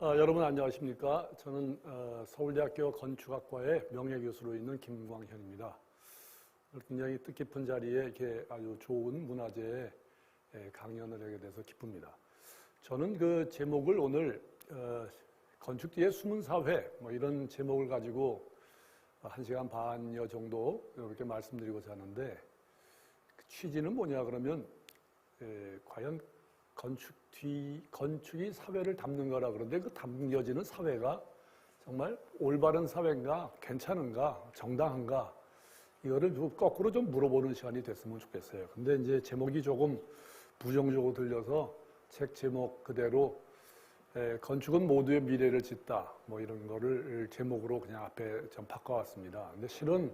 여러분 안녕하십니까? 저는 서울대학교 건축학과의 명예교수로 있는 김광현입니다. 굉장히 뜻깊은 자리에 이렇게 아주 좋은 문화재의 강연을 하게 돼서 기쁩니다. 저는 그 제목을 오늘 건축 뒤의 숨은 사회 이런 제목을 가지고 1시간 반여 정도 이렇게 말씀드리고자 하는데, 그 취지는 뭐냐 그러면 과연 건축이 사회를 담는 거라 그러는데, 그 담겨지는 사회가 정말 올바른 사회인가, 괜찮은가, 정당한가, 이거를 거꾸로 좀 물어보는 시간이 됐으면 좋겠어요. 근데 이제 제목이 조금 부정적으로 들려서 책 제목 그대로 건축은 모두의 미래를 짓다 이런 거를 제목으로 그냥 앞에 좀 바꿔왔습니다. 근데 실은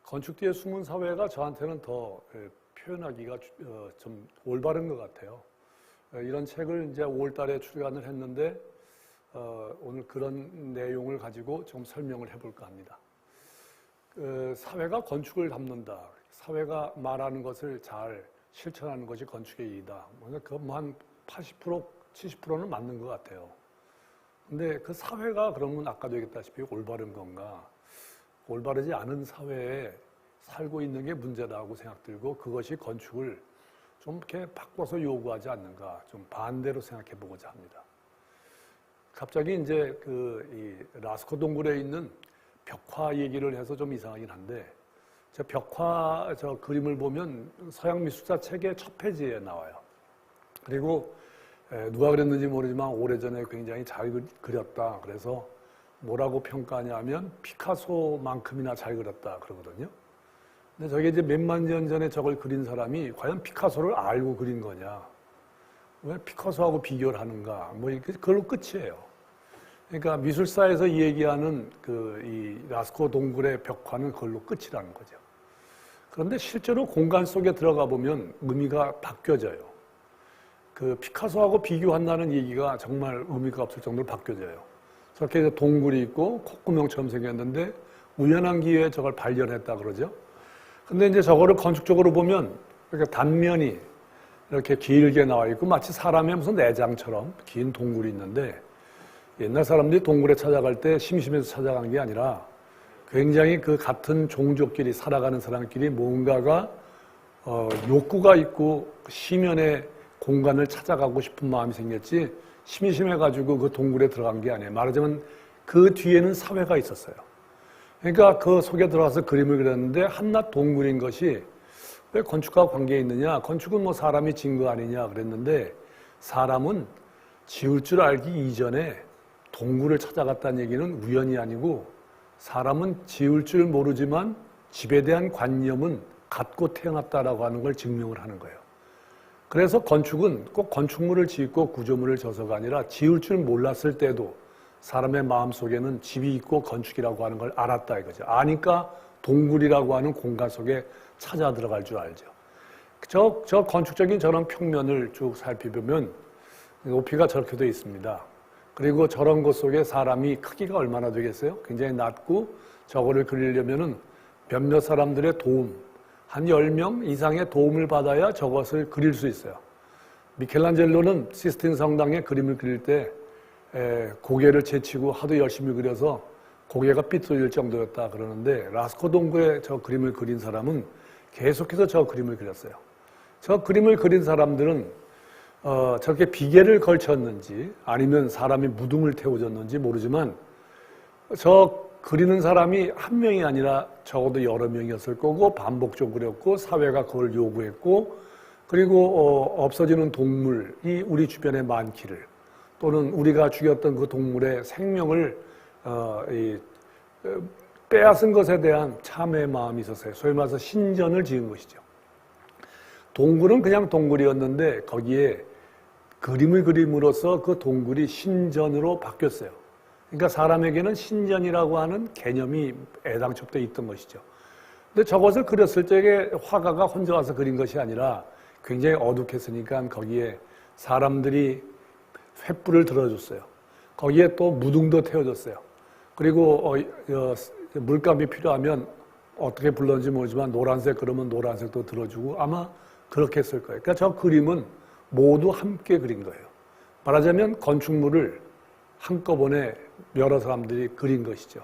건축 뒤에 숨은 사회가 저한테는 더 표현하기가 좀 올바른 것 같아요. 이런 책을 이제 5월 달에 출간을 했는데, 오늘 그런 내용을 가지고 좀 설명을 해볼까 합니다. 사회가 건축을 담는다. 사회가 말하는 것을 잘 실천하는 것이 건축의 일이다. 한 80%, 70%는 맞는 것 같아요. 근데 그 사회가 그러면 아까도 얘기했다시피 올바른 건가? 올바르지 않은 사회에 살고 있는 게 문제다고 생각들고, 그것이 건축을 좀 이렇게 바꿔서 요구하지 않는가, 좀 반대로 생각해 보고자 합니다. 갑자기 이제 이 라스코 동굴에 있는 벽화 얘기를 해서 좀 이상하긴 한데, 저 벽화 그림을 보면 서양 미술사 책의 첫 페이지에 나와요. 그리고 누가 그랬는지 모르지만 오래전에 굉장히 잘 그렸다. 그래서 뭐라고 평가하냐면 피카소만큼이나 잘 그렸다 그러거든요. 근데 저게 이제 몇만 년 전에 저걸 그린 사람이 과연 피카소를 알고 그린 거냐? 왜 피카소하고 비교를 하는가? 그걸로 끝이에요. 그러니까 미술사에서 얘기하는 이 라스코 동굴의 벽화는 그걸로 끝이라는 거죠. 그런데 실제로 공간 속에 들어가 보면 의미가 바뀌어져요. 그 피카소하고 비교한다는 얘기가 정말 의미가 없을 정도로 바뀌어져요. 저렇게 동굴이 있고 콧구멍처럼 생겼는데 우연한 기회에 저걸 발견했다 그러죠. 근데 이제 저거를 건축적으로 보면 이렇게 단면이 이렇게 길게 나와 있고 마치 사람의 무슨 내장처럼 긴 동굴이 있는데, 옛날 사람들이 동굴에 찾아갈 때 심심해서 찾아간 게 아니라 굉장히 그 같은 종족끼리 살아가는 사람끼리 뭔가가 욕구가 있고 심연의 공간을 찾아가고 싶은 마음이 생겼지, 심심해가지고 그 동굴에 들어간 게 아니에요. 말하자면 그 뒤에는 사회가 있었어요. 그러니까 그 속에 들어가서 그림을 그렸는데 한낱 동굴인 것이 왜 건축과 관계 있느냐? 건축은 사람이 지은 거 아니냐 그랬는데, 사람은 지을 줄 알기 이전에 동굴을 찾아갔다는 얘기는 우연이 아니고, 사람은 지을 줄 모르지만 집에 대한 관념은 갖고 태어났다라고 하는 걸 증명을 하는 거예요. 그래서 건축은 꼭 건축물을 짓고 구조물을 져서가 아니라 지을 줄 몰랐을 때도 사람의 마음속에는 집이 있고 건축이라고 하는 걸 알았다 이거죠. 아니까 동굴이라고 하는 공간 속에 찾아 들어갈 줄 알죠. 저 건축적인 저런 평면을 쭉 살펴보면 높이가 저렇게 되어 있습니다. 그리고 저런 것 속에 사람이 크기가 얼마나 되겠어요? 굉장히 낮고, 저거를 그리려면은 몇몇 사람들의 도움, 한 10명 이상의 도움을 받아야 저것을 그릴 수 있어요. 미켈란젤로는 시스틴 성당의 그림을 그릴 때 고개를 제치고 하도 열심히 그려서 고개가 삐뚤어질 정도였다 그러는데, 라스코 동굴에 저 그림을 그린 사람은 계속해서 저 그림을 그렸어요. 저 그림을 그린 사람들은 저렇게 비계를 걸쳤는지 아니면 사람이 무등을 태워줬는지 모르지만, 저 그리는 사람이 한 명이 아니라 적어도 여러 명이었을 거고, 반복적으로 그렸고, 사회가 그걸 요구했고, 그리고 없어지는 동물이 우리 주변에 많기를, 또는 우리가 죽였던 그 동물의 생명을 빼앗은 것에 대한 참회의 마음이 있었어요. 소위 말해서 신전을 지은 것이죠. 동굴은 그냥 동굴이었는데 거기에 그림을 그림으로써 그 동굴이 신전으로 바뀌었어요. 그러니까 사람에게는 신전이라고 하는 개념이 애당초부터 있던 것이죠. 근데 저것을 그렸을 적에 화가가 혼자 와서 그린 것이 아니라 굉장히 어둑했으니까 거기에 사람들이 횃불을 들어줬어요. 거기에 또 무등도 태워줬어요. 그리고 물감이 필요하면 어떻게 불렀는지 모르지만 노란색 그러면 노란색도 들어주고 아마 그렇게 했을 거예요. 그러니까 저 그림은 모두 함께 그린 거예요. 말하자면 건축물을 한꺼번에 여러 사람들이 그린 것이죠.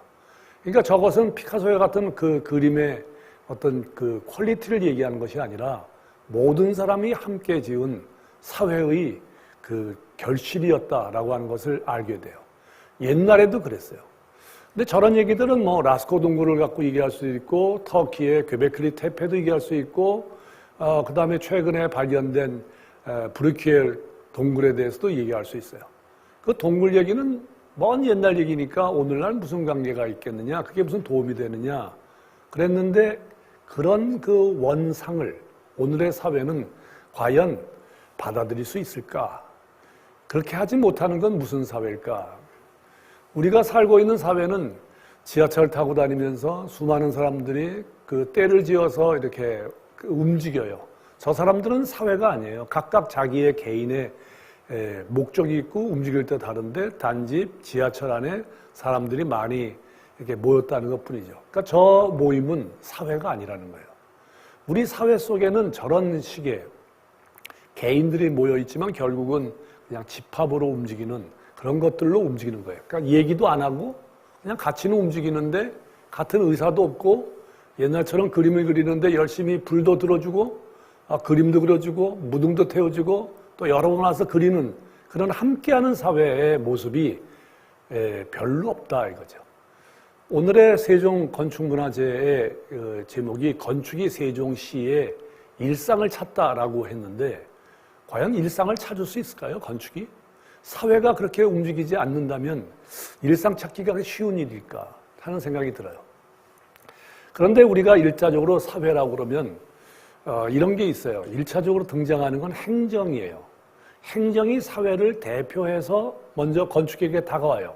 그러니까 저것은 피카소와 같은 그 그림의 어떤 그 퀄리티를 얘기하는 것이 아니라 모든 사람이 함께 지은 사회의 그 결실이었다라고 하는 것을 알게 돼요. 옛날에도 그랬어요. 근데 저런 얘기들은 뭐 라스코 동굴을 갖고 얘기할 수 있고 터키의 göbekli tepe도 얘기할 수 있고 그 다음에 최근에 발견된 브루키엘 동굴에 대해서도 얘기할 수 있어요. 그 동굴 얘기는 먼 옛날 얘기니까 오늘날 무슨 관계가 있겠느냐, 그게 무슨 도움이 되느냐 그랬는데 그런 그 원상을 오늘의 사회는 과연 받아들일 수 있을까? 그렇게 하지 못하는 건 무슨 사회일까? 우리가 살고 있는 사회는 지하철 타고 다니면서 수많은 사람들이 그 때를 지어서 이렇게 움직여요. 저 사람들은 사회가 아니에요. 각각 자기의 개인의 목적이 있고 움직일 때 다른데 단지 지하철 안에 사람들이 많이 이렇게 모였다는 것 뿐이죠. 그러니까 저 모임은 사회가 아니라는 거예요. 우리 사회 속에는 저런 식의 개인들이 모여 있지만 결국은 그냥 집합으로 움직이는 그런 것들로 움직이는 거예요. 그러니까 얘기도 안 하고 그냥 같이는 움직이는데 같은 의사도 없고 옛날처럼 그림을 그리는데 열심히 불도 들어주고 그림도 그려주고 무등도 태워주고 또 여러 번 와서 그리는 그런 함께하는 사회의 모습이 별로 없다 이거죠. 오늘의 세종 건축문화재의 제목이 건축이 세종시의 일상을 찾다라고 했는데 과연 일상을 찾을 수 있을까요? 건축이? 사회가 그렇게 움직이지 않는다면 일상 찾기가 쉬운 일일까 하는 생각이 들어요. 그런데 우리가 일차적으로 사회라고 그러면 이런 게 있어요. 일차적으로 등장하는 건 행정이에요. 행정이 사회를 대표해서 먼저 건축에게 다가와요.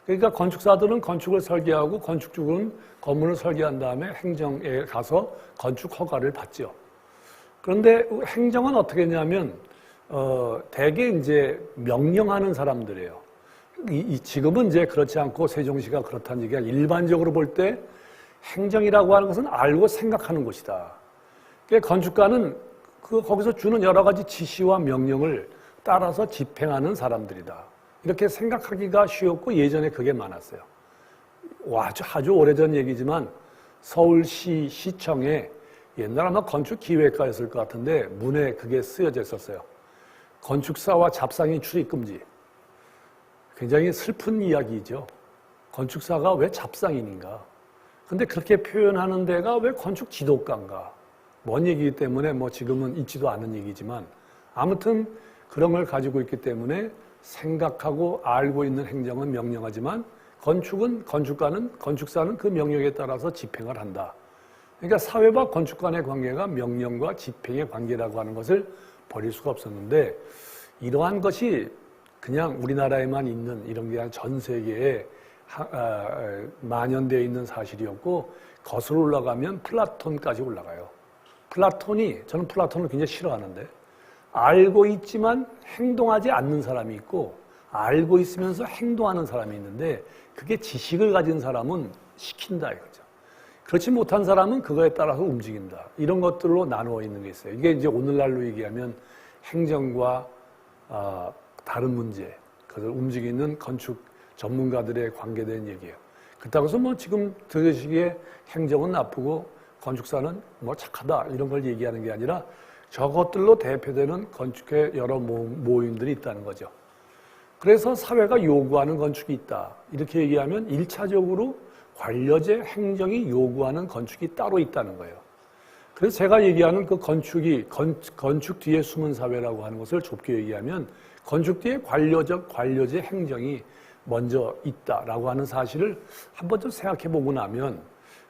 그러니까 건축사들은 건축을 설계하고 건축주는 건물을 설계한 다음에 행정에 가서 건축 허가를 받죠. 그런데 행정은 어떻게 했냐면 대개 이제 명령하는 사람들이에요. 지금은 이제 그렇지 않고 세종시가 그렇다는 얘기가 일반적으로 볼 때 행정이라고 하는 것은 알고 생각하는 것이다. 그러니까 건축가는 거기서 주는 여러 가지 지시와 명령을 따라서 집행하는 사람들이다. 이렇게 생각하기가 쉬웠고 예전에 그게 많았어요. 아주 오래전 얘기지만 서울시 시청에 옛날 아마 건축기획과였을 것 같은데 문에 그게 쓰여져 있었어요. 건축사와 잡상인 출입 금지. 굉장히 슬픈 이야기죠. 건축사가 왜 잡상인인가? 근데 그렇게 표현하는 데가 왜 건축 지도과인가? 먼 얘기이기 때문에 뭐 지금은 있지도 않은 얘기지만 아무튼 그런 걸 가지고 있기 때문에 생각하고 알고 있는 행정은 명령하지만 건축사는 그 명령에 따라서 집행을 한다. 그러니까 사회와 건축 간의 관계가 명령과 집행의 관계라고 하는 것을 버릴 수가 없었는데 이러한 것이 그냥 우리나라에만 있는 이런 게 아니라 전 세계에 만연되어 있는 사실이었고 거슬러 올라가면 플라톤까지 올라가요. 저는 플라톤을 굉장히 싫어하는데 알고 있지만 행동하지 않는 사람이 있고 알고 있으면서 행동하는 사람이 있는데 그게 지식을 가진 사람은 시킨다 이거죠. 그렇지 못한 사람은 그거에 따라서 움직인다. 이런 것들로 나누어 있는 게 있어요. 이게 이제 오늘날로 얘기하면 행정과 다른 문제, 그것을 움직이는 건축 전문가들의 관계된 얘기예요. 그렇다고 해서 뭐 지금 들으시기에 행정은 나쁘고 건축사는 뭐 착하다 이런 걸 얘기하는 게 아니라 저것들로 대표되는 건축의 여러 모임들이 있다는 거죠. 그래서 사회가 요구하는 건축이 있다. 이렇게 얘기하면 1차적으로 관료제 행정이 요구하는 건축이 따로 있다는 거예요. 그래서 제가 얘기하는 그 건축 뒤에 숨은 사회라고 하는 것을 좁게 얘기하면 건축 뒤에 관료제 행정이 먼저 있다라고 하는 사실을 한번 좀 생각해 보고 나면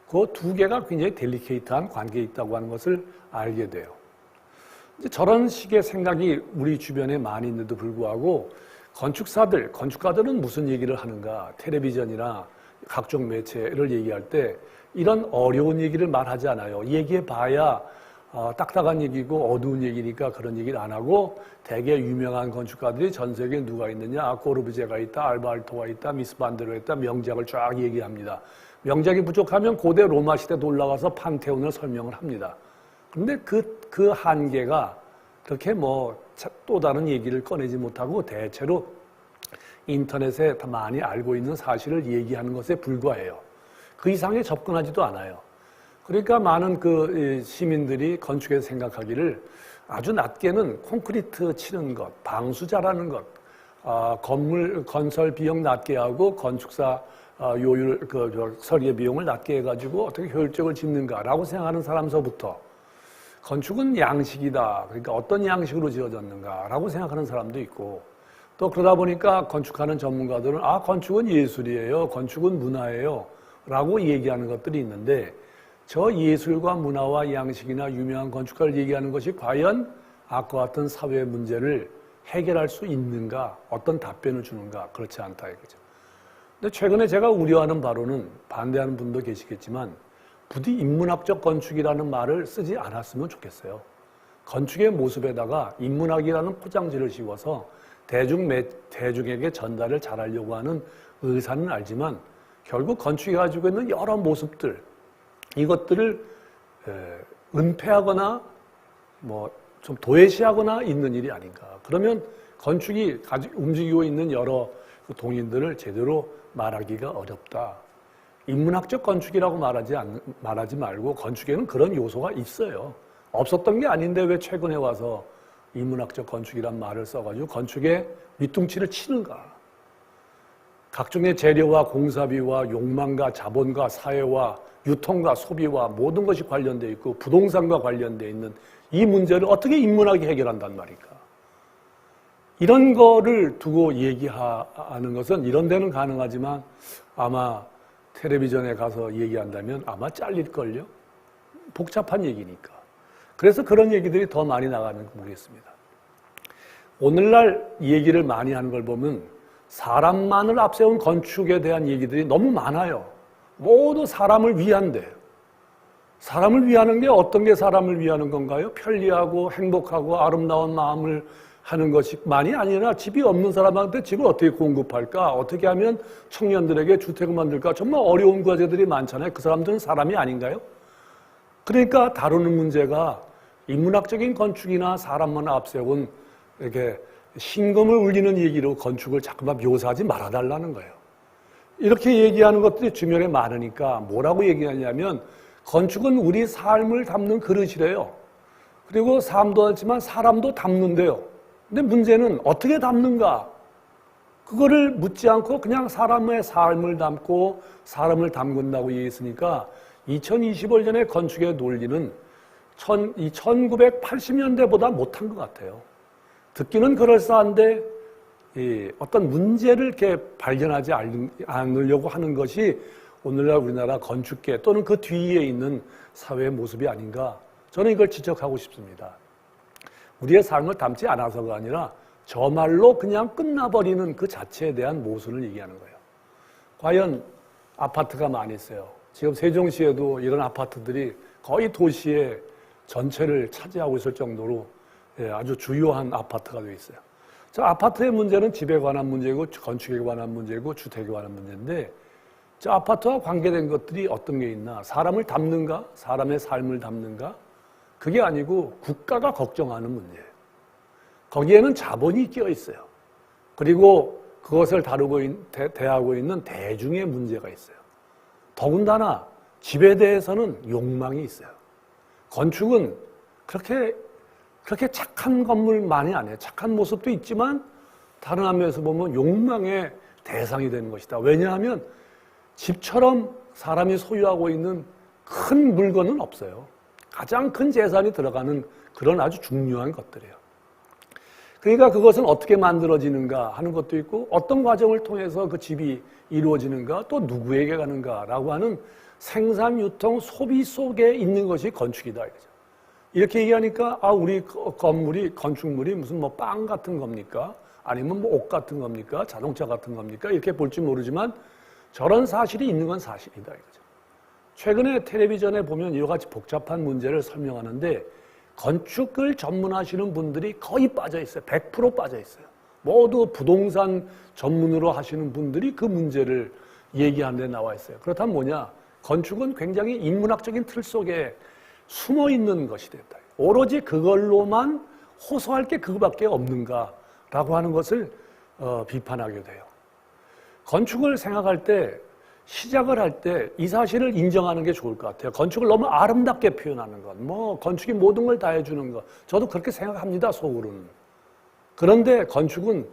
그 두 개가 굉장히 델리케이트한 관계에 있다고 하는 것을 알게 돼요. 저런 식의 생각이 우리 주변에 많이 있는데도 불구하고 건축가들은 무슨 얘기를 하는가? 텔레비전이나 각종 매체를 얘기할 때 이런 어려운 얘기를 말하지 않아요. 얘기해봐야 딱딱한 얘기고 어두운 얘기니까 그런 얘기를 안 하고 되게 유명한 건축가들이 전 세계에 누가 있느냐? 코르부제가 있다, 알바알토가 있다, 미스 반데로가 있다, 명작을 쫙 얘기합니다. 명작이 부족하면 고대 로마 시대도 올라가서 판테온을 설명을 합니다. 그런데 그 한계가 그렇게 뭐 또 다른 얘기를 꺼내지 못하고 대체로 인터넷에 다 많이 알고 있는 사실을 얘기하는 것에 불과해요. 그 이상에 접근하지도 않아요. 그러니까 많은 그 시민들이 건축에서 생각하기를 아주 낮게는 콘크리트 치는 것, 방수 잘하는 것, 건물 건설 비용 낮게 하고 건축사 요율 설계 비용을 낮게 해가지고 어떻게 효율적으로 짓는가라고 생각하는 사람서부터 건축은 양식이다. 그러니까 어떤 양식으로 지어졌는가라고 생각하는 사람도 있고 또 그러다 보니까 건축하는 전문가들은 건축은 예술이에요. 건축은 문화예요. 라고 얘기하는 것들이 있는데 저 예술과 문화와 양식이나 유명한 건축가를 얘기하는 것이 과연 아까 같은 사회 문제를 해결할 수 있는가? 어떤 답변을 주는가? 그렇지 않다 이거죠. 근데 최근에 제가 우려하는 바로는 반대하는 분도 계시겠지만 부디 인문학적 건축이라는 말을 쓰지 않았으면 좋겠어요. 건축의 모습에다가 인문학이라는 포장지를 씌워서 대중에게 전달을 잘하려고 하는 의사는 알지만 결국 건축이 가지고 있는 여러 모습들 이것들을 은폐하거나 좀 도외시하거나 있는 일이 아닌가. 그러면 건축이 움직이고 있는 여러 동인들을 제대로 말하기가 어렵다. 인문학적 건축이라고 말하지 말고 건축에는 그런 요소가 있어요. 없었던 게 아닌데 왜 최근에 와서 인문학적 건축이란 말을 써가지고 건축에 밑둥치를 치는가. 각종의 재료와 공사비와 욕망과 자본과 사회와 유통과 소비와 모든 것이 관련되어 있고 부동산과 관련되어 있는 이 문제를 어떻게 인문학이 해결한단 말인가. 이런 거를 두고 얘기하는 것은 이런 데는 가능하지만 아마 텔레비전에 가서 얘기한다면 아마 잘릴걸요. 복잡한 얘기니까. 그래서 그런 얘기들이 더 많이 나가는 거 모르겠습니다. 오늘날 얘기를 많이 하는 걸 보면 사람만을 앞세운 건축에 대한 얘기들이 너무 많아요. 모두 사람을 위한대. 사람을 위하는 게 어떤 게 사람을 위하는 건가요? 편리하고 행복하고 아름다운 마음을 하는 것만이 아니라 집이 없는 사람한테 집을 어떻게 공급할까? 어떻게 하면 청년들에게 주택을 만들까? 정말 어려운 과제들이 많잖아요. 그 사람들은 사람이 아닌가요? 그러니까 다루는 문제가 인문학적인 건축이나 사람만 앞세운 이렇게 신금을 울리는 얘기로 건축을 자꾸만 묘사하지 말아달라는 거예요. 이렇게 얘기하는 것들이 주변에 많으니까 뭐라고 얘기하냐면 건축은 우리 삶을 담는 그릇이래요. 그리고 삶도 않지만 사람도 담는데요. 근데 문제는 어떻게 담는가? 그거를 묻지 않고 그냥 사람의 삶을 담고 사람을 담근다고 얘기했으니까 2025년의 건축의 논리는 1980년대보다 못한 것 같아요. 듣기는 그럴싸한데 어떤 문제를 이렇게 발견하지 않으려고 하는 것이 오늘날 우리나라 건축계 또는 그 뒤에 있는 사회의 모습이 아닌가. 저는 이걸 지적하고 싶습니다. 우리의 삶을 담지 않아서가 아니라 저 말로 그냥 끝나버리는 그 자체에 대한 모순을 얘기하는 거예요. 과연 아파트가 많이 있어요. 지금 세종시에도 이런 아파트들이 거의 도시의 전체를 차지하고 있을 정도로 아주 주요한 아파트가 되어 있어요. 저 아파트의 문제는 집에 관한 문제고 건축에 관한 문제고 주택에 관한 문제인데 저 아파트와 관계된 것들이 어떤 게 있나? 사람을 담는가? 사람의 삶을 담는가? 그게 아니고 국가가 걱정하는 문제예요. 거기에는 자본이 끼어 있어요. 그리고 그것을 대하고 있는 대중의 문제가 있어요. 더군다나 집에 대해서는 욕망이 있어요. 건축은 그렇게 착한 건물만이 아니에요. 착한 모습도 있지만 다른 한면에서 보면 욕망의 대상이 되는 것이다. 왜냐하면 집처럼 사람이 소유하고 있는 큰 물건은 없어요. 가장 큰 재산이 들어가는 그런 아주 중요한 것들이에요. 그러니까 그것은 어떻게 만들어지는가 하는 것도 있고 어떤 과정을 통해서 그 집이 이루어지는가 또 누구에게 가는가라고 하는 생산, 유통, 소비 속에 있는 것이 건축이다. 이렇게 얘기하니까 우리 건축물이 무슨 빵 같은 겁니까? 아니면 옷 같은 겁니까? 자동차 같은 겁니까? 이렇게 볼지 모르지만 저런 사실이 있는 건 사실이다. 이거죠. 최근에 텔레비전에 보면 이와 같이 복잡한 문제를 설명하는데 건축을 전문하시는 분들이 거의 빠져 있어요. 100% 빠져 있어요. 모두 부동산 전문으로 하시는 분들이 그 문제를 얘기하는 데 나와 있어요. 그렇다면 뭐냐? 건축은 굉장히 인문학적인 틀 속에 숨어 있는 것이 됐다. 오로지 그걸로만 호소할 게 그거밖에 없는가라고 하는 것을 비판하게 돼요. 건축을 생각할 때, 시작을 할 때 이 사실을 인정하는 게 좋을 것 같아요. 건축을 너무 아름답게 표현하는 것, 건축이 모든 걸 다 해주는 것, 저도 그렇게 생각합니다, 속으로는. 그런데 건축은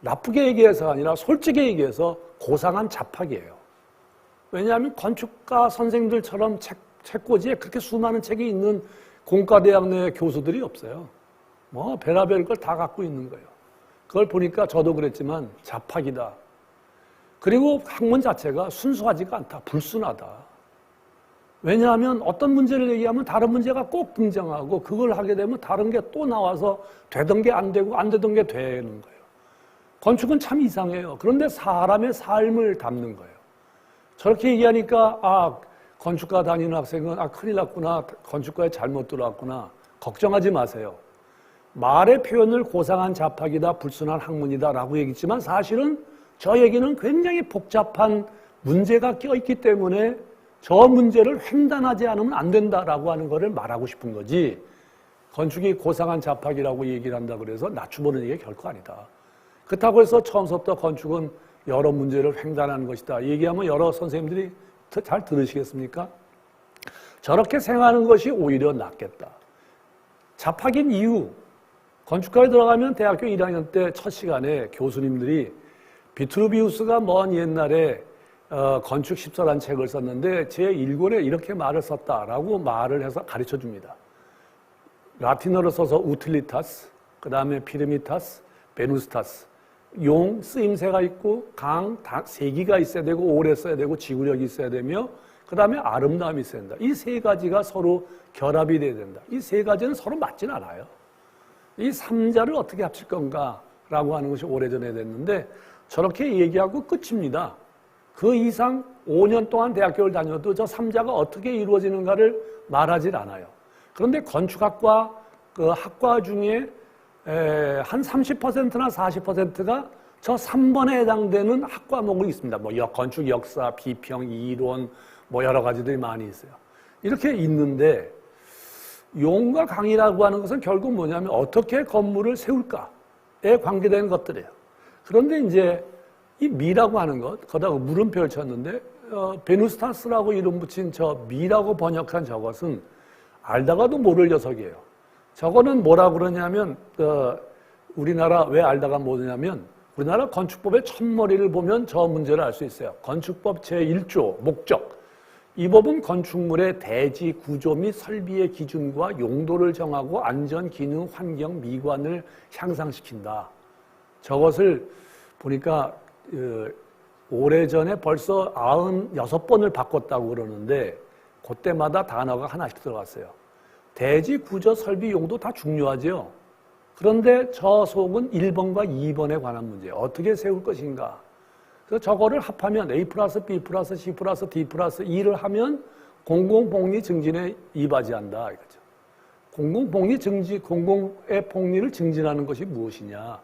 나쁘게 얘기해서가 아니라 솔직히 얘기해서 고상한 잡학이에요. 왜냐하면 건축가 선생들처럼 책꽂이에 그렇게 수많은 책이 있는 공과대학 내 교수들이 없어요. 별의별 걸 다 갖고 있는 거예요. 그걸 보니까 저도 그랬지만 잡학이다. 그리고 학문 자체가 순수하지가 않다. 불순하다. 왜냐하면 어떤 문제를 얘기하면 다른 문제가 꼭 등장하고 그걸 하게 되면 다른 게 또 나와서 되던 게 안 되고 안 되던 게 되는 거예요. 건축은 참 이상해요. 그런데 사람의 삶을 담는 거예요. 저렇게 얘기하니까 건축과 다니는 학생은 큰일 났구나. 건축과에 잘못 들어왔구나. 걱정하지 마세요. 말의 표현을 고상한 잡학이다, 불순한 학문이다 라고 얘기했지만 사실은 저 얘기는 굉장히 복잡한 문제가 껴있기 때문에 저 문제를 횡단하지 않으면 안 된다라고 하는 것을 말하고 싶은 거지, 건축이 고상한 잡학이라고 얘기를 한다 그래서 낮춰보는 얘기가 결코 아니다. 그렇다고 해서 처음부터 건축은 여러 문제를 횡단하는 것이다 얘기하면 여러 선생님들이 잘 들으시겠습니까? 저렇게 생각하는 것이 오히려 낫겠다. 잡학인 이유, 건축과에 들어가면 대학교 1학년 때 첫 시간에 교수님들이 비트루비우스가 먼 옛날에 건축 십서라는 책을 썼는데 제1권에 이렇게 말을 썼다라고 말을 해서 가르쳐 줍니다. 라틴어로 써서 우틸리타스, 그 다음에 피르미타스, 베누스타스. 용, 쓰임새가 있고 강, 세기가 있어야 되고 오래 써야 되고 지구력이 있어야 되며 그 다음에 아름다움이 있어야 된다. 이 세 가지가 서로 결합이 돼야 된다. 이 세 가지는 서로 맞진 않아요. 이 3자를 어떻게 합칠 건가라고 하는 것이 오래전에 됐는데 저렇게 얘기하고 끝입니다. 그 이상 5년 동안 대학교를 다녀도 저 3자가 어떻게 이루어지는가를 말하질 않아요. 그런데 건축학과 그 학과 중에 한 30%나 40%가 저 3번에 해당되는 학과목이 있습니다. 건축 역사, 비평, 이론, 여러 가지들이 많이 있어요. 이렇게 있는데 용과 강이라고 하는 것은 결국 뭐냐면 어떻게 건물을 세울까에 관계되는 것들이에요. 그런데 이제 이 미라고 하는 것, 거기다가 물음표를 쳤는데 베누스타스라고 이름 붙인 저 미라고 번역한 저것은 알다가도 모를 녀석이에요. 저거는 뭐라고 그러냐면 우리나라 왜 알다가 모르냐면 우리나라 건축법의 첫머리를 보면 저 문제를 알 수 있어요. 건축법 제1조 목적. 이 법은 건축물의 대지, 구조 및 설비의 기준과 용도를 정하고 안전, 기능, 환경, 미관을 향상시킨다. 저것을 보니까 오래전에 벌써 96번을 바꿨다고 그러는데 그때마다 단어가 하나씩 들어갔어요. 대지, 구조, 설비, 용도 다 중요하죠. 그런데 저 속은 1번과 2번에 관한 문제예요. 어떻게 세울 것인가. 그래서 저거를 합하면 A 플러스 B 플러스 C 플러스 D 플러스 E를 하면 공공복리 증진에 이바지한다 이거죠. 공공복리 증진, 공공의 복리를 증진하는 것이 무엇이냐.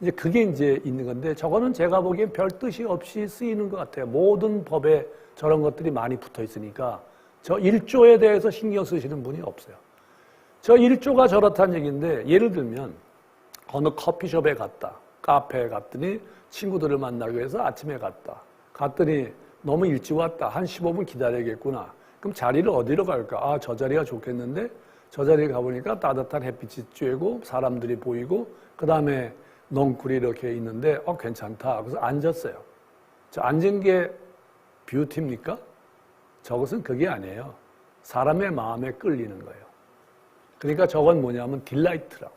이제 그게 이제 있는 건데 저거는 제가 보기엔 별 뜻이 없이 쓰이는 것 같아요. 모든 법에 저런 것들이 많이 붙어 있으니까 저 1조에 대해서 신경 쓰시는 분이 없어요. 저 1조가 저렇다는 얘기인데 예를 들면 어느 커피숍에 갔다. 카페에 갔더니 친구들을 만나기 위해서 아침에 갔더니 너무 일찍 왔다. 한 15분 기다려야겠구나. 그럼 자리를 어디로 갈까? 저 자리가 좋겠는데 저 자리에 가보니까 따뜻한 햇빛이 쬐고 사람들이 보이고 그 다음에 넝쿨이 이렇게 있는데 괜찮다. 그래서 앉았어요. 저 앉은 게 뷰티입니까? 저것은 그게 아니에요. 사람의 마음에 끌리는 거예요. 그러니까 저건 뭐냐면 딜라이트라고.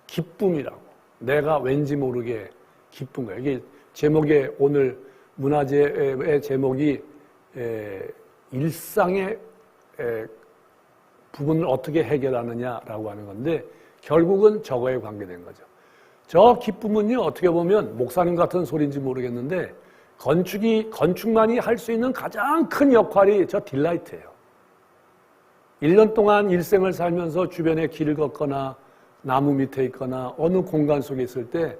기쁨이라고. 내가 왠지 모르게 기쁜 거예요. 이게 제목에 오늘 문화재의 제목이 일상의 부분을 어떻게 해결하느냐라고 하는 건데 결국은 저거에 관계된 거죠. 저 기쁨은요, 어떻게 보면 목사님 같은 소리인지 모르겠는데 건축만이 할 수 있는 가장 큰 역할이 저 딜라이트예요. 1년 동안 일생을 살면서 주변에 길을 걷거나 나무 밑에 있거나 어느 공간 속에 있을 때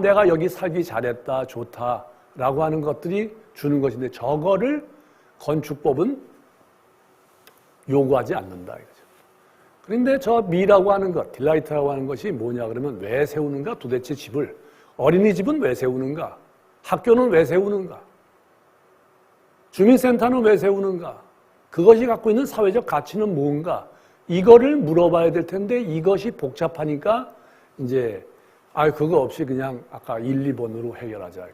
내가 여기 살기 잘했다, 좋다 라고 하는 것들이 주는 것인데 저거를 건축법은 요구하지 않는다 이거죠. 그런데 저 미라고 하는 것, 딜라이트라고 하는 것이 뭐냐 그러면 왜 세우는가 도대체 집을, 어린이집은 왜 세우는가? 학교는 왜 세우는가? 주민센터는 왜 세우는가? 그것이 갖고 있는 사회적 가치는 뭔가? 이거를 물어봐야 될 텐데 이것이 복잡하니까 이제 그거 없이 그냥 아까 1, 2번으로 해결하자.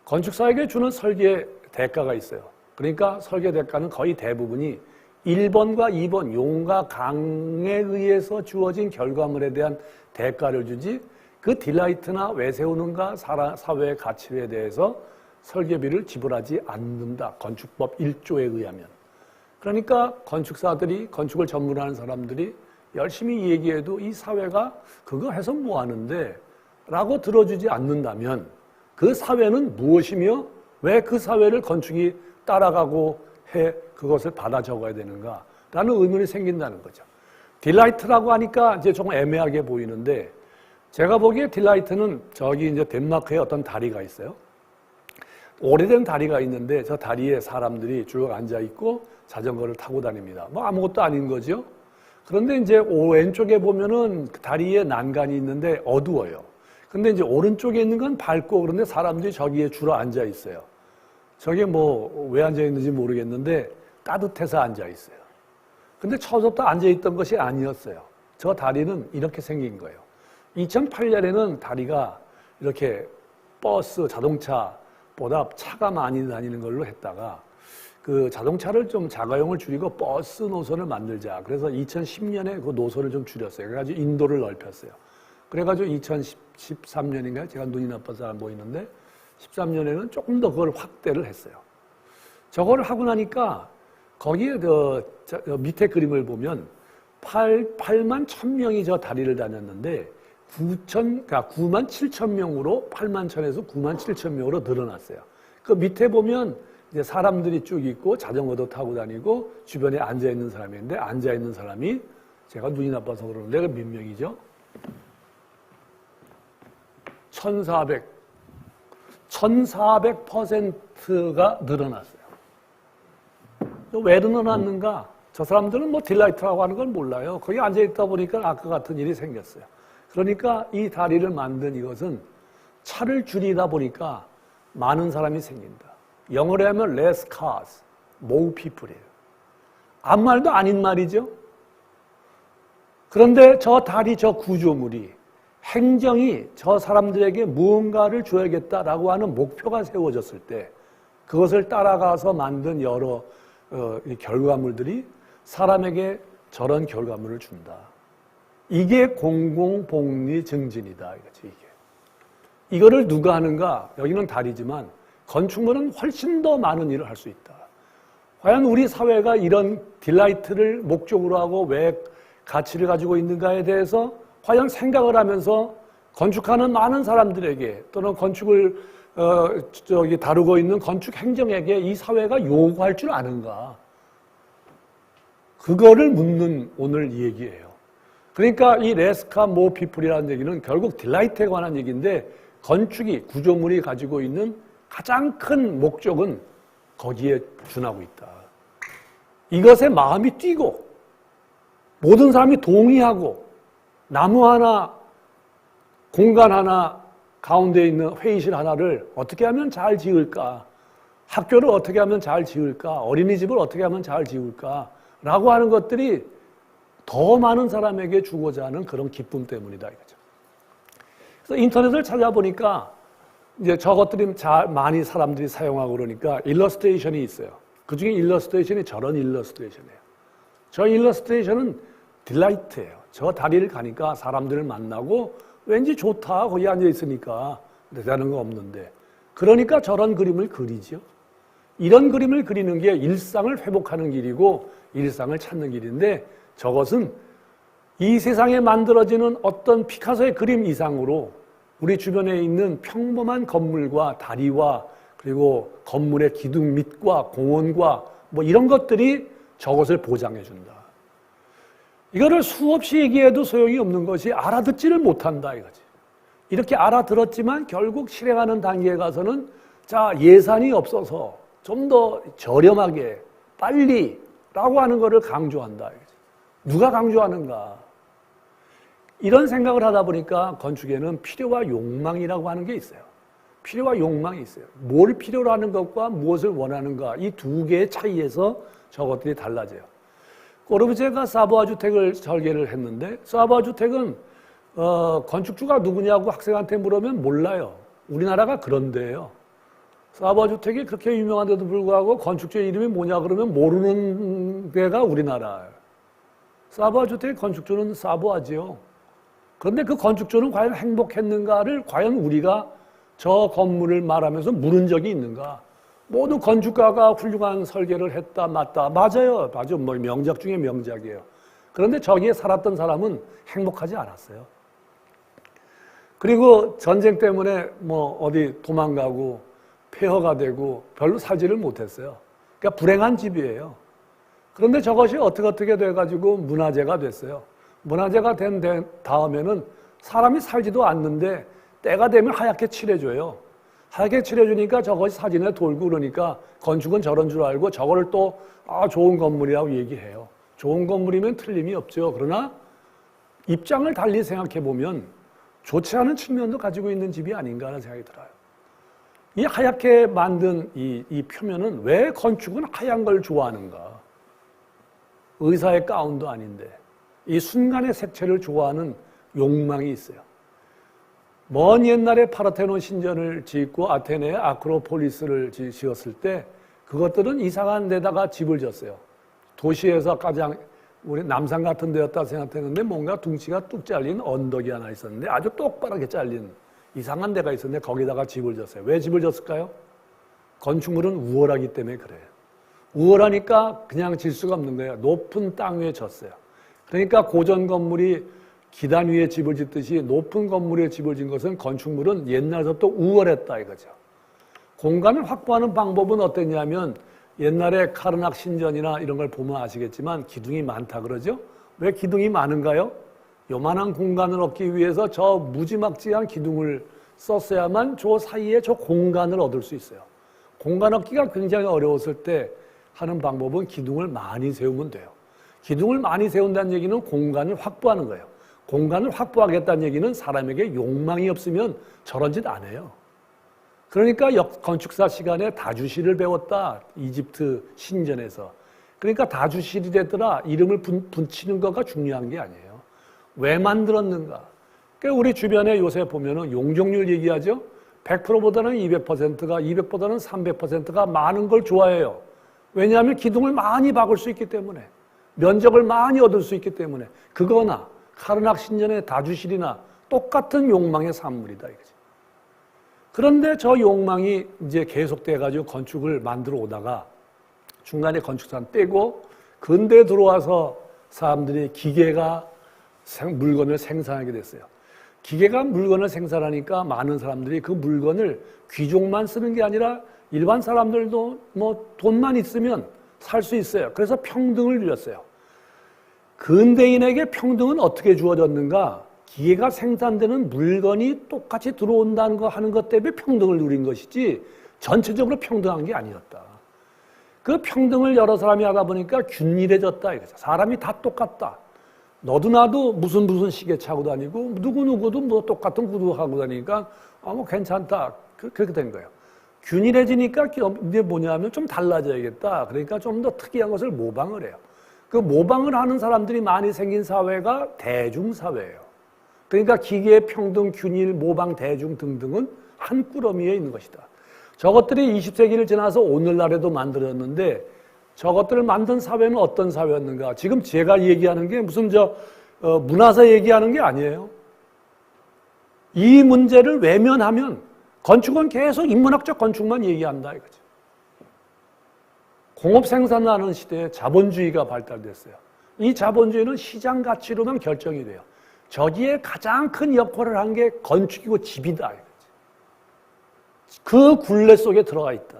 건축사에게 주는 설계 대가가 있어요. 그러니까 설계 대가는 거의 대부분이 1번과 2번 용과 강에 의해서 주어진 결과물에 대한 대가를 주지 그 딜라이트나 왜 세우는가 사회의 가치에 대해서 설계비를 지불하지 않는다. 건축법 1조에 의하면. 그러니까 건축사들이 건축을 전문하는 사람들이 열심히 얘기해도 이 사회가 그거 해서 뭐 하는데 라고 들어주지 않는다면 그 사회는 무엇이며 왜 그 사회를 건축이 따라가고 해 그것을 받아 적어야 되는가 라는 의문이 생긴다는 거죠. 딜라이트라고 하니까 이제 조금 애매하게 보이는데 제가 보기에 딜라이트는 저기 이제 덴마크에 어떤 다리가 있어요. 오래된 다리가 있는데 저 다리에 사람들이 쭉 앉아 있고 자전거를 타고 다닙니다. 뭐 아무것도 아닌 거죠. 그런데 이제 왼쪽에 보면은 다리에 난간이 있는데 어두워요. 근데 이제 오른쪽에 있는 건 밝고 그런데 사람들이 저기에 주로 앉아 있어요. 저게 뭐 왜 앉아 있는지 모르겠는데 따뜻해서 앉아 있어요. 근데 처음부터 앉아 있던 것이 아니었어요. 저 다리는 이렇게 생긴 거예요. 2008년에는 다리가 이렇게 버스, 자동차보다 차가 많이 다니는 걸로 했다가 그 자동차를 좀 자가용을 줄이고 버스 노선을 만들자. 그래서 2010년에 그 노선을 좀 줄였어요. 그래가지고 인도를 넓혔어요. 그래가지고 2013년인가요? 제가 눈이 나빠서 안 보이는데 13년에는 조금 더 그걸 확대를 했어요. 저걸 하고 나니까 거기에 밑에 그림을 보면 8만 1,000명이 저 다리를 다녔는데 9만 7천 명으로 8만 1,000에서 9만 7천 명으로 늘어났어요. 그 밑에 보면 이제 사람들이 쭉 있고 자전거도 타고 다니고 주변에 앉아 있는 사람이 있는데 앉아 있는 사람이 제가 눈이 나빠서 그러는데 그 몇 명이죠? 1400%가 늘어났어요. 왜 늘어났는가? 저 사람들은 뭐 딜라이트라고 하는 걸 몰라요. 거기 앉아 있다 보니까 아까 같은 일이 생겼어요. 그러니까 이 다리를 만든 이것은 차를 줄이다 보니까 많은 사람이 생긴다. 영어로 하면 less cars, more people이에요. 아무 말도 아닌 말이죠. 그런데 저 다리, 저 구조물이 행정이 저 사람들에게 무언가를 줘야겠다라고 하는 목표가 세워졌을 때 그것을 따라가서 만든 여러 결과물들이 사람에게 저런 결과물을 준다. 이게 공공복리 증진이다. 이거지, 이게. 이거를 누가 하는가? 여기는 다리지만 건축물은 훨씬 더 많은 일을 할 수 있다. 과연 우리 사회가 이런 딜라이트를 목적으로 하고 왜 가치를 가지고 있는가에 대해서 과연 생각을 하면서 건축하는 많은 사람들에게 또는 건축을 다루고 있는 건축 행정에게 이 사회가 요구할 줄 아는가? 그거를 묻는 오늘 이 얘기예요. 그러니까 이 레스카 모 피플이라는 얘기는 결국 딜라이트에 관한 얘기인데 건축이 구조물이 가지고 있는 가장 큰 목적은 거기에 준하고 있다. 이것에 마음이 뛰고 모든 사람이 동의하고 나무 하나, 공간 하나, 가운데 있는 회의실 하나를 어떻게 하면 잘 지을까? 학교를 어떻게 하면 잘 지을까? 어린이집을 어떻게 하면 잘 지을까? 라고 하는 것들이 더 많은 사람에게 주고자 하는 그런 기쁨 때문이다. 이거죠. 그래서 인터넷을 찾아보니까 이제 저것들이 많이 사람들이 사용하고 그러니까 일러스트레이션이 있어요. 그 중에 일러스트레이션이 저런 일러스트레이션이에요. 저 일러스트레이션은 딜라이트예요. 저 다리를 가니까 사람들을 만나고 왠지 좋다. 거기 앉아 있으니까 대단한 거 없는데. 그러니까 저런 그림을 그리죠. 이런 그림을 그리는 게 일상을 회복하는 길이고 일상을 찾는 길인데 저것은 이 세상에 만들어지는 어떤 피카소의 그림 이상으로 우리 주변에 있는 평범한 건물과 다리와 그리고 건물의 기둥 밑과 공원과 뭐 이런 것들이 저것을 보장해 준다. 이거를 수없이 얘기해도 소용이 없는 것이 알아듣지를 못한다 이거지. 이렇게 알아들었지만 결국 실행하는 단계에 가서는 예산이 없어서 좀 더 저렴하게 빨리 라고 하는 것을 강조한다 이거지. 누가 강조하는가? 이런 생각을 하다 보니까 건축에는 필요와 욕망이라고 하는 게 있어요. 필요와 욕망이 있어요. 뭘 필요로 하는 것과 무엇을 원하는가, 이 두 개의 차이에서 저것들이 달라져요. 꼬르부제가 사부아 주택을 설계를 했는데, 사부아 주택은 건축주가 누구냐고 학생한테 물으면 몰라요. 우리나라가 그런데요. 사부아 주택이 그렇게 유명한데도 불구하고 건축주의 이름이 뭐냐 그러면 모르는 데가 우리나라예요. 사부아 주택의 건축주는 사부아지요. 그런데 그 건축주는 과연 행복했는가를 과연 우리가 저 건물을 말하면서 물은 적이 있는가? 모두 건축가가 훌륭한 설계를 했다, 맞다. 맞아요. 아주 뭐 명작 중에 명작이에요. 그런데 저기에 살았던 사람은 행복하지 않았어요. 그리고 전쟁 때문에 뭐 어디 도망가고 폐허가 되고 별로 살지를 못했어요. 그러니까 불행한 집이에요. 그런데 저것이 어떻게 돼가지고 문화재가 됐어요. 문화재가 된 다음에는 사람이 살지도 않는데 때가 되면 하얗게 칠해줘요. 하얗게 칠해주니까 저것이 사진에 돌고 그러니까 건축은 저런 줄 알고 저거를 또 좋은 건물이라고 얘기해요. 좋은 건물이면 틀림이 없죠. 그러나 입장을 달리 생각해보면 좋지 않은 측면도 가지고 있는 집이 아닌가 하는 생각이 들어요. 이 하얗게 만든 이 표면은 왜 건축은 하얀 걸 좋아하는가? 의사의 가운도 아닌데 이 순간의 색채를 좋아하는 욕망이 있어요. 먼 옛날에 파르테논 신전을 짓고 아테네에 아크로폴리스를 지었을 때 그것들은 이상한 데다가 집을 졌어요. 도시에서 가장 우리 남산 같은 데였다 생각했는데 뭔가 둥치가 뚝 잘린 언덕이 하나 있었는데 아주 똑바르게 잘린 이상한 데가 있었는데 거기다가 집을 졌어요. 왜 집을 졌을까요? 건축물은 우월하기 때문에 그래요. 우월하니까 그냥 질 수가 없는 거예요. 높은 땅 위에 졌어요. 그러니까 고전 건물이 기단 위에 집을 짓듯이 높은 건물에 집을 짓는 것은 건축물은 옛날부터 우월했다 이거죠. 공간을 확보하는 방법은 어땠냐면 옛날에 카르낙 신전이나 이런 걸 보면 아시겠지만 기둥이 많다 그러죠. 왜 기둥이 많은가요? 요만한 공간을 얻기 위해서 저 무지막지한 기둥을 썼어야만 저 사이에 저 공간을 얻을 수 있어요. 공간 얻기가 굉장히 어려웠을 때 하는 방법은 기둥을 많이 세우면 돼요. 기둥을 많이 세운다는 얘기는 공간을 확보하는 거예요. 공간을 확보하겠다는 얘기는 사람에게 욕망이 없으면 저런 짓 안 해요. 그러니까 건축사 시간에 다주실을 배웠다. 이집트 신전에서. 그러니까 다주실이 됐더라. 이름을 붙이는 거가 중요한 게 아니에요. 왜 만들었는가? 그러니까 우리 주변에 요새 보면은 용적률 얘기하죠. 100%보다는 200%가 200보다는 300%가 많은 걸 좋아해요. 왜냐하면 기둥을 많이 박을 수 있기 때문에 면적을 많이 얻을 수 있기 때문에 그거나 카르낙 신전의 다주실이나 똑같은 욕망의 산물이다 이거지. 그런데 저 욕망이 이제 계속돼가지고 건축을 만들어 오다가 중간에 건축사는 떼고 근대에 들어와서 사람들이 기계가 물건을 생산하게 됐어요. 기계가 물건을 생산하니까 많은 사람들이 그 물건을 귀족만 쓰는 게 아니라 일반 사람들도 뭐 돈만 있으면 살 수 있어요. 그래서 평등을 누렸어요. 근대인에게 평등은 어떻게 주어졌는가? 기계가 생산되는 물건이 똑같이 들어온다는 거 하는 것 때문에 평등을 누린 것이지 전체적으로 평등한 게 아니었다. 그 평등을 여러 사람이 하다 보니까 균일해졌다 이거죠. 사람이 다 똑같다. 너도 나도 무슨 시계 차고 다니고 누구도 뭐 똑같은 구두 하고 다니니까 뭐 괜찮다. 그렇게 된 거예요. 균일해지니까 이게 뭐냐면 좀 달라져야겠다. 그러니까 좀 더 특이한 것을 모방을 해요. 그 모방을 하는 사람들이 많이 생긴 사회가 대중사회예요. 그러니까 기계, 평등, 균일, 모방, 대중 등등은 한 꾸러미에 있는 것이다. 저것들이 20세기를 지나서 오늘날에도 만들어졌는데 저것들을 만든 사회는 어떤 사회였는가? 지금 제가 얘기하는 게 무슨 문화사 얘기하는 게 아니에요. 이 문제를 외면하면 건축은 계속 인문학적 건축만 얘기한다 이거죠. 공업 생산을 하는 시대에 자본주의가 발달됐어요. 이 자본주의는 시장 가치로만 결정이 돼요. 저기에 가장 큰 역할을 한 게 건축이고 집이다 이거지. 그 굴레 속에 들어가 있다.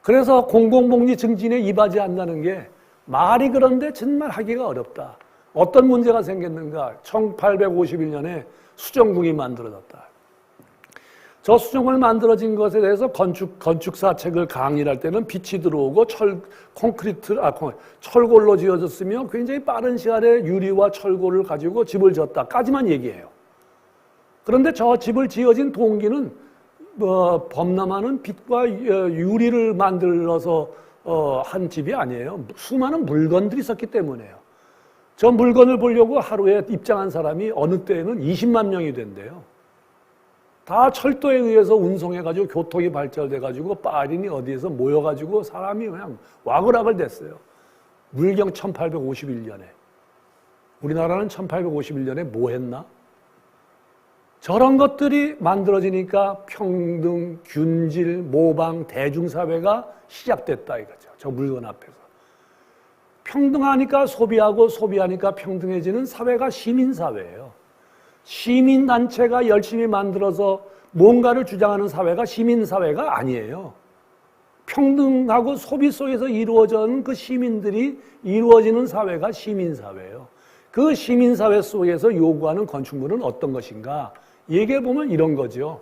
그래서 공공복리 증진에 이바지 한다는 게 말이 그런데 정말 하기가 어렵다. 어떤 문제가 생겼는가? 1851년에 수정궁이 만들어졌다. 저 수정을 만들어진 것에 대해서 건축사 책을 강의할 때는 빛이 들어오고 철골로 지어졌으며 굉장히 빠른 시간에 유리와 철골을 가지고 집을 지었다까지만 얘기해요. 그런데 저 집을 지어진 동기는 범람하는 빛과 유리를 만들어서 한 집이 아니에요. 수많은 물건들이 있었기 때문에요. 저 물건을 보려고 하루에 입장한 사람이 어느 때에는 20만 명이 된대요. 다 철도에 의해서 운송해가지고 교통이 발달돼가지고 파리니 어디에서 모여가지고 사람이 그냥 와글와글 됐어요. 물경 1851년에. 우리나라는 1851년에 뭐 했나? 저런 것들이 만들어지니까 평등, 균질, 모방, 대중사회가 시작됐다 이거죠. 저 물건 앞에서. 평등하니까 소비하고 소비하니까 평등해지는 사회가 시민사회예요. 시민단체가 열심히 만들어서 뭔가를 주장하는 사회가 시민사회가 아니에요. 평등하고 소비 속에서 이루어지는 그 시민들이 이루어지는 사회가 시민사회예요. 그 시민사회 속에서 요구하는 건축물은 어떤 것인가? 얘기해보면 이런 거죠.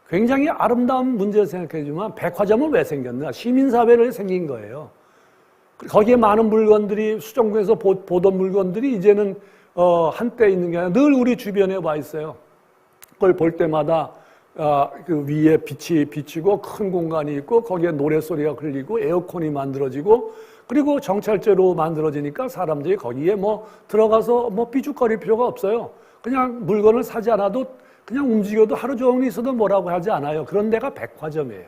굉장히 아름다운 문제를 생각해주면 백화점은 왜 생겼나? 시민사회를 생긴 거예요. 거기에 많은 물건들이 수정구에서 보던 물건들이 이제는 한때 있는 게 아니라 늘 우리 주변에 와 있어요. 그걸 볼 때마다 그 위에 빛이 비치고 큰 공간이 있고 거기에 노래소리가 흘리고 에어컨이 만들어지고 그리고 정찰제로 만들어지니까 사람들이 거기에 뭐 들어가서 뭐 삐죽거릴 필요가 없어요. 그냥 물건을 사지 않아도 그냥 움직여도 하루 종일 있어도 뭐라고 하지 않아요. 그런 데가 백화점이에요.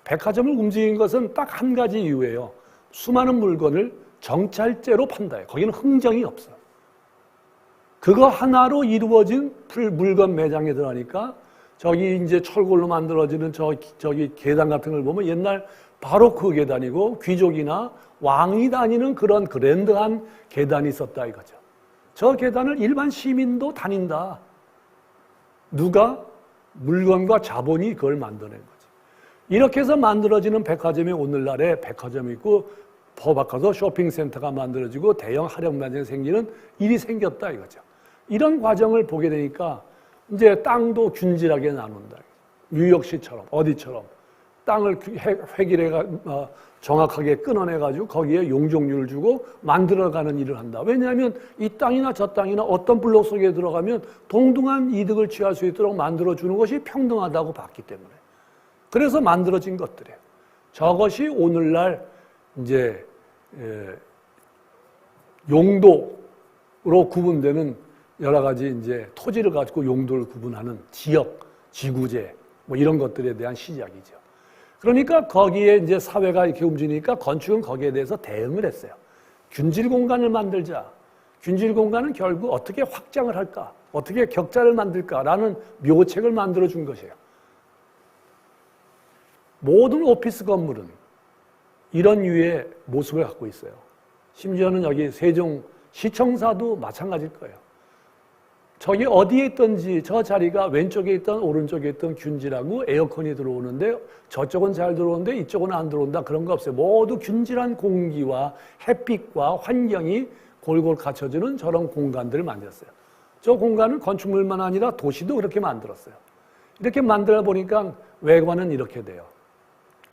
백화점을 움직인 것은 딱 한 가지 이유예요. 수많은 물건을 정찰제로 판다. 거기는 흥정이 없어. 그거 하나로 이루어진 물건 매장에 들어가니까 저기 이제 철골로 만들어지는 저기 계단 같은 걸 보면 옛날 바로크 계단이고 귀족이나 왕이 다니는 그런 그랜드한 계단이 있었다 이거죠. 저 계단을 일반 시민도 다닌다. 누가? 물건과 자본이 그걸 만들어낸 거지. 이렇게 해서 만들어지는 백화점이 오늘날에 백화점이 있고 더 바꿔서 쇼핑센터가 만들어지고 대형 할영매장이 생기는 일이 생겼다 이거죠. 이런 과정을 보게 되니까 이제 땅도 균질하게 나눈다. 뉴욕시처럼 어디처럼 땅을 획일해가 정확하게 끊어내가지고 거기에 용적률을 주고 만들어가는 일을 한다. 왜냐하면 이 땅이나 저 땅이나 어떤 블록 속에 들어가면 동등한 이득을 취할 수 있도록 만들어주는 것이 평등하다고 봤기 때문에. 그래서 만들어진 것들이에요. 저것이 오늘날 이제 용도로 구분되는 여러 가지 이제 토지를 가지고 용도를 구분하는 지역, 지구제 뭐 이런 것들에 대한 시작이죠. 그러니까 거기에 이제 사회가 이렇게 움직이니까 건축은 거기에 대해서 대응을 했어요. 균질 공간을 만들자. 균질 공간은 결국 어떻게 확장을 할까? 어떻게 격자를 만들까라는 묘책을 만들어 준 것이에요. 모든 오피스 건물은 이런 유의 모습을 갖고 있어요. 심지어는 여기 세종시청사도 마찬가지일 거예요. 저기 어디에 있든지 저 자리가 왼쪽에 있던 오른쪽에 있던 균질하고 에어컨이 들어오는데 저쪽은 잘 들어오는데 이쪽은 안 들어온다 그런 거 없어요. 모두 균질한 공기와 햇빛과 환경이 골골 갖춰주는 저런 공간들을 만들었어요. 저 공간은 건축물만 아니라 도시도 그렇게 만들었어요. 이렇게 만들어 보니까 외관은 이렇게 돼요.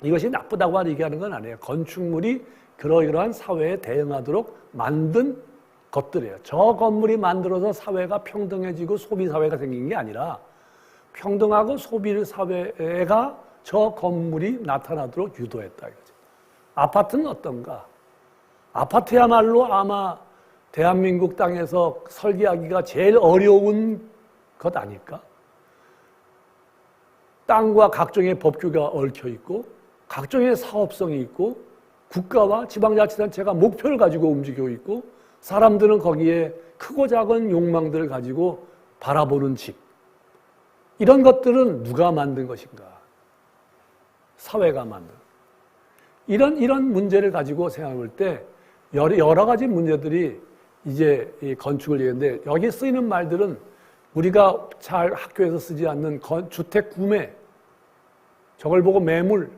이것이 나쁘다고 얘기하는 건 아니에요. 건축물이 그러한 사회에 대응하도록 만든 것들이에요. 저 건물이 만들어서 사회가 평등해지고 소비사회가 생긴 게 아니라 평등하고 소비사회가 저 건물이 나타나도록 유도했다 이거죠. 아파트는 어떤가? 아파트야말로 아마 대한민국 땅에서 설계하기가 제일 어려운 것 아닐까? 땅과 각종의 법규가 얽혀 있고 각종의 사업성이 있고 국가와 지방자치단체가 목표를 가지고 움직이고 있고 사람들은 거기에 크고 작은 욕망들을 가지고 바라보는 집. 이런 것들은 누가 만든 것인가? 사회가 만든. 이런 문제를 가지고 생각해 볼 때 여러 가지 문제들이 이제 이 건축을 얘기하는데 여기 쓰이는 말들은 우리가 잘 학교에서 쓰지 않는 주택 구매, 저걸 보고 매물,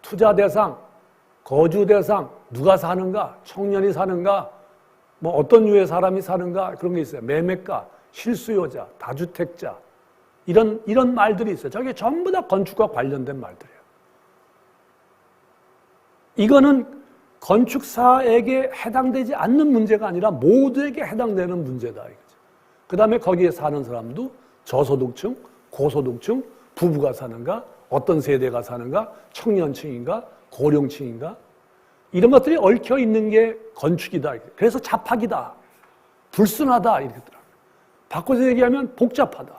투자 대상, 거주 대상, 누가 사는가, 청년이 사는가, 뭐 어떤 유의 사람이 사는가 그런 게 있어요. 매매가, 실수요자, 다주택자 이런 말들이 있어요. 저게 전부 다 건축과 관련된 말들이에요. 이거는 건축사에게 해당되지 않는 문제가 아니라 모두에게 해당되는 문제다. 그 다음에 거기에 사는 사람도 저소득층, 고소득층, 부부가 사는가? 어떤 세대가 사는가? 청년층인가? 고령층인가? 이런 것들이 얽혀 있는 게 건축이다. 그래서 잡학이다. 불순하다. 이렇게 더라고요. 바꿔서 얘기하면 복잡하다.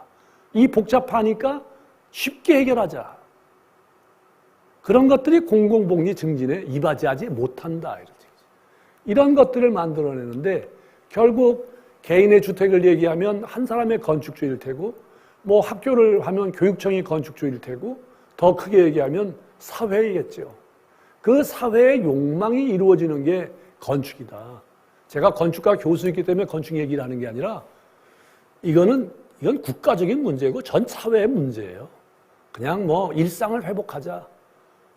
이 복잡하니까 쉽게 해결하자. 그런 것들이 공공복리 증진에 이바지하지 못한다. 이런 것들을 만들어내는데 결국 개인의 주택을 얘기하면 한 사람의 건축주의일 테고 뭐 학교를 하면 교육청이 건축주의일 테고 더 크게 얘기하면 사회이겠죠. 그 사회의 욕망이 이루어지는 게 건축이다. 제가 건축가 교수이기 때문에 건축 얘기를 하는 게 아니라 이건 국가적인 문제고 전 사회의 문제예요. 그냥 뭐 일상을 회복하자.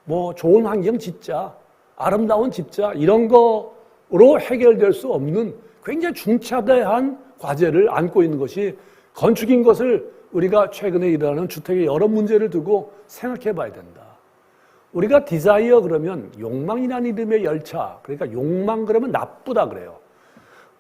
뭐 좋은 환경 짓자. 아름다운 짓자. 이런 거로 해결될 수 없는 굉장히 중차대한 과제를 안고 있는 것이 건축인 것을 우리가 최근에 일어나는 주택의 여러 문제를 두고 생각해 봐야 된다. 우리가 디자이어 그러면 욕망이라는 이름의 열차, 그러니까 욕망 그러면 나쁘다 그래요.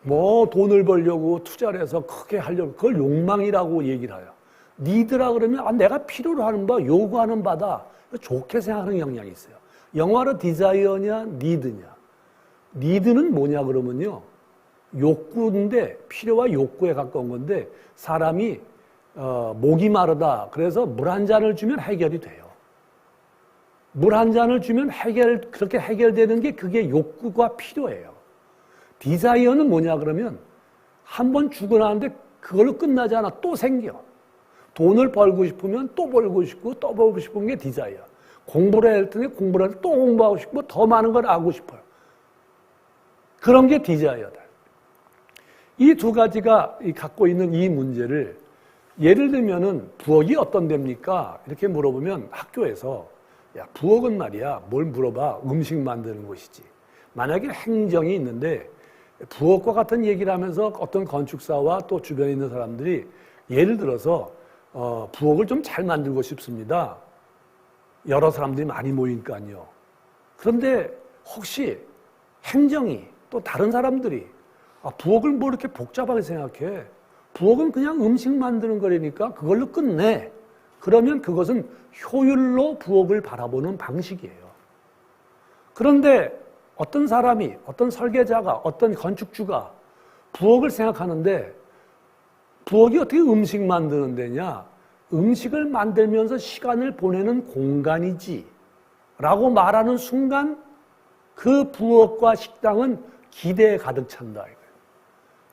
뭐 돈을 벌려고 투자를 해서 크게 하려고 그걸 욕망이라고 얘기를 해요. 니드라 그러면 내가 필요로 하는 바, 요구하는 바다. 좋게 생각하는 경향이 있어요. 영어로 디자이어냐 니드냐. 니드는 뭐냐 그러면요. 욕구인데 필요와 욕구에 가까운 건데 사람이 목이 마르다. 그래서 물 한 잔을 주면 해결이 돼요. 물 한 잔을 주면 그렇게 해결되는 게 그게 욕구가 필요해요. 디자이어는 뭐냐 그러면 한 번 주고 나는데 그걸로 끝나지 않아. 또 생겨. 돈을 벌고 싶으면 또 벌고 싶고 또 벌고 싶은 게 디자이어. 공부를 할 텐데 공부를 할 때 또 공부하고 싶고 더 많은 걸 알고 싶어요. 그런 게 디자이어다. 이 두 가지가 갖고 있는 이 문제를 예를 들면은 부엌이 어떤 데입니까? 이렇게 물어보면 학교에서 야, 부엌은 말이야. 뭘 물어봐. 음식 만드는 곳이지. 만약에 행정이 있는데 부엌과 같은 얘기를 하면서 어떤 건축사와 또 주변에 있는 사람들이 예를 들어서 부엌을 좀 잘 만들고 싶습니다. 여러 사람들이 많이 모이니까요. 그런데 혹시 행정이 또 다른 사람들이 부엌을 뭐 이렇게 복잡하게 생각해. 부엌은 그냥 음식 만드는 거라니까 그걸로 끝내. 그러면 그것은 효율로 부엌을 바라보는 방식이에요. 그런데 어떤 사람이, 어떤 설계자가, 어떤 건축주가 부엌을 생각하는데 부엌이 어떻게 음식 만드는 데냐? 음식을 만들면서 시간을 보내는 공간이지 라고 말하는 순간 그 부엌과 식당은 기대에 가득 찬다. 이거예요.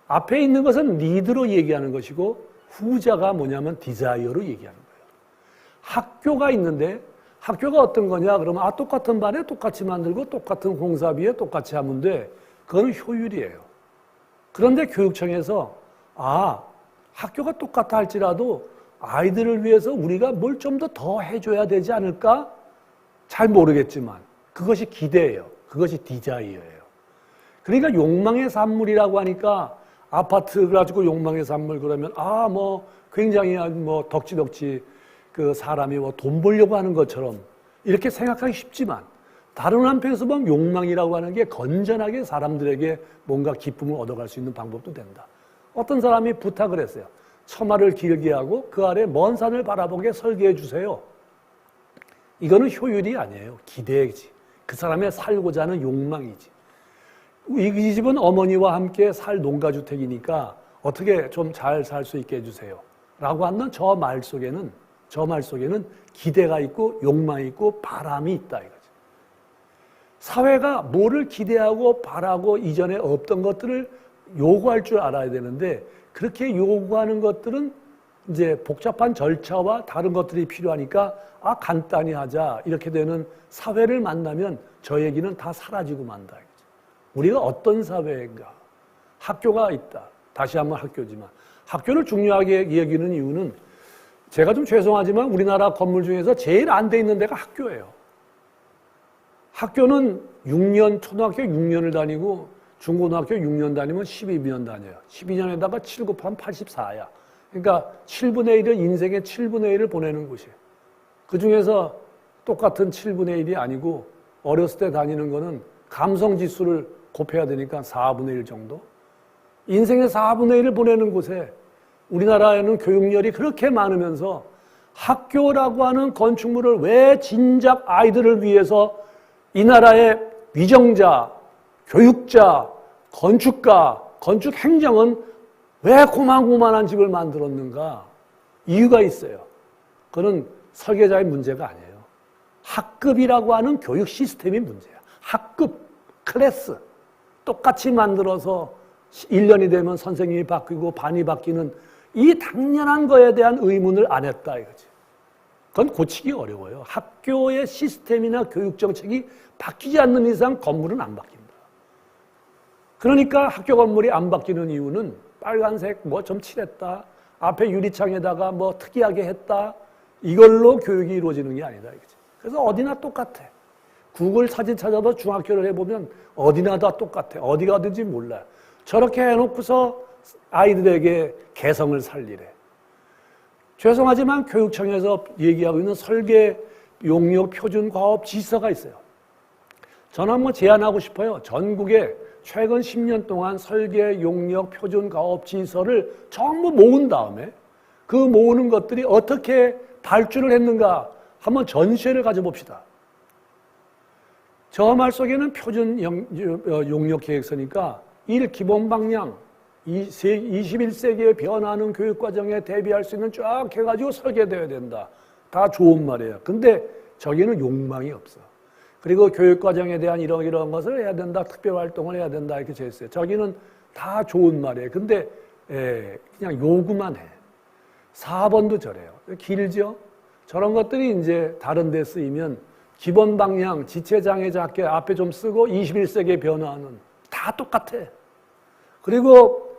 앞에 있는 것은 니드로 얘기하는 것이고 후자가 뭐냐면 디자이어로 얘기하는 거예요. 학교가 있는데 학교가 어떤 거냐 그러면 똑같은 반에 똑같이 만들고 똑같은 공사비에 똑같이 하면 돼. 그건 효율이에요. 그런데 교육청에서 학교가 똑같아 할지라도 아이들을 위해서 우리가 뭘 좀 더 해줘야 되지 않을까? 잘 모르겠지만 그것이 기대예요. 그것이 디자이어예요. 그러니까 욕망의 산물이라고 하니까 아파트 가지고 욕망의 산물 그러면 굉장히 덕지덕지 그 사람이 돈 벌려고 하는 것처럼 이렇게 생각하기 쉽지만 다른 한편에서 보면 욕망이라고 하는 게 건전하게 사람들에게 뭔가 기쁨을 얻어갈 수 있는 방법도 된다. 어떤 사람이 부탁을 했어요. 처마를 길게 하고 그 아래 먼 산을 바라보게 설계해 주세요. 이거는 효율이 아니에요. 기대지. 그 사람의 살고자 하는 욕망이지. 이 집은 어머니와 함께 살 농가주택이니까 어떻게 좀 잘 살 수 있게 해주세요. 라고 하는 저 말 속에는 기대가 있고 욕망이 있고 바람이 있다 이거지. 사회가 뭐를 기대하고 바라고 이전에 없던 것들을 요구할 줄 알아야 되는데 그렇게 요구하는 것들은 이제 복잡한 절차와 다른 것들이 필요하니까 간단히 하자 이렇게 되는 사회를 만나면 저 얘기는 다 사라지고 만다. 우리가 어떤 사회인가? 학교가 있다. 다시 한번 학교지만 학교를 중요하게 여기는 이유는 제가 좀 죄송하지만 우리나라 건물 중에서 제일 안 돼 있는 데가 학교예요. 학교는 6년, 초등학교 6년을 다니고 중고등학교 6년 다니면 12년 다녀요. 12년에다가 7 곱하면 84야. 그러니까 7분의 1을 인생의 7분의 1을 보내는 곳이에요. 그중에서 똑같은 7분의 1이 아니고 어렸을 때 다니는 거는 감성지수를 곱해야 되니까 4분의 1 정도? 인생의 4분의 1을 보내는 곳에 우리나라에는 교육열이 그렇게 많으면서 학교라고 하는 건축물을 왜 진작 아이들을 위해서 이 나라의 위정자, 교육자, 건축가, 건축행정은 왜 고만고만한 집을 만들었는가? 이유가 있어요. 그건 설계자의 문제가 아니에요. 학급이라고 하는 교육 시스템이 문제야. 학급, 클래스 똑같이 만들어서 1년이 되면 선생님이 바뀌고 반이 바뀌는 이 당연한 거에 대한 의문을 안 했다 이거지. 그건 고치기 어려워요. 학교의 시스템이나 교육 정책이 바뀌지 않는 이상 건물은 안 바뀐다. 그러니까 학교 건물이 안 바뀌는 이유는 빨간색 뭐 좀 칠했다, 앞에 유리창에다가 뭐 특이하게 했다, 이걸로 교육이 이루어지는 게 아니다 이거지. 그래서 어디나 똑같아. 구글 사진 찾아서 중학교를 해보면 어디나 다 똑같아. 어디가 어딘지 몰라. 저렇게 해놓고서 아이들에게 개성을 살리래. 죄송하지만 교육청에서 얘기하고 있는 설계 용역 표준 과업 지시서가 있어요. 저는 한번 제안하고 싶어요. 전국에 최근 10년 동안 설계 용역 표준 과업 지시서를 전부 모은 다음에 그 모으는 것들이 어떻게 발주를 했는가 한번 전시회를 가져봅시다. 저 말 속에는 표준 용역 계획서니까 1. 기본 방향, 21세기에 변화하는 교육과정에 대비할 수 있는 쫙 해가지고 설계되어야 된다. 다 좋은 말이에요. 근데 저기는 욕망이 없어. 그리고 교육과정에 대한 이런 것을 해야 된다. 특별활동을 해야 된다. 이렇게 돼 있어요. 저기는 다 좋은 말이에요. 근데 그냥 요구만 해. 4번도 저래요. 길죠? 저런 것들이 이제 다른 데 쓰이면 기본 방향, 지체장애 작게 앞에 좀 쓰고 21세기에 변화하는 다 똑같아. 그리고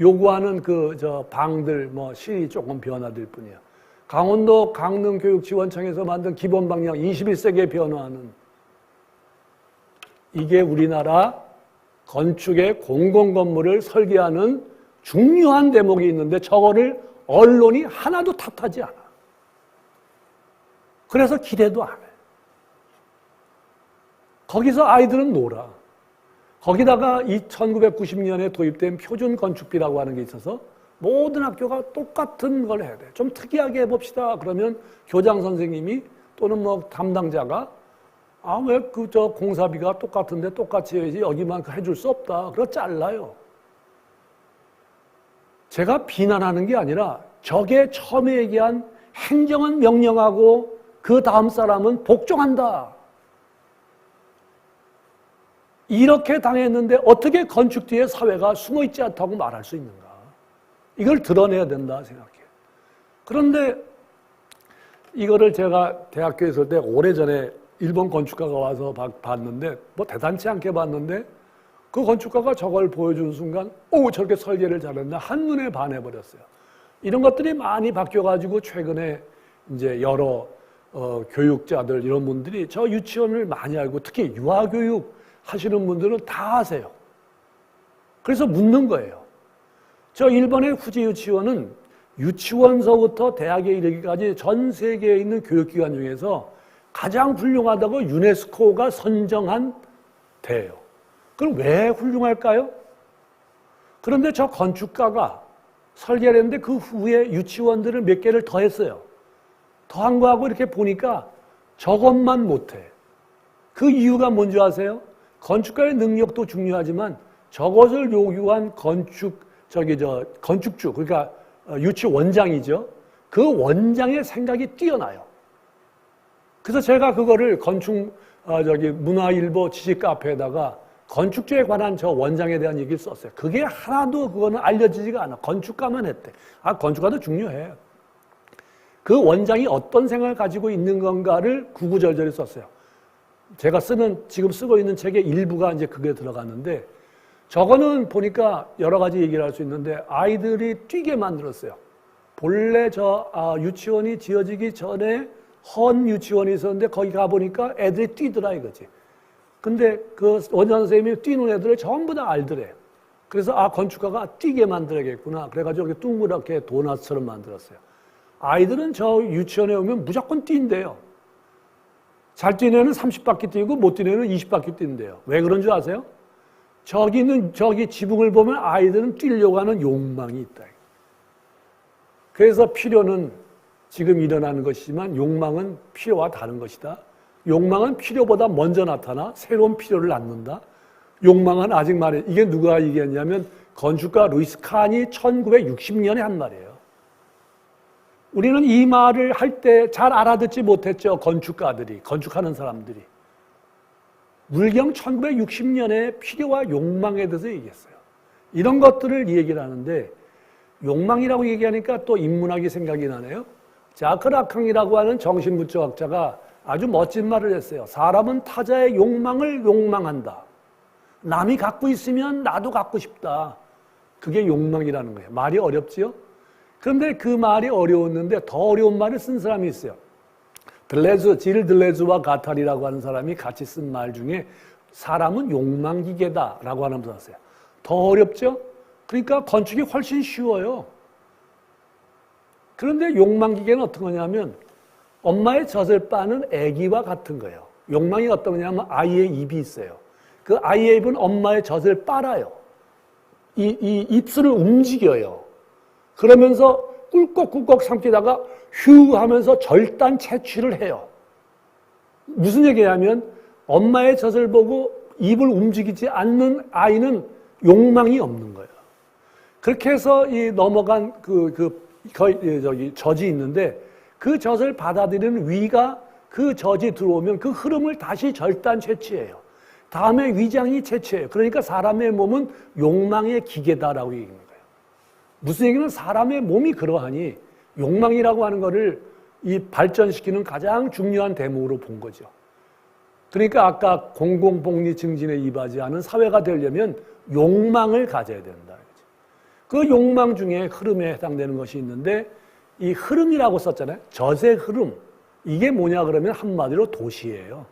요구하는 방들 뭐 실이 조금 변화될 뿐이야. 강원도 강릉교육지원청에서 만든 기본 방향 21세기에 변화하는 이게 우리나라 건축의 공공건물을 설계하는 중요한 대목이 있는데 저거를 언론이 하나도 탓하지 않아. 그래서 기대도 안 해. 거기서 아이들은 놀아. 거기다가 1990년에 도입된 표준건축비라고 하는 게 있어서 모든 학교가 똑같은 걸 해야 돼. 좀 특이하게 해봅시다. 그러면 교장 선생님이 또는 뭐 담당자가 왜 공사비가 똑같은데 똑같이 해야지 여기만 해줄 수 없다. 그거 잘라요. 제가 비난하는 게 아니라 저게 처음에 얘기한 행정은 명령하고 그 다음 사람은 복종한다. 이렇게 당했는데 어떻게 건축 뒤에 사회가 숨어있지 않다고 말할 수 있는가. 이걸 드러내야 된다 생각해요. 그런데 이거를 제가 대학교에 있을 때 오래전에 일본 건축가가 와서 봤는데 뭐 대단치 않게 봤는데 그 건축가가 저걸 보여주는 순간 저렇게 설계를 잘했나 한눈에 반해버렸어요. 이런 것들이 많이 바뀌어가지고 최근에 이제 여러 교육자들 이런 분들이 저 유치원을 많이 알고 특히 유아교육 하시는 분들은 다 아세요. 그래서 묻는 거예요. 저 일본의 후지 유치원은 유치원서부터 대학에 이르기까지 전 세계에 있는 교육기관 중에서 가장 훌륭하다고 유네스코가 선정한 대예요. 그럼 왜 훌륭할까요? 그런데 저 건축가가 설계를 했는데 그 후에 유치원들을 몇 개를 더 했어요. 더한 거하고 이렇게 보니까 저것만 못해. 그 이유가 뭔지 아세요? 건축가의 능력도 중요하지만 저것을 요구한 건축주, 그러니까 유치원장이죠. 그 원장의 생각이 뛰어나요. 그래서 제가 그거를 문화일보 지식 카페에다가 건축주에 관한 저 원장에 대한 얘기를 썼어요. 그게 하나도 그거는 알려지지가 않아. 건축가만 했대. 건축가도 중요해. 그 원장이 어떤 생각을 가지고 있는 건가를 구구절절히 썼어요. 제가 지금 쓰고 있는 책의 일부가 이제 그게 들어갔는데 저거는 보니까 여러 가지 얘기를 할 수 있는데 아이들이 뛰게 만들었어요. 본래 유치원이 지어지기 전에 헌 유치원이 있었는데 거기 가보니까 애들이 뛰더라 이거지. 근데 그 원장 선생님이 뛰는 애들을 전부 다 알더래. 그래서 건축가가 뛰게 만들어야겠구나. 그래가지고 이렇게 둥그렇게 도넛처럼 만들었어요. 아이들은 저 유치원에 오면 무조건 뛴대요. 잘 뛰는 애는 30바퀴 뛰고 못 뛰는 애는 20바퀴 뛴대요. 왜 그런 줄 아세요? 저기 지붕을 보면 아이들은 뛰려고 하는 욕망이 있다. 그래서 필요는 지금 일어나는 것이지만 욕망은 필요와 다른 것이다. 욕망은 필요보다 먼저 나타나 새로운 필요를 낳는다. 욕망은 아직 말해. 이게 누가 얘기했냐면 건축가 루이스 칸이 1960년에 한 말이에요. 우리는 이 말을 할 때 잘 알아듣지 못했죠. 건축가들이, 건축하는 사람들이. 물경 1960년에 필요와 욕망에 대해서 얘기했어요. 이런 것들을 얘기를 하는데 욕망이라고 얘기하니까 또 인문학이 생각이 나네요. 자크 라캉이라고 하는 정신분석학자가 아주 멋진 말을 했어요. 사람은 타자의 욕망을 욕망한다. 남이 갖고 있으면 나도 갖고 싶다. 그게 욕망이라는 거예요. 말이 어렵지요? 그런데 그 말이 어려웠는데 더 어려운 말을 쓴 사람이 있어요. 질 들레즈와 가탈이라고 하는 사람이 같이 쓴 말 중에 사람은 욕망기계다라고 하는 걸 썼어요. 더 어렵죠? 그러니까 건축이 훨씬 쉬워요. 그런데 욕망기계는 어떤 거냐면 엄마의 젖을 빠는 아기와 같은 거예요. 욕망이 어떤 거냐면 아이의 입이 있어요. 그 아이의 입은 엄마의 젖을 빨아요. 이 입술을 움직여요. 그러면서 꿀꺽꿀꺽 삼키다가 휴 하면서 절단 채취를 해요. 무슨 얘기냐면 엄마의 젖을 보고 입을 움직이지 않는 아이는 욕망이 없는 거예요. 그렇게 해서 이 넘어간 젖이 있는데 그 젖을 받아들이는 위가 그 젖이 들어오면 그 흐름을 다시 절단 채취해요. 다음에 위장이 채취해요. 그러니까 사람의 몸은 욕망의 기계다라고 얘기하는 거예요. 무슨 얘기는 사람의 몸이 그러하니 욕망이라고 하는 거를 이 발전시키는 가장 중요한 대목으로 본 거죠. 그러니까 아까 공공복리 증진에 이바지하는 사회가 되려면 욕망을 가져야 된다. 그 욕망 중에 흐름에 해당되는 것이 있는데 이 흐름이라고 썼잖아요. 젖의 흐름. 이게 뭐냐 그러면 한마디로 도시예요.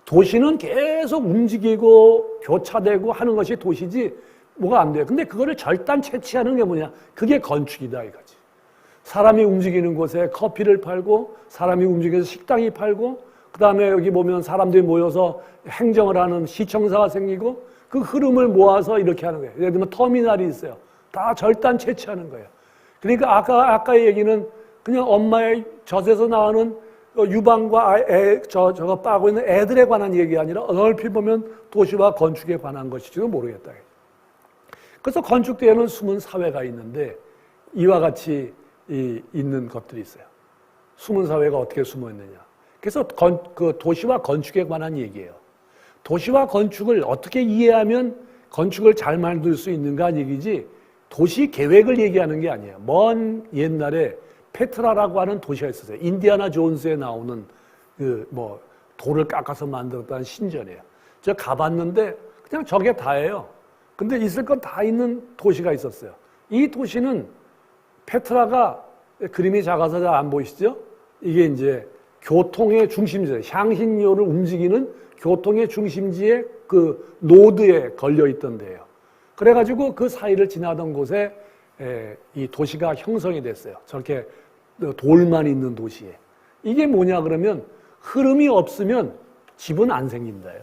도시는 계속 움직이고 교차되고 하는 것이 도시지 뭐가 안 돼요. 근데 그거를 절단 채취하는 게 뭐냐. 그게 건축이다 이거지. 사람이 움직이는 곳에 커피를 팔고 사람이 움직여서 식당이 팔고 그다음에 여기 보면 사람들이 모여서 행정을 하는 시청사가 생기고 그 흐름을 모아서 이렇게 하는 거예요. 예를 들면 터미널이 있어요. 다 절단 채취하는 거예요. 그러니까 아까의 얘기는 그냥 엄마의 젖에서 나오는 유방과 저거 빠고 있는 애들에 관한 얘기가 아니라 넓히 보면 도시와 건축에 관한 것일지도 모르겠다. 그래서 건축대에는 숨은 사회가 있는데 이와 같이 있는 것들이 있어요. 숨은 사회가 어떻게 숨어 있느냐. 그래서 그 도시와 건축에 관한 얘기예요. 도시와 건축을 어떻게 이해하면 건축을 잘 만들 수 있는가 하는 얘기지 도시 계획을 얘기하는 게 아니에요. 먼 옛날에 페트라라고 하는 도시가 있었어요. 인디아나 존스에 나오는 돌을 깎아서 만들었다는 신전이에요. 제가 가봤는데 그냥 저게 다예요. 근데 있을 건 다 있는 도시가 있었어요. 이 도시는 페트라가 그림이 작아서 잘 안 보이시죠? 이게 이제 교통의 중심지에 향신료를 움직이는 교통의 중심지에 그 노드에 걸려 있던 데예요. 그래가지고 그 사이를 지나던 곳에 이 도시가 형성이 됐어요. 저렇게 돌만 있는 도시에. 이게 뭐냐 그러면 흐름이 없으면 집은 안 생긴다요.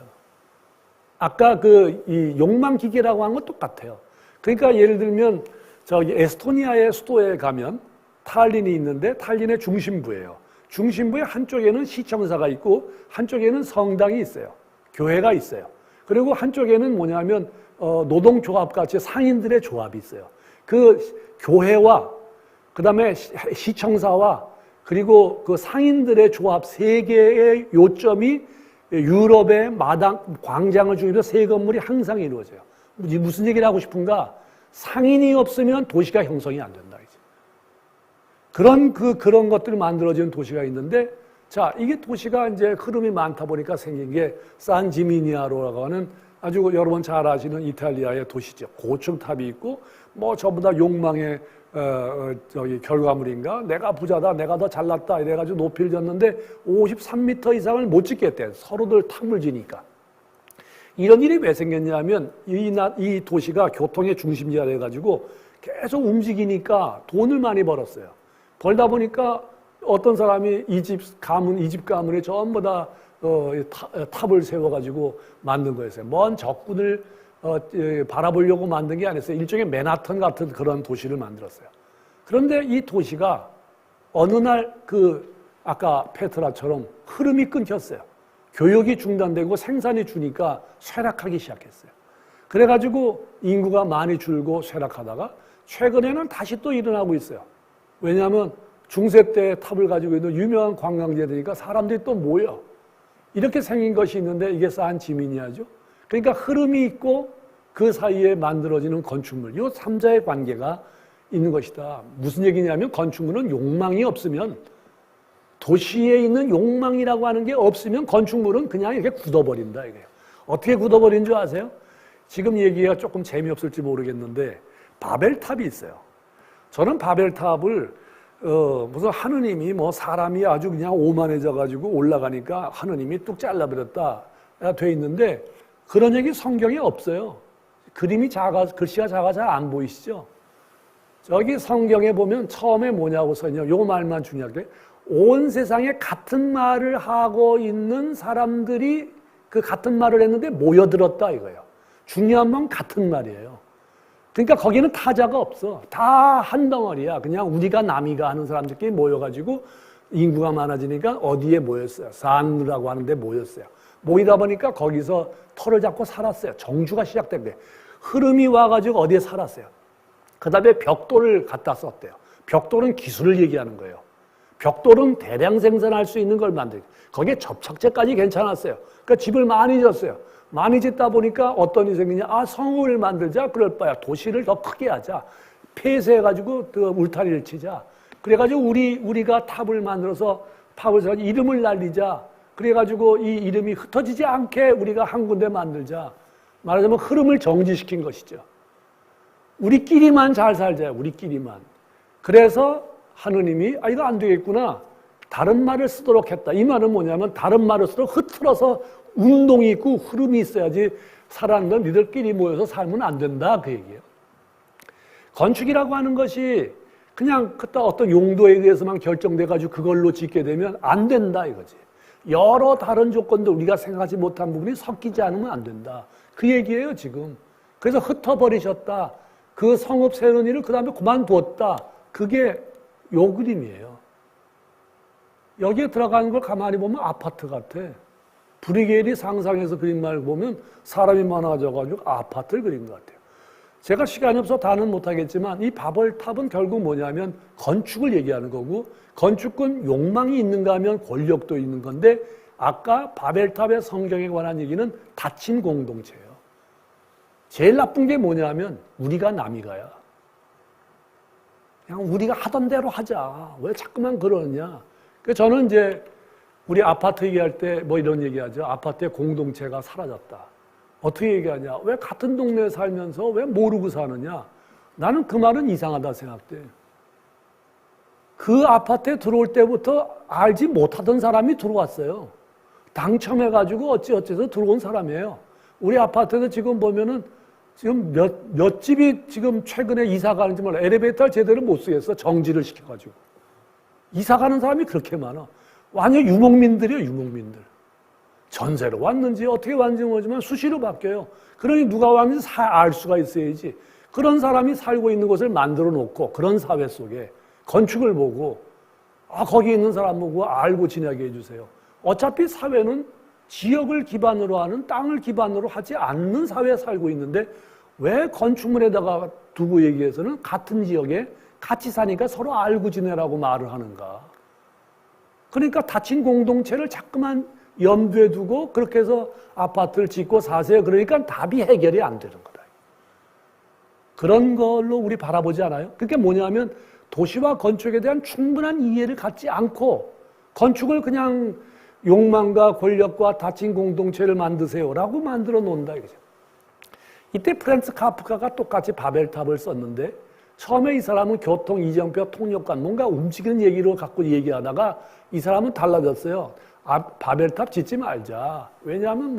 아까 이 욕망기계라고 한 건 똑같아요. 그러니까 예를 들면 저기 에스토니아의 수도에 가면 탈린이 있는데 탈린의 중심부예요. 중심부의 한쪽에는 시청사가 있고 한쪽에는 성당이 있어요. 교회가 있어요. 그리고 한쪽에는 뭐냐면 노동조합같이 상인들의 조합이 있어요. 그 교회와 그다음에 시청사와 그리고 그 상인들의 조합 세 개의 요점이 유럽의 마당 광장을 중심으로 세 건물이 항상 이루어져요. 무슨 얘기를 하고 싶은가? 상인이 없으면 도시가 형성이 안 된다. 그런 것들이 만들어지는 도시가 있는데, 자, 이게 도시가 이제 흐름이 많다 보니까 생긴 게 산지미니아로라고 하는 아주 여러분 잘 아시는 이탈리아의 도시죠. 고층 탑이 있고, 뭐 전부 다 욕망의 결과물인가? 내가 부자다, 내가 더 잘났다 이래가지고 높이를 졌는데 53m 이상을 못 짓겠대. 서로들 탑을 지니까. 이런 일이 왜 생겼냐면 이 도시가 교통의 중심지가 돼가지고 계속 움직이니까 돈을 많이 벌었어요. 벌다 보니까 어떤 사람이 이 집 가문에 전부 다 탑을 세워가지고 만든 거였어요. 먼 적군을 바라보려고 만든 게 아니었어요. 일종의 맨하튼 같은 그런 도시를 만들었어요. 그런데 이 도시가 어느 날 아까 페트라처럼 흐름이 끊겼어요. 교육이 중단되고 생산이 주니까 쇠락하기 시작했어요. 그래가지고 인구가 많이 줄고 쇠락하다가 최근에는 다시 또 일어나고 있어요. 왜냐하면 중세 때 탑을 가지고 있는 유명한 관광지니까 사람들이 또 모여. 이렇게 생긴 것이 있는데 이게 산 지민이야죠. 그러니까 흐름이 있고 그 사이에 만들어지는 건축물, 이 3자의 관계가 있는 것이다. 무슨 얘기냐면 건축물은 욕망이 없으면, 도시에 있는 욕망이라고 하는 게 없으면 건축물은 그냥 이렇게 굳어버린다 이거예요. 어떻게 굳어버린 줄 아세요? 지금 얘기가 조금 재미없을지 모르겠는데 바벨탑이 있어요. 저는 바벨탑을 무슨 하느님이 사람이 아주 그냥 오만해져 가지고 올라가니까 하느님이 뚝 잘라버렸다 돼 있는데 그런 얘기 성경에 없어요. 그림이 글씨가 작아 잘 안 보이시죠? 저기 성경에 보면 처음에 뭐냐고 써있냐, 요 말만 중요하게, 온 세상에 같은 말을 하고 있는 사람들이 그 같은 말을 했는데 모여들었다 이거예요. 중요한 건 같은 말이에요. 그러니까 거기는 타자가 없어. 다 한 덩어리야. 그냥 우리가 남이가 하는 사람들끼리 모여가지고 인구가 많아지니까 어디에 모였어요? 산이라고 하는데 모였어요. 모이다 보니까 거기서 터를 잡고 살았어요. 정주가 시작된 거예요. 흐름이 와가지고 어디에 살았어요. 그 다음에 벽돌을 갖다 썼대요. 벽돌은 기술을 얘기하는 거예요. 벽돌은 대량 생산할 수 있는 걸 만들고 거기에 접착제까지 괜찮았어요. 그러니까 집을 많이 졌어요. 많이 짓다 보니까 어떤 일이 생기냐. 성을 만들자. 그럴 바야 도시를 더 크게 하자. 폐쇄해가지고 울타리를 치자. 그래가지고 우리가 탑을 만들어서 이름을 날리자. 그래가지고 이 이름이 흩어지지 않게 우리가 한 군데 만들자. 말하자면 흐름을 정지시킨 것이죠. 우리끼리만 잘 살자. 우리끼리만. 그래서 하느님이 이거 안 되겠구나. 다른 말을 쓰도록 했다. 이 말은 뭐냐면 다른 말을 쓰도록 흐트러서 운동이 있고 흐름이 있어야지 사람들 니들끼리 모여서 살면 안 된다. 그 얘기예요. 건축이라고 하는 것이 그냥 그때 어떤 용도에 의해서만 결정돼가지고 그걸로 짓게 되면 안 된다 이거지. 여러 다른 조건도 우리가 생각하지 못한 부분이 섞이지 않으면 안 된다. 그 얘기예요 지금. 그래서 흩어버리셨다. 그 성읍 세우는 일을 그 다음에 그만두었다. 그게 요 그림이에요. 여기에 들어가는 걸 가만히 보면 아파트 같아. 브리겔이 상상해서 그린 말 보면 사람이 많아져가지고 아파트를 그린 것 같아요. 제가 시간이 없어서 다는 못하겠지만 이 바벨탑은 결국 뭐냐면 건축을 얘기하는 거고 건축은 욕망이 있는가 하면 권력도 있는 건데 아까 바벨탑의 성경에 관한 얘기는 닫힌 공동체예요. 제일 나쁜 게 뭐냐면 우리가 남이가야. 그냥 우리가 하던 대로 하자. 왜 자꾸만 그러느냐. 저는 이제 우리 아파트 얘기할 때 이런 얘기하죠. 아파트의 공동체가 사라졌다. 어떻게 얘기하냐. 왜 같은 동네에 살면서 왜 모르고 사느냐. 나는 그 말은 이상하다 생각돼. 그 아파트에 들어올 때부터 알지 못하던 사람이 들어왔어요. 당첨해가지고 어찌어찌해서 들어온 사람이에요. 우리 아파트에서 지금 보면은 지금 몇 집이 지금 최근에 이사 가는지 몰라. 엘리베이터를 제대로 못 쓰겠어. 정지를 시켜가지고. 이사 가는 사람이 그렇게 많아. 완전 유목민들이에요, 유목민들. 전세로 왔는지 어떻게 왔는지 모르지만 수시로 바뀌어요. 그러니 누가 왔는지 알 수가 있어야지. 그런 사람이 살고 있는 곳을 만들어 놓고 그런 사회 속에 건축을 보고 거기 있는 사람 보고 알고 지내게 해주세요. 어차피 사회는 지역을 기반으로 하는 땅을 기반으로 하지 않는 사회에 살고 있는데 왜 건축물에다가 두고 얘기해서는 같은 지역에 같이 사니까 서로 알고 지내라고 말을 하는가. 그러니까 닫힌 공동체를 자꾸만 염두에 두고 그렇게 해서 아파트를 짓고 사세요. 그러니까 답이 해결이 안 되는 거다. 그런 걸로 우리 바라보지 않아요? 그게 뭐냐면 도시와 건축에 대한 충분한 이해를 갖지 않고 건축을 그냥 욕망과 권력과 닫힌 공동체를 만드세요라고 만들어 놓는다 이거죠. 이때 프란츠 카프카가 똑같이 바벨탑을 썼는데 처음에 이 사람은 교통, 이정표, 통역관 뭔가 움직이는 얘기로 갖고 얘기하다가 이 사람은 달라졌어요. 바벨탑 짓지 말자. 왜냐하면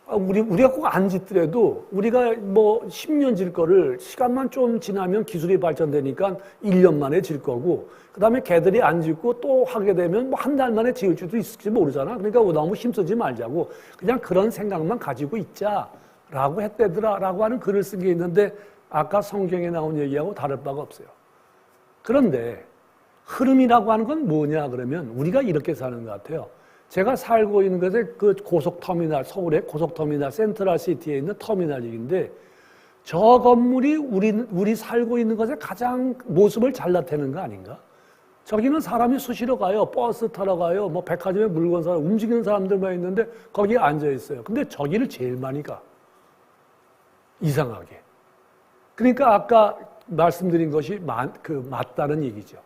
우리가 꼭 안 짓더라도 우리가 10년 질 거를 시간만 좀 지나면 기술이 발전되니까 1년 만에 질 거고 그 다음에 걔들이 안 짓고 또 하게 되면 한 달 만에 지을 수도 있을지 모르잖아. 그러니까 너무 힘쓰지 말자고 그냥 그런 생각만 가지고 있자라고 했대더라라고 하는 글을 쓴 게 있는데 아까 성경에 나온 얘기하고 다를 바가 없어요. 그런데 흐름이라고 하는 건 뭐냐 그러면 우리가 이렇게 사는 것 같아요. 제가 살고 있는 것에 그 고속터미널, 서울의 고속터미널, 센트럴시티에 있는 터미널인데 저 건물이 우리 살고 있는 것에 가장 모습을 잘 나타내는 거 아닌가? 저기는 사람이 수시로 가요. 버스 타러 가요. 뭐 백화점에 물건 사러 움직이는 사람들만 있는데 거기에 앉아 있어요. 근데 저기를 제일 많이 가. 이상하게. 그러니까 아까 말씀드린 것이 맞다는 얘기죠.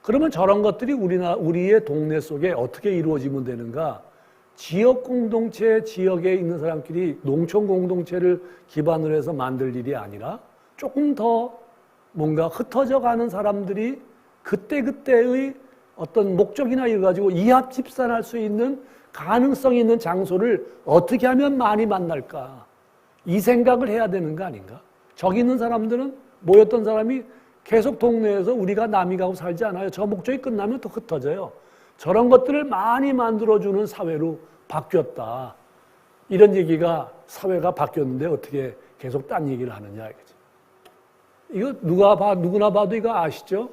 그러면 저런 것들이 우리의 동네 속에 어떻게 이루어지면 되는가? 지역 공동체, 지역에 있는 사람끼리 농촌 공동체를 기반으로 해서 만들 일이 아니라 조금 더 뭔가 흩어져 가는 사람들이 그때그때의 어떤 목적이나 이걸 가지고 이합 집산할 수 있는 가능성이 있는 장소를 어떻게 하면 많이 만날까? 이 생각을 해야 되는 거 아닌가? 저기 있는 사람들은 모였던 사람이 계속 동네에서 우리가 남이 가고 살지 않아요. 저 목적이 끝나면 또 흩어져요. 저런 것들을 많이 만들어주는 사회로 바뀌었다. 이런 얘기가 사회가 바뀌었는데 어떻게 계속 딴 얘기를 하느냐 이거지. 이거 누구나 봐도 이거 아시죠?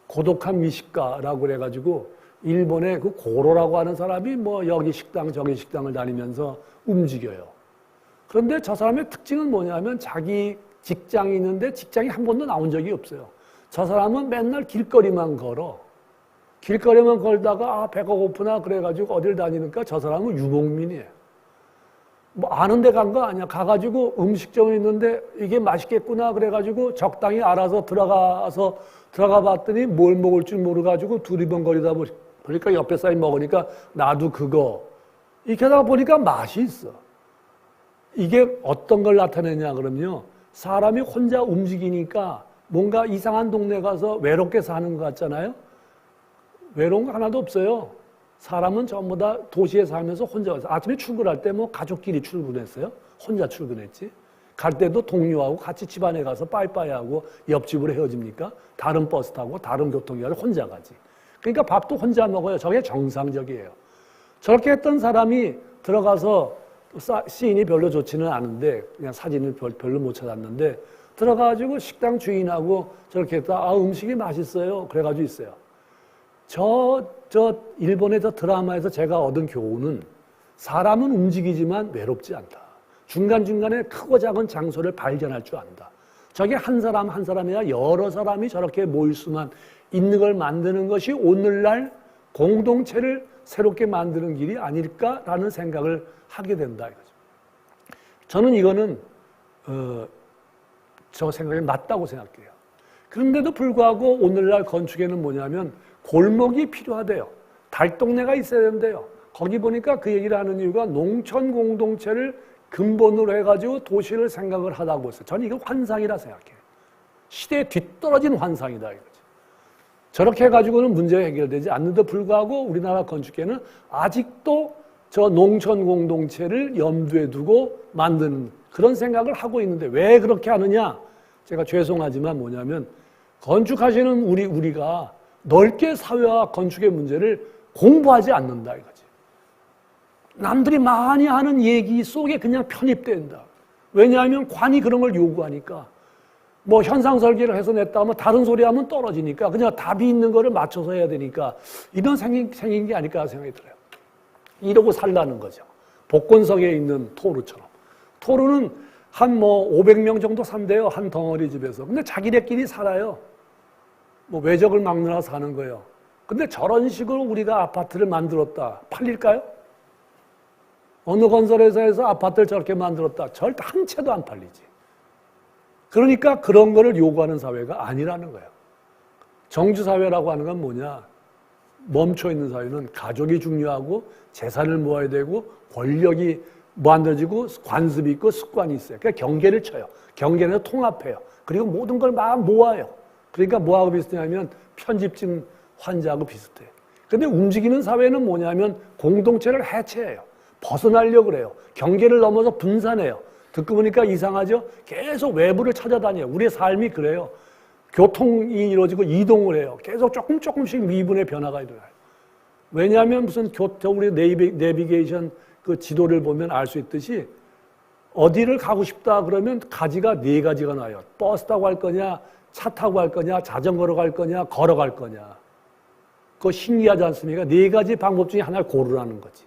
고독한 미식가라고 그래가지고 일본의 그 고로라고 하는 사람이 뭐 여기 식당 저기 식당을 다니면서 움직여요. 그런데 저 사람의 특징은 뭐냐면 자기 직장이 있는데 직장이 한 번도 나온 적이 없어요. 저 사람은 맨날 길거리만 걸어. 길거리만 걸다가 배가 고프나 그래가지고 어딜 다니니까 저 사람은 유목민이에요. 뭐 아는 데 간 거 아니야. 가가지고 음식점이 있는데 이게 맛있겠구나 그래가지고 적당히 알아서 들어가 봤더니 뭘 먹을 줄 모르가지고 두리번거리다 보니까 옆에 사람이 먹으니까 나도 그거. 이렇게 하다 보니까 맛이 있어. 이게 어떤 걸 나타내냐 그러면요. 사람이 혼자 움직이니까 뭔가 이상한 동네 가서 외롭게 사는 것 같잖아요. 외로운 거 하나도 없어요. 사람은 전부 다 도시에 살면서 혼자 와서 아침에 출근할 때 뭐 가족끼리 출근했어요. 혼자 출근했지. 갈 때도 동료하고 같이 집안에 가서 빠이빠이하고 옆집으로 헤어집니까? 다른 버스 타고 다른 교통기관을 혼자 가지. 그러니까 밥도 혼자 먹어요. 저게 정상적이에요. 저렇게 했던 사람이 들어가서 시인이 별로 좋지는 않은데 그냥 사진을 별로 못 찾았는데 들어가가지고 식당 주인하고 저렇게 했다. 음식이 맛있어요. 그래가지고 있어요. 저 일본의 저 드라마에서 제가 얻은 교훈은 사람은 움직이지만 외롭지 않다. 중간중간에 크고 작은 장소를 발견할 줄 안다. 저게 한 사람이 아니라 여러 사람이 저렇게 모일 수만 있는 걸 만드는 것이 오늘날 공동체를 새롭게 만드는 길이 아닐까라는 생각을 하게 된다 이거죠. 저는 이거는 저 생각이 맞다고 생각해요. 그런데도 불구하고 오늘날 건축에는 뭐냐면 골목이 필요하대요. 달동네가 있어야 된대요. 거기 보니까 그 얘기를 하는 이유가 농촌 공동체를 근본으로 해가지고 도시를 생각을 하다고 했어요. 저는 이거 환상이라 생각해요. 시대에 뒤떨어진 환상이다 이거죠. 저렇게 해가지고는 문제가 해결되지 않는데도 불구하고 우리나라 건축계는 아직도 저 농촌 공동체를 염두에 두고 만드는 그런 생각을 하고 있는데 왜 그렇게 하느냐? 제가 죄송하지만 뭐냐면 건축하시는 우리가 넓게 사회와 건축의 문제를 공부하지 않는다 이거지. 남들이 많이 하는 얘기 속에 그냥 편입된다. 왜냐하면 관이 그런 걸 요구하니까. 뭐 현상 설계를 해서 냈다 하면 다른 소리 하면 떨어지니까 그냥 답이 있는 거를 맞춰서 해야 되니까 이런 생긴 게 아닐까 생각이 들어요. 이러고 살라는 거죠. 복권석에 있는 토르처럼. 토르는 한 500명 정도 산대요. 한 덩어리 집에서. 근데 자기네끼리 살아요. 외적을 막느라 사는 거예요. 근데 저런 식으로 우리가 아파트를 만들었다. 팔릴까요? 어느 건설회사에서 아파트를 저렇게 만들었다. 절대 한 채도 안 팔리지. 그러니까 그런 거를 요구하는 사회가 아니라는 거예요. 정주사회라고 하는 건 뭐냐? 멈춰있는 사회는 가족이 중요하고 재산을 모아야 되고 권력이 만들어지고 관습이 있고 습관이 있어요. 그러니까 경계를 쳐요. 경계는 통합해요. 그리고 모든 걸 막 모아요. 그러니까 뭐하고 비슷하냐면 편집증 환자하고 비슷해. 근데 움직이는 사회는 뭐냐면 공동체를 해체해요. 벗어나려고 그래요. 경계를 넘어서 분산해요. 듣고 보니까 이상하죠? 계속 외부를 찾아다녀요. 우리의 삶이 그래요. 교통이 이루어지고 이동을 해요. 계속 조금씩 미분의 변화가 일어나요. 왜냐하면 우리 내비게이션 그 지도를 보면 알 수 있듯이 어디를 가고 싶다 그러면 가지가 4가지가 나요. 버스 타고 갈 거냐, 차 타고 갈 거냐, 자전거로 갈 거냐, 걸어갈 거냐. 그거 신기하지 않습니까? 네 가지 방법 중에 하나를 고르라는 거지.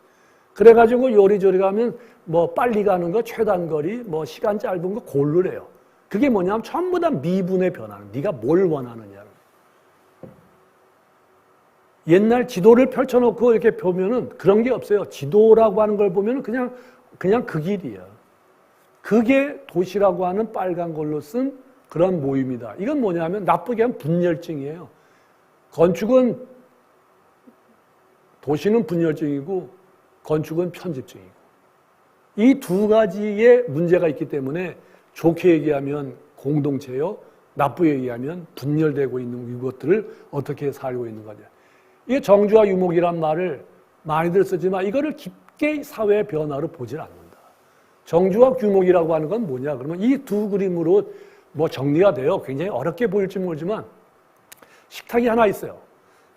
그래가지고 요리조리 가면 뭐 빨리 가는 거, 최단거리, 뭐 시간 짧은 거 고르래요. 그게 뭐냐면 전부 다 미분의 변화는 네가 뭘 원하느냐는. 옛날 지도를 펼쳐놓고 이렇게 보면은 그런 게 없어요. 지도라고 하는 걸 보면은 그냥 그 길이야. 그게 도시라고 하는 빨간 걸로 쓴 그런 모임이다. 이건 뭐냐면 나쁘게 하면 분열증이에요. 건축은 도시는 분열증이고 건축은 편집증이고 이 두 가지의 문제가 있기 때문에 좋게 얘기하면 공동체요, 나쁘게 얘기하면 분열되고 있는 이것들을 어떻게 살고 있는 거냐. 이게 정주와 유목이란 말을 많이들 쓰지만 이거를 깊게 사회의 변화로 보질 않는다. 정주와 유목이라고 하는 건 뭐냐? 그러면 이 두 그림으로 뭐 정리가 돼요. 굉장히 어렵게 보일지 모르지만 식탁이 하나 있어요.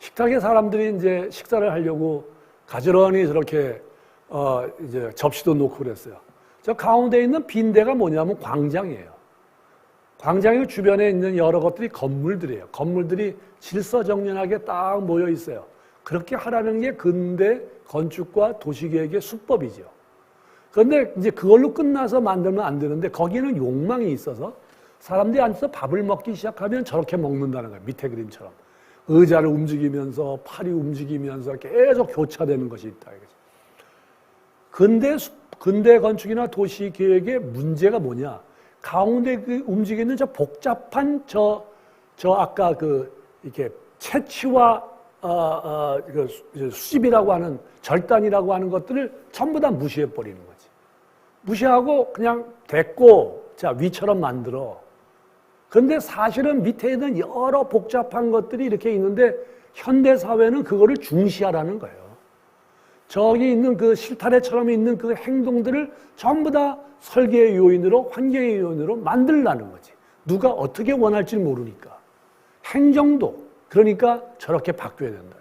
식탁에 사람들이 이제 식사를 하려고 가지런히 저렇게 이제 접시도 놓고 그랬어요. 저 가운데 있는 빈대가 뭐냐면 광장이에요. 광장의 주변에 있는 여러 것들이 건물들이에요. 건물들이 질서정연하게 딱 모여 있어요. 그렇게 하라는 게 근대 건축과 도시계획의 수법이죠. 그런데 이제 그걸로 끝나서 만들면 안 되는데 거기는 욕망이 있어서 사람들이 앉아서 밥을 먹기 시작하면 저렇게 먹는다는 거예요. 밑에 그림처럼. 의자를 움직이면서 팔이 움직이면서 계속 교차되는 것이 있다. 근대 건축이나 도시 계획의 문제가 뭐냐? 가운데 그 움직이는 저 복잡한 저 아까 이렇게 채취와 수집이라고 하는 절단이라고 하는 것들을 전부 다 무시해 버리는 거지. 무시하고 그냥 됐고 자 위처럼 만들어. 그런데 사실은 밑에 있는 여러 복잡한 것들이 이렇게 있는데 현대 사회는 그거를 중시하라는 거예요. 저기 있는 그 실타래처럼 있는 그 행동들을 전부 다 설계의 요인으로 환경의 요인으로 만들라는 거지. 누가 어떻게 원할지 모르니까. 행정도 그러니까 저렇게 바뀌어야 된다.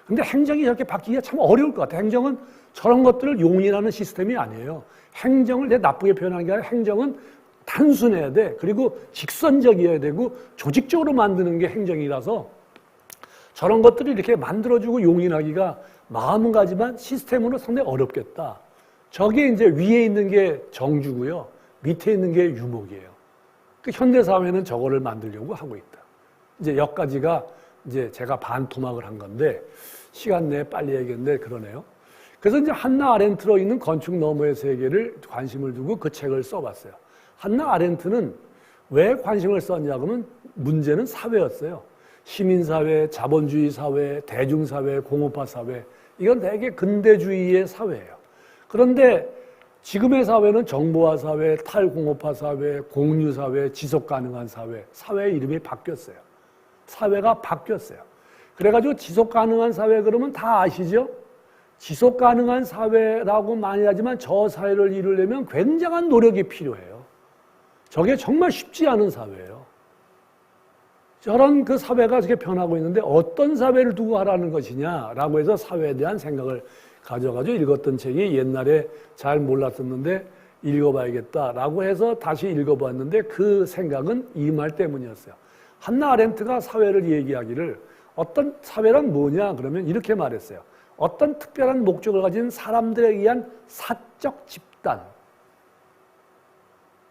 근데 행정이 저렇게 바뀌기가 참 어려울 것 같아. 행정은 저런 것들을 용인하는 시스템이 아니에요. 행정을 내 나쁘게 표현하는 게 아니라 행정은 단순해야 돼. 그리고 직선적이어야 되고 조직적으로 만드는 게 행정이라서 저런 것들을 이렇게 만들어주고 용인하기가 마음은 가지만 시스템으로 상당히 어렵겠다. 저게 이제 위에 있는 게 정주고요. 밑에 있는 게 유목이에요. 그 현대사회는 저거를 만들려고 하고 있다. 이제 여기까지가 이제 제가 반토막을 한 건데 시간 내에 빨리 얘기했는데 그러네요. 그래서 이제 한나 아렌트로 있는 건축 너머의 세계를 관심을 두고 그 책을 써봤어요. 한나 아렌트는 왜 관심을 썼냐 그러면 문제는 사회였어요. 시민사회, 자본주의 사회, 대중사회, 공업화 사회 이건 되게 근대주의의 사회예요. 그런데 지금의 사회는 정보화 사회, 탈공업화 사회, 공유사회, 지속가능한 사회, 사회의 이름이 바뀌었어요. 사회가 바뀌었어요. 그래가지고 지속가능한 사회 그러면 다 아시죠? 지속가능한 사회라고 많이 하지만 저 사회를 이루려면 굉장한 노력이 필요해요. 저게 정말 쉽지 않은 사회예요. 저런 그 사회가 저렇게 변하고 있는데 어떤 사회를 두고 하라는 것이냐라고 해서 사회에 대한 생각을 가져가지고 읽었던 책이 옛날에 잘 몰랐었는데 읽어봐야겠다라고 해서 다시 읽어봤는데 그 생각은 이 말 때문이었어요. 한나 아렌트가 사회를 얘기하기를 어떤 사회란 뭐냐 그러면 이렇게 말했어요. 어떤 특별한 목적을 가진 사람들에 의한 사적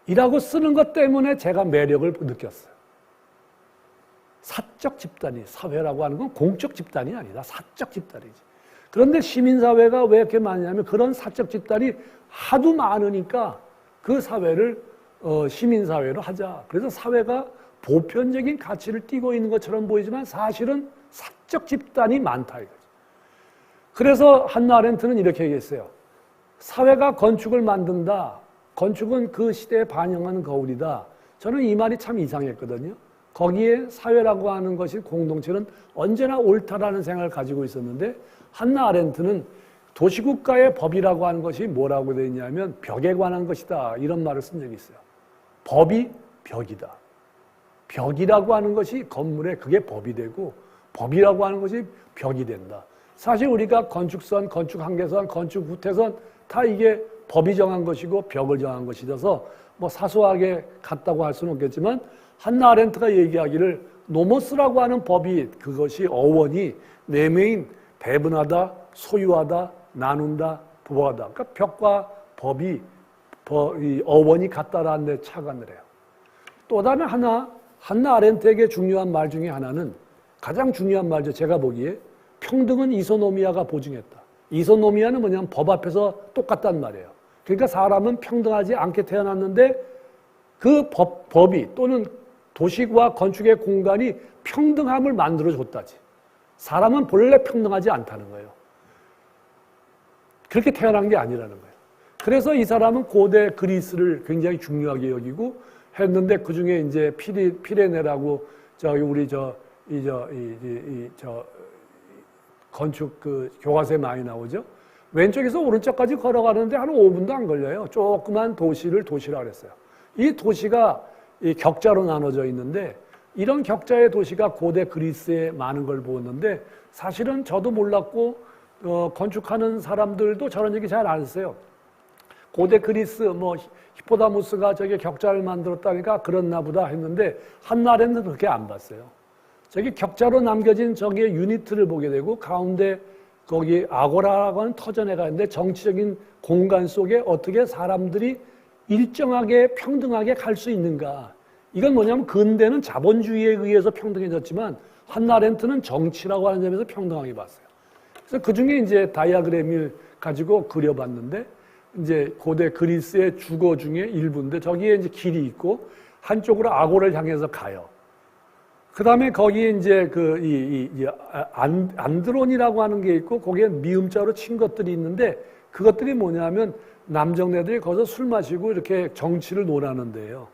집단이라고 쓰는 것 때문에 제가 매력을 느꼈어요. 사적 집단이 사회라고 하는 건 공적 집단이 아니다. 사적 집단이지. 그런데 시민사회가 왜 이렇게 많냐면 그런 사적 집단이 하도 많으니까 그 사회를 시민사회로 하자. 그래서 사회가 보편적인 가치를 띠고 있는 것처럼 보이지만 사실은 사적 집단이 많다 이거죠. 그래서 한나 아렌트는 이렇게 얘기했어요. 사회가 건축을 만든다. 건축은 그 시대에 반영하는 거울이다. 저는 이 말이 참 이상했거든요. 거기에 사회라고 하는 것이 공동체는 언제나 옳다라는 생각을 가지고 있었는데 한나 아렌트는 도시국가의 법이라고 하는 것이 뭐라고 되어 있냐면 벽에 관한 것이다. 이런 말을 쓴 적이 있어요. 법이 벽이다. 벽이라고 하는 것이 건물에 그게 법이 되고 법이라고 하는 것이 벽이 된다. 사실 우리가 건축선, 건축한계선, 건축후퇴선 다 이게 법이 정한 것이고 벽을 정한 것이라서 뭐 사소하게 같다고 할 수는 없겠지만 한나 아렌트가 얘기하기를 노모스라고 하는 법이 그것이 어원이 내면인 배분하다, 소유하다, 나눈다, 부하다. 그러니까 벽과 법이 이 어원이 같다라는 데 착안을 해요. 또 다른 한나 아렌트에게 중요한 말 중에 하나는 가장 중요한 말이죠. 제가 보기에 평등은 이소노미아가 보증했다. 이소노미아는 뭐냐면 법 앞에서 똑같단 말이에요. 그러니까 사람은 평등하지 않게 태어났는데 그 법이 또는 도시와 건축의 공간이 평등함을 만들어줬다지. 사람은 본래 평등하지 않다는 거예요. 그렇게 태어난 게 아니라는 거예요. 그래서 이 사람은 고대 그리스를 굉장히 중요하게 여기고 했는데 그 중에 이제 피레네라고 우리 건축 교과서에 많이 나오죠. 왼쪽에서 오른쪽까지 걸어가는데 한 5분도 안 걸려요. 조그만 도시라 그랬어요. 이 도시가 이 격자로 나눠져 있는데 이런 격자의 도시가 고대 그리스에 많은 걸 보았는데 사실은 저도 몰랐고 건축하는 사람들도 저런 얘기 잘 안 했어요. 고대 그리스 히포다무스가 저기 격자를 만들었다니까 그렇나 보다 했는데 한날에는 그렇게 안 봤어요. 저기 격자로 남겨진 저기의 유니트를 보게 되고 가운데 거기 아고라라고 하는 터전회가 있는데 정치적인 공간 속에 어떻게 사람들이 일정하게 평등하게 갈 수 있는가. 이건 뭐냐면 근대는 자본주의에 의해서 평등해졌지만 한나 아렌트는 정치라고 하는 점에서 평등하게 봤어요. 그래서 그 중에 이제 다이아그램을 가지고 그려봤는데 이제 고대 그리스의 주거 중에 일부인데 저기에 이제 길이 있고 한쪽으로 아고라를 향해서 가요. 그 다음에 거기에 이제 안드론이라고 하는 게 있고 거기에 미음자로 친 것들이 있는데 그것들이 뭐냐면 남정네들이 거기서 술 마시고 이렇게 정치를 논하는데요.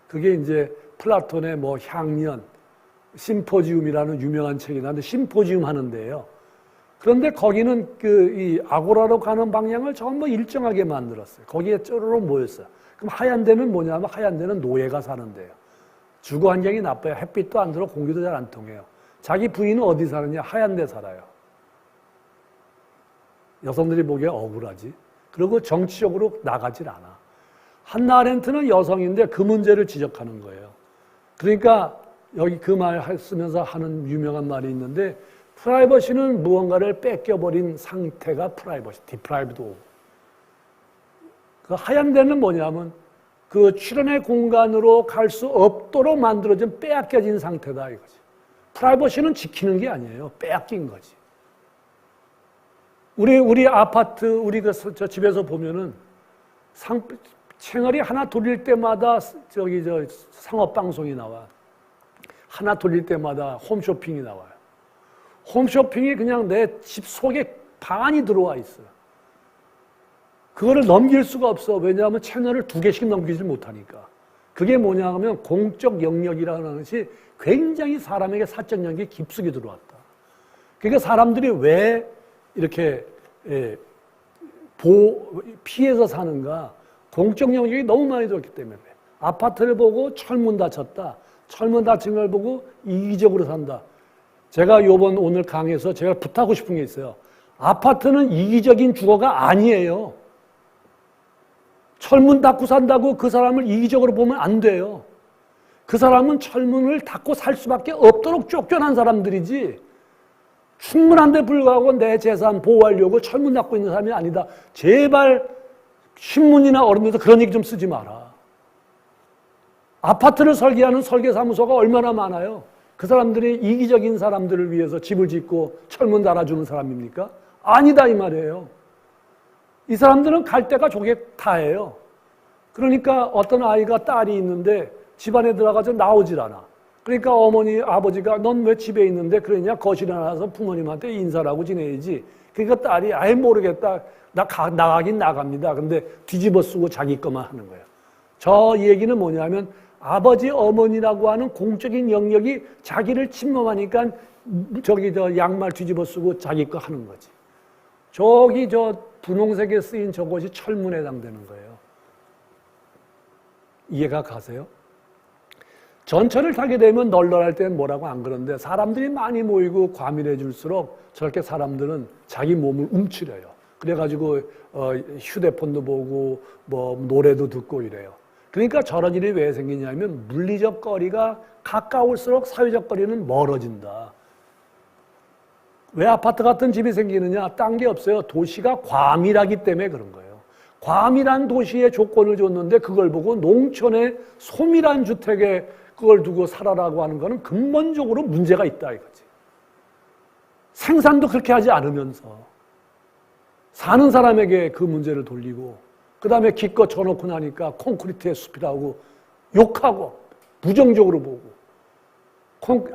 그게 이제 플라톤의 향년, 심포지움이라는 유명한 책이 나는데 심포지움 하는데요. 그런데 거기는 이 아고라로 가는 방향을 전부 일정하게 만들었어요. 거기에 쪼르륵 모였어요. 그럼 하얀 데는 뭐냐면 하얀 데는 노예가 사는데요. 주거 환경이 나빠요. 햇빛도 안 들어 공기도 잘 안 통해요. 자기 부인은 어디 사느냐? 하얀 데 살아요. 여성들이 보기에 억울하지. 그리고 정치적으로 나가질 않아. 한나 아렌트는 여성인데 그 문제를 지적하는 거예요. 그러니까 여기 그 말 쓰면서 하는 유명한 말이 있는데 프라이버시는 무언가를 뺏겨버린 상태가 프라이버시, 디프라이브드 오브. 그 하얀 데는 뭐냐면 그 출현의 공간으로 갈 수 없도록 만들어진 빼앗겨진 상태다 이거지. 프라이버시는 지키는 게 아니에요. 빼앗긴 거지. 우리 아파트, 우리 저 집에서 보면은 채널이 하나 돌릴 때마다 상업방송이 나와. 하나 돌릴 때마다 홈쇼핑이 나와요. 홈쇼핑이 그냥 내 집 속에 반이 들어와 있어요. 그거를 넘길 수가 없어. 왜냐하면 채널을 2개씩 넘기지 못하니까. 그게 뭐냐 하면 공적 영역이라는 것이 굉장히 사람에게 사적 영역이 깊숙이 들어왔다. 그러니까 사람들이 왜 이렇게 피해서 사는가? 공적 영역이 너무 많이 들었기 때문에. 아파트를 보고 철문 닫혔다. 철문 닫힌 걸 보고 이기적으로 산다. 제가 오늘 강의에서 제가 부탁하고 싶은 게 있어요. 아파트는 이기적인 주거가 아니에요. 철문 닫고 산다고 그 사람을 이기적으로 보면 안 돼요. 그 사람은 철문을 닫고 살 수밖에 없도록 쫓겨난 사람들이지 충분한데 불구하고 내 재산 보호하려고 철문 닫고 있는 사람이 아니다. 제발 신문이나 언론에서 그런 얘기 좀 쓰지 마라. 아파트를 설계하는 설계사무소가 얼마나 많아요. 그 사람들이 이기적인 사람들을 위해서 집을 짓고 철문 달아주는 사람입니까? 아니다 이 말이에요. 이 사람들은 갈 데가 저게 다예요. 그러니까 어떤 아이가 딸이 있는데 집안에 들어가서 나오질 않아. 그러니까 어머니, 아버지가 넌 왜 집에 있는데 그러냐? 거실에 나가서 부모님한테 인사를 하고 지내야지. 그러니까 딸이 아예 모르겠다. 나가긴 나갑니다. 근데 뒤집어 쓰고 자기 것만 하는 거예요. 저 얘기는 뭐냐면 아버지, 어머니라고 하는 공적인 영역이 자기를 침범하니까 양말 뒤집어 쓰고 자기 거 하는 거지. 분홍색에 쓰인 저것이 철문에 해당되는 거예요. 이해가 가세요? 전철을 타게 되면 널널할 때는 뭐라고 안 그러는데 사람들이 많이 모이고 과밀해질수록 저렇게 사람들은 자기 몸을 움츠려요. 그래가지고 휴대폰도 보고 노래도 듣고 이래요. 그러니까 저런 일이 왜 생기냐면 물리적 거리가 가까울수록 사회적 거리는 멀어진다. 왜 아파트 같은 집이 생기느냐? 딴 게 없어요. 도시가 과밀하기 때문에 그런 거예요. 과밀한 도시의 조건을 줬는데 그걸 보고 농촌의 소밀한 주택에 그걸 두고 살아라고 하는 거는 근본적으로 문제가 있다 이거지. 생산도 그렇게 하지 않으면서 사는 사람에게 그 문제를 돌리고 그 다음에 기껏 쳐놓고 나니까 콘크리트의 숲이라고 욕하고 부정적으로 보고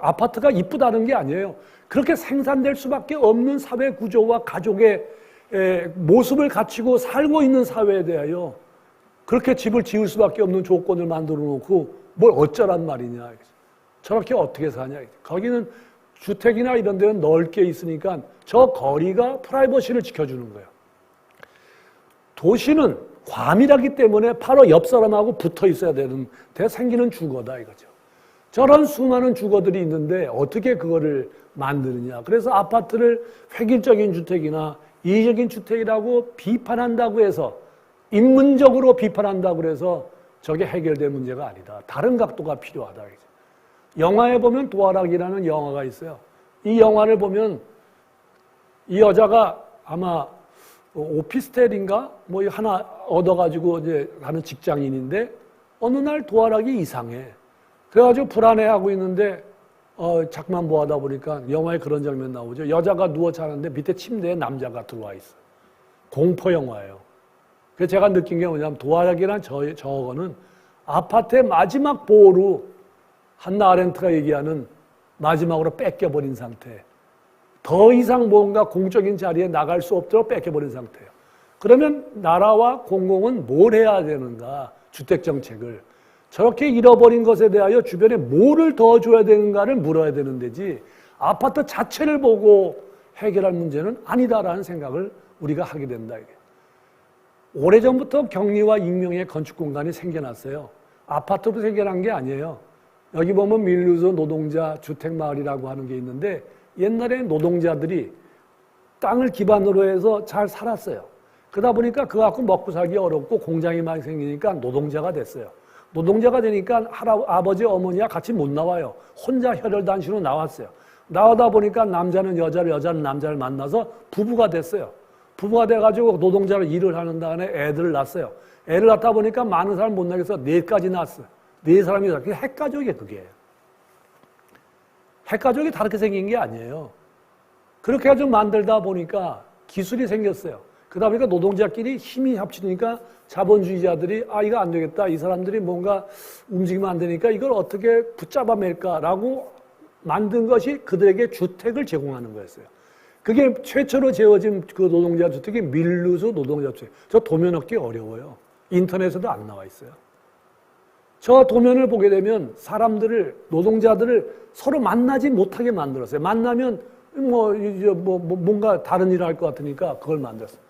아파트가 이쁘다는 게 아니에요. 그렇게 생산될 수밖에 없는 사회 구조와 가족의 모습을 갖추고 살고 있는 사회에 대하여 그렇게 집을 지을 수밖에 없는 조건을 만들어 놓고 뭘 어쩌란 말이냐. 저렇게 어떻게 사냐. 거기는 주택이나 이런 데는 넓게 있으니까 저 거리가 프라이버시를 지켜주는 거예요. 도시는 과밀하기 때문에 바로 옆 사람하고 붙어 있어야 되는데 생기는 주거다 이거죠. 저런 수많은 주거들이 있는데 어떻게 그거를 만드느냐. 그래서 아파트를 획일적인 주택이나 이의적인 주택이라고 비판한다고 해서 인문적으로 비판한다고 해서 저게 해결될 문제가 아니다. 다른 각도가 필요하다. 영화에 보면 도화락이라는 영화가 있어요. 이 영화를 보면 이 여자가 아마 오피스텔인가 뭐 하나 얻어가지고 이제 가는 직장인인데 어느 날 도화락이 이상해. 그래가지고 불안해하고 있는데 자꾸만 보다 보니까 영화에 그런 장면 나오죠. 여자가 누워 자는데 밑에 침대에 남자가 들어와 있어. 공포 영화예요. 그래서 제가 느낀 게 뭐냐면 도화락이란 저거는 아파트의 마지막 보호로 한나 아렌트가 얘기하는 마지막으로 뺏겨버린 상태. 더 이상 뭔가 공적인 자리에 나갈 수 없도록 뺏겨버린 상태예요. 그러면 나라와 공공은 뭘 해야 되는가? 주택정책을. 저렇게 잃어버린 것에 대하여 주변에 뭐를 더 줘야 되는가를 물어야 되는 데지 아파트 자체를 보고 해결할 문제는 아니다라는 생각을 우리가 하게 된다. 이게. 오래전부터 격리와 익명의 건축 공간이 생겨났어요. 아파트도 생겨난 게 아니에요. 여기 보면 밀루즈 노동자 주택마을이라고 하는 게 있는데 옛날에 노동자들이 땅을 기반으로 해서 잘 살았어요. 그러다 보니까 그거 갖고 먹고 살기 어렵고 공장이 많이 생기니까 노동자가 됐어요. 노동자가 되니까 아버지, 어머니와 같이 못 나와요. 혼자 혈혈단신으로 나왔어요. 나오다 보니까 남자는 여자를, 여자는 남자를 만나서 부부가 됐어요. 부부가 돼가지고 노동자로 일을 하는 다음에 애들을 낳았어요. 애를 낳다 보니까 많은 사람 못 나겠어. 4까지 낳았어요. 4사람이 그게 핵가족이에요, 그게. 핵가족이 다르게 생긴 게 아니에요. 그렇게 해가지고 만들다 보니까 기술이 생겼어요. 그러다 보니까 노동자끼리 힘이 합치니까 자본주의자들이 이거 안 되겠다. 이 사람들이 뭔가 움직이면 안 되니까 이걸 어떻게 붙잡아맬까라고 만든 것이 그들에게 주택을 제공하는 거였어요. 그게 최초로 지어진 그 노동자 주택이 밀루즈 노동자 주택. 저 도면 얻기 어려워요. 인터넷에도 안 나와 있어요. 저 도면을 보게 되면 사람들을, 노동자들을 서로 만나지 못하게 만들었어요. 만나면 뭔가 다른 일을 할 것 같으니까 그걸 만들었어요.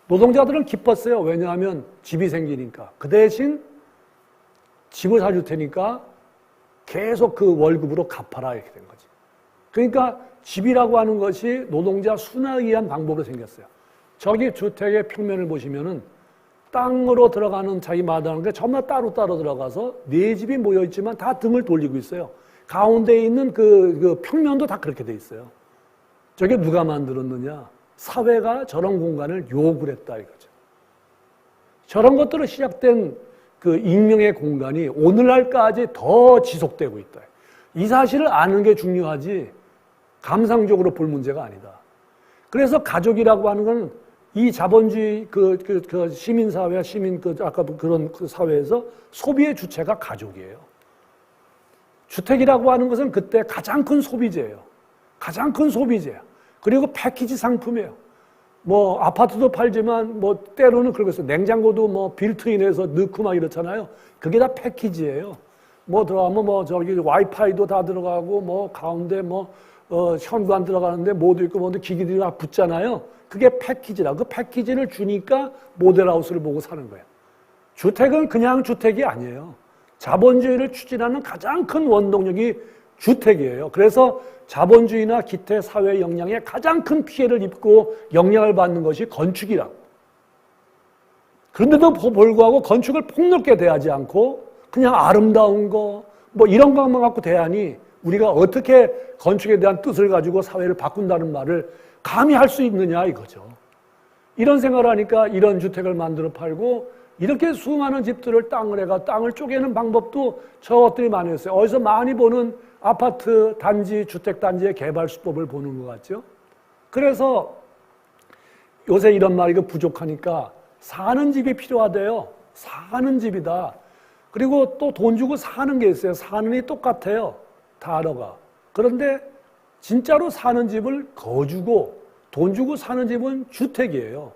노동자들은 기뻤어요. 왜냐하면 집이 생기니까. 그 대신 집을 사줄 테니까 계속 그 월급으로 갚아라 이렇게 된 거지. 그러니까 집이라고 하는 것이 노동자 순환을 위한 방법으로 생겼어요. 저기 주택의 평면을 보시면은 땅으로 들어가는 자기 마당인 게 전부 따로따로 들어가서 4집이 모여있지만 다 등을 돌리고 있어요. 가운데에 있는 그 평면도 다 그렇게 돼 있어요. 저게 누가 만들었느냐? 사회가 저런 공간을 요구를 했다 이거죠. 저런 것들로 시작된 그 익명의 공간이 오늘날까지 더 지속되고 있다. 이 사실을 아는 게 중요하지 감상적으로 볼 문제가 아니다. 그래서 가족이라고 하는 건 이 자본주의 그 시민사회와 아까 그런 그 사회에서 소비의 주체가 가족이에요. 주택이라고 하는 것은 그때 가장 큰 소비재예요. 가장 큰 소비재야. 그리고 패키지 상품이에요. 뭐 아파트도 팔지만 뭐 때로는 그러겠어요. 냉장고도 뭐 빌트인해서 넣고 막 이렇잖아요. 그게 다 패키지예요. 뭐 들어가면 뭐 저기 와이파이도 다 들어가고 뭐 가운데 뭐 현관 들어가는데 모두 있고 모두 기기들이 다 붙잖아요. 그게 패키지라. 그 패키지를 주니까 모델하우스를 보고 사는 거예요. 주택은 그냥 주택이 아니에요. 자본주의를 추진하는 가장 큰 원동력이 주택이에요. 그래서 자본주의나 기태 사회 역량에 가장 큰 피해를 입고 영향을 받는 것이 건축이라고. 그런데도 불구하고 건축을 폭넓게 대하지 않고 그냥 아름다운 거 뭐 이런 것만 갖고 대하니 우리가 어떻게 건축에 대한 뜻을 가지고 사회를 바꾼다는 말을 감히 할 수 있느냐 이거죠. 이런 생각을 하니까 이런 주택을 만들어 팔고 이렇게 수많은 집들을 땅을 쪼개는 방법도 저것들이 많이 했어요. 어디서 많이 보는 아파트 단지, 주택 단지의 개발 수법을 보는 것 같죠. 그래서 요새 이런 말이 부족하니까 사는 집이 필요하대요. 사는 집이다. 그리고 또 돈 주고 사는 게 있어요. 사는 이 똑같아요. 단어가. 그런데 진짜로 사는 집을 거주고 돈 주고 사는 집은 주택이에요.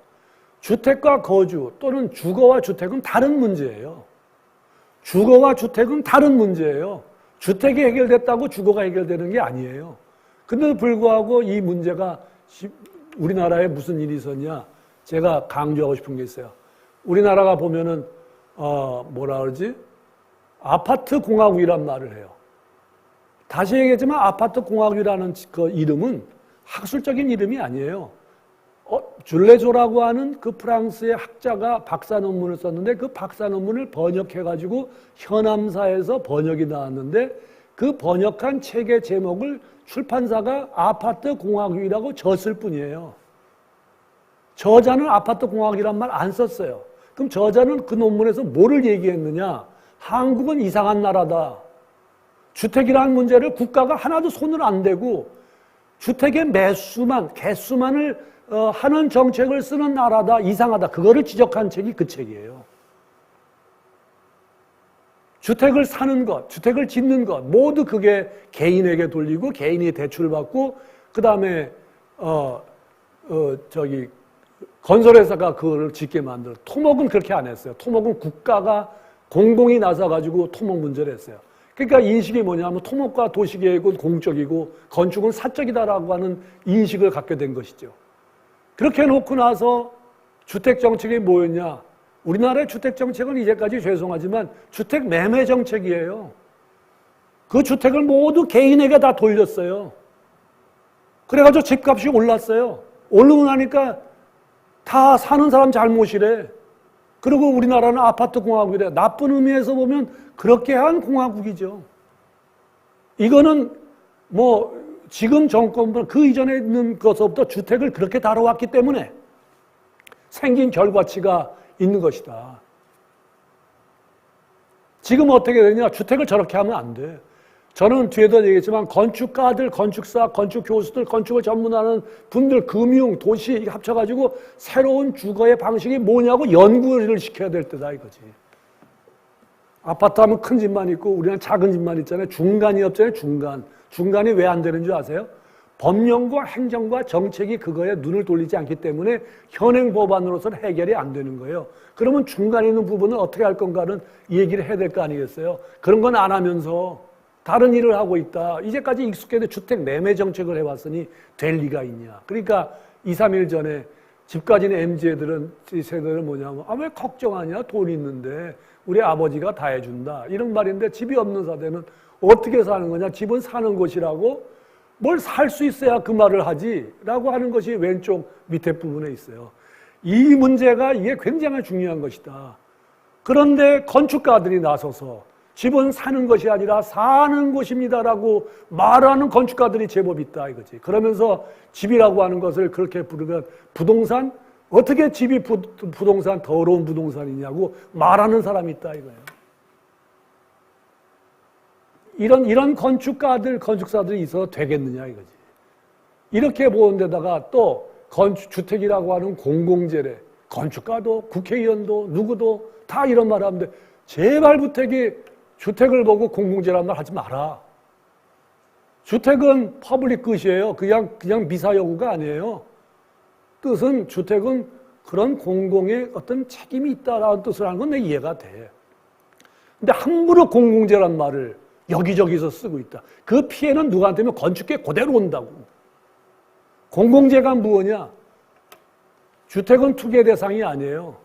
주택과 거주 또는 주거와 주택은 다른 문제예요. 주거와 주택은 다른 문제예요. 주택이 해결됐다고 주거가 해결되는 게 아니에요. 근데도 불구하고 이 문제가 우리나라에 무슨 일이 있었냐? 제가 강조하고 싶은 게 있어요. 우리나라가 보면은 뭐라 그러지? 아파트 공화국이란 말을 해요. 다시 얘기했지만 아파트 공화국이라는 그 이름은 학술적인 이름이 아니에요. 줄레조라고 하는 그 프랑스의 학자가 박사 논문을 썼는데 그 박사 논문을 번역해가지고 현암사에서 번역이 나왔는데 그 번역한 책의 제목을 출판사가 아파트 공화국이라고 졌을 뿐이에요. 저자는 아파트 공화국이란 말 안 썼어요. 그럼 저자는 그 논문에서 뭐를 얘기했느냐? 한국은 이상한 나라다. 주택이라는 문제를 국가가 하나도 손을 안 대고 주택의 개수만을 하는 정책을 쓰는 나라다. 이상하다. 그거를 지적한 책이 그 책이에요. 주택을 사는 것, 주택을 짓는 것 모두 그게 개인에게 돌리고 개인이 대출을 받고 그 다음에 건설회사가 그걸 짓게 만들어. 토목은 그렇게 안 했어요. 토목은 국가가 공공이 나서가지고 토목 문제를 했어요. 그러니까 인식이 뭐냐면 토목과 도시계획은 공적이고 건축은 사적이다라고 하는 인식을 갖게 된 것이죠. 그렇게 해놓고 나서 주택정책이 뭐였냐? 우리나라의 주택정책은 이제까지 죄송하지만 주택 매매 정책이에요. 그 주택을 모두 개인에게 다 돌렸어요. 그래가지고 집값이 올랐어요. 오르고 나니까 다 사는 사람 잘못이래. 그리고 우리나라는 아파트 공화국이래. 나쁜 의미에서 보면 그렇게 한 공화국이죠. 이거는 지금 정권보다 그 이전에 있는 것부터 주택을 그렇게 다뤄왔기 때문에 생긴 결과치가 있는 것이다. 지금 어떻게 되냐? 주택을 저렇게 하면 안 돼. 저는 뒤에도 얘기했지만 건축가들, 건축사, 건축교수들, 건축을 전문하는 분들, 금융, 도시 합쳐가지고 새로운 주거의 방식이 뭐냐고 연구를 시켜야 될 때다 이거지. 아파트 하면 큰 집만 있고 우리는 작은 집만 있잖아요. 중간이 없잖아요. 중간이 왜 안 되는 줄 아세요? 법령과 행정과 정책이 그거에 눈을 돌리지 않기 때문에 현행 법안으로서는 해결이 안 되는 거예요. 그러면 중간에 있는 부분은 어떻게 할 건가는 얘기를 해야 될 거 아니겠어요? 그런 건 안 하면서 다른 일을 하고 있다. 이제까지 익숙해도 주택 매매 정책을 해왔으니 될 리가 있냐. 그러니까 2, 3일 전에 집 가진 MZ들은 이 세대는 뭐냐면 왜 걱정하냐. 돈 있는데 우리 아버지가 다 해준다. 이런 말인데 집이 없는 사대는 어떻게 사는 거냐. 집은 사는 곳이라고 뭘 살 수 있어야 그 말을 하지 라고 하는 것이 왼쪽 밑에 부분에 있어요. 이 문제가 이게 굉장히 중요한 것이다. 그런데 건축가들이 나서서 집은 사는 것이 아니라 사는 곳입니다라고 말하는 건축가들이 제법 있다 이거지. 그러면서 집이라고 하는 것을 그렇게 부르면 부동산? 어떻게 집이 부동산, 더러운 부동산이냐고 말하는 사람이 있다 이거예요. 이런 건축사들이 있어서 되겠느냐 이거지. 이렇게 보는 데다가 또 주택이라고 하는 공공재래. 건축가도 국회의원도 누구도 다 이런 말 하는데 제발 부탁이 주택을 보고 공공재란 말 하지 마라. 주택은 퍼블릭 굿이에요. 그냥 미사여구가 아니에요. 뜻은 주택은 그런 공공의 어떤 책임이 있다라는 뜻을 하는 건 내 이해가 돼. 근데 함부로 공공재란 말을 여기저기서 쓰고 있다. 그 피해는 누구한테면 건축계 그대로 온다고. 공공재가 뭐냐? 주택은 투기 대상이 아니에요.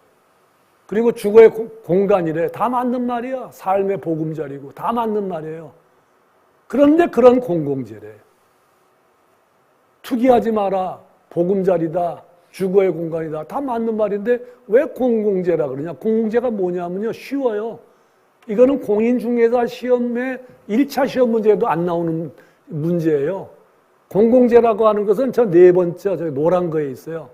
그리고 주거의 공간이래. 다 맞는 말이야. 삶의 보금자리고 다 맞는 말이에요. 그런데 그런 공공재래. 투기하지 마라. 보금자리다. 주거의 공간이다. 다 맞는 말인데 왜 공공재라 그러냐? 공공재가 뭐냐면요. 쉬워요. 이거는 공인중개사 시험에 1차 시험 문제에도 안 나오는 문제예요. 공공재라고 하는 것은 저 네 번째 저 노란 거에 있어요.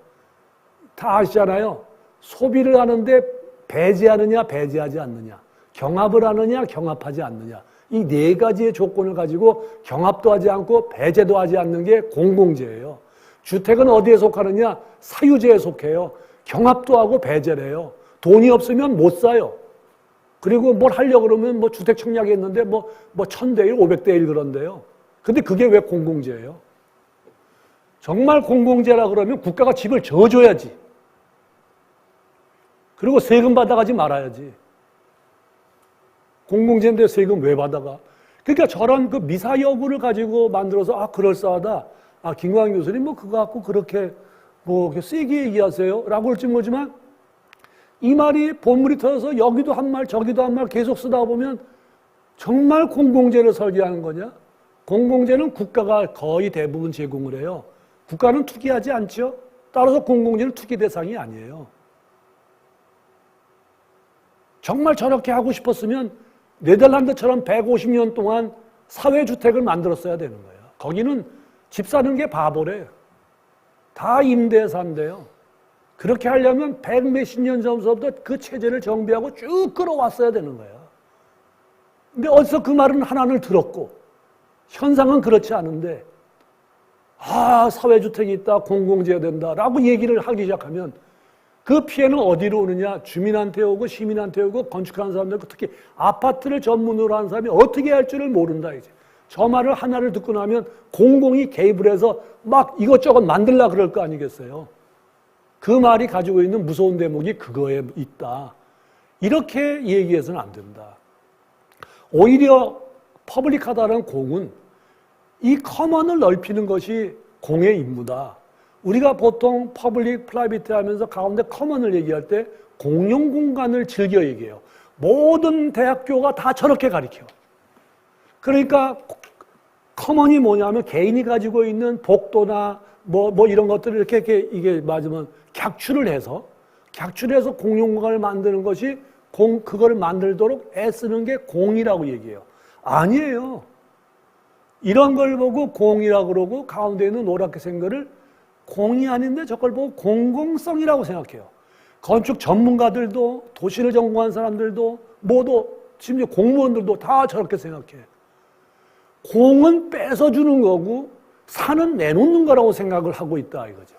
다 아시잖아요. 소비를 하는데 배제하느냐 배제하지 않느냐, 경합을 하느냐 경합하지 않느냐, 이 네 가지의 조건을 가지고 경합도 하지 않고 배제도 하지 않는 게 공공재예요. 주택은 어디에 속하느냐? 사유재에 속해요. 경합도 하고 배제를 해요. 돈이 없으면 못 사요. 그리고 뭘 하려고 그러면 뭐 주택 청약이 있는데 뭐 1000대 1, 500대 1 그런데요. 근데 그게 왜 공공재예요? 정말 공공재라 그러면 국가가 집을 져줘야지. 그리고 세금 받아가지 말아야지. 공공재인데 세금 왜 받아가? 그러니까 저런 그 미사여구를 가지고 만들어서 그럴싸하다. 김광현 교수님 뭐 그거 갖고 그렇게 뭐 세게 얘기하세요? 라고 할지 모르지만 이 말이 본물이 터져서 여기도 한 말 저기도 한 말 계속 쓰다 보면 정말 공공재를 설계하는 거냐? 공공재는 국가가 거의 대부분 제공을 해요. 국가는 투기하지 않죠? 따라서 공공재는 투기 대상이 아니에요. 정말 저렇게 하고 싶었으면 네덜란드처럼 150년 동안 사회주택을 만들었어야 되는 거예요. 거기는 집 사는 게 바보래. 다 임대에 산대요. 그렇게 하려면 100몇십 년 전부터 그 체제를 정비하고 쭉 끌어왔어야 되는 거예요. 근데 어디서 그 말은 하나를 들었고 현상은 그렇지 않은데 사회주택이 있다, 공공재해야 된다라고 얘기를 하기 시작하면 그 피해는 어디로 오느냐? 주민한테 오고 시민한테 오고 건축하는 사람들, 특히 아파트를 전문으로 하는 사람이 어떻게 할 줄을 모른다 이제. 저 말을 하나를 듣고 나면 공공이 개입을 해서 막 이것저것 만들라 그럴 거 아니겠어요? 그 말이 가지고 있는 무서운 대목이 그거에 있다. 이렇게 얘기해서는 안 된다. 오히려 퍼블릭하다는 공은 이 커먼을 넓히는 것이 공의 임무다. 우리가 보통 퍼블릭, 프라이빗 하면서 가운데 커먼을 얘기할 때 공용 공간을 즐겨 얘기해요. 모든 대학교가 다 저렇게 가르쳐. 그러니까 커먼이 뭐냐면 개인이 가지고 있는 복도나 뭐 이런 것들을 이렇게 이게 맞으면 객출을 해서 공용 공간을 만드는 것이 그거를 만들도록 애쓰는 게 공이라고 얘기해요. 아니에요. 이런 걸 보고 공이라고 그러고 가운데 있는 노랗게 생긴 거를 공이 아닌데 저걸 보고 공공성이라고 생각해요. 건축 전문가들도 도시를 전공한 사람들도 모두 심지어 공무원들도 다 저렇게 생각해. 공은 뺏어주는 거고 산은 내놓는 거라고 생각을 하고 있다 이거죠.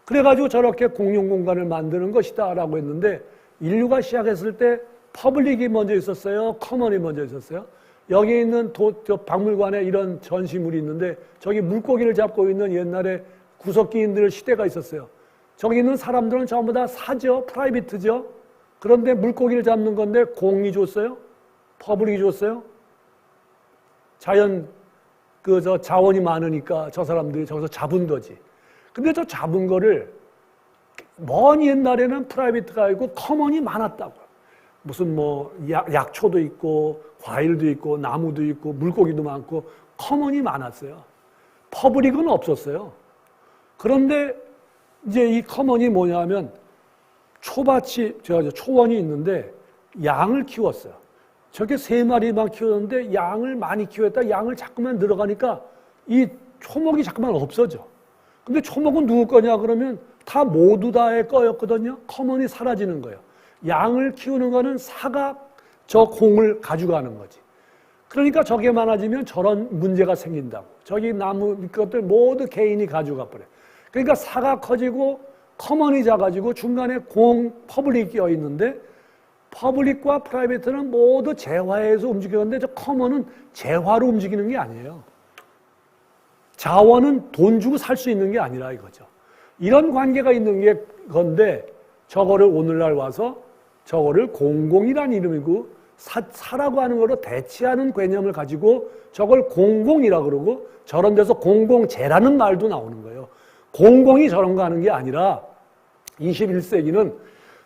그래가지고 저렇게 공용 공간을 만드는 것이다 라고 했는데 인류가 시작했을 때 퍼블릭이 먼저 있었어요? 커먼이 먼저 있었어요? 여기 있는 저 박물관에 이런 전시물이 있는데 저기 물고기를 잡고 있는 옛날에 구석기인들 시대가 있었어요. 저기 있는 사람들은 전부 다 사죠. 프라이빗죠. 그런데 물고기를 잡는 건데 공이 줬어요? 퍼블릭이 줬어요? 자원이 많으니까 저 사람들이 저기서 잡은 거지. 근데 저 잡은 거를 먼 옛날에는 프라이빗가 있고 커먼이 많았다고. 무슨 약초도 있고 과일도 있고 나무도 있고 물고기도 많고 커먼이 많았어요. 퍼블릭은 없었어요. 그런데 이제 이 커먼이 뭐냐면 초원이 있는데 양을 키웠어요. 저게 3마리만 키웠는데 양을 많이 키웠다. 양을 자꾸만 늘어가니까 이 초목이 자꾸만 없어져. 근데 초목은 누구 거냐 그러면 다 모두 다의 거였거든요. 커먼이 사라지는 거예요. 양을 키우는 거는 사가 저 공을 가져가는 거지. 그러니까 저게 많아지면 저런 문제가 생긴다고. 저기 나무 것들 모두 개인이 가져가 버려요. 그러니까 사가 커지고 커먼이 작아지고 중간에 퍼블릭이 끼어 있는데 퍼블릭과 프라이빗은 모두 재화해서 움직이는데 저 커먼은 재화로 움직이는 게 아니에요. 자원은 돈 주고 살 수 있는 게 아니라 이거죠. 이런 관계가 있는 게 건데 저거를 오늘날 와서 저거를 공공이라는 이름이고 사라고 하는 거로 대치하는 개념을 가지고 저걸 공공이라고 그러고 저런 데서 공공재라는 말도 나오는 거예요. 공공이 저런 거 하는 게 아니라 21세기는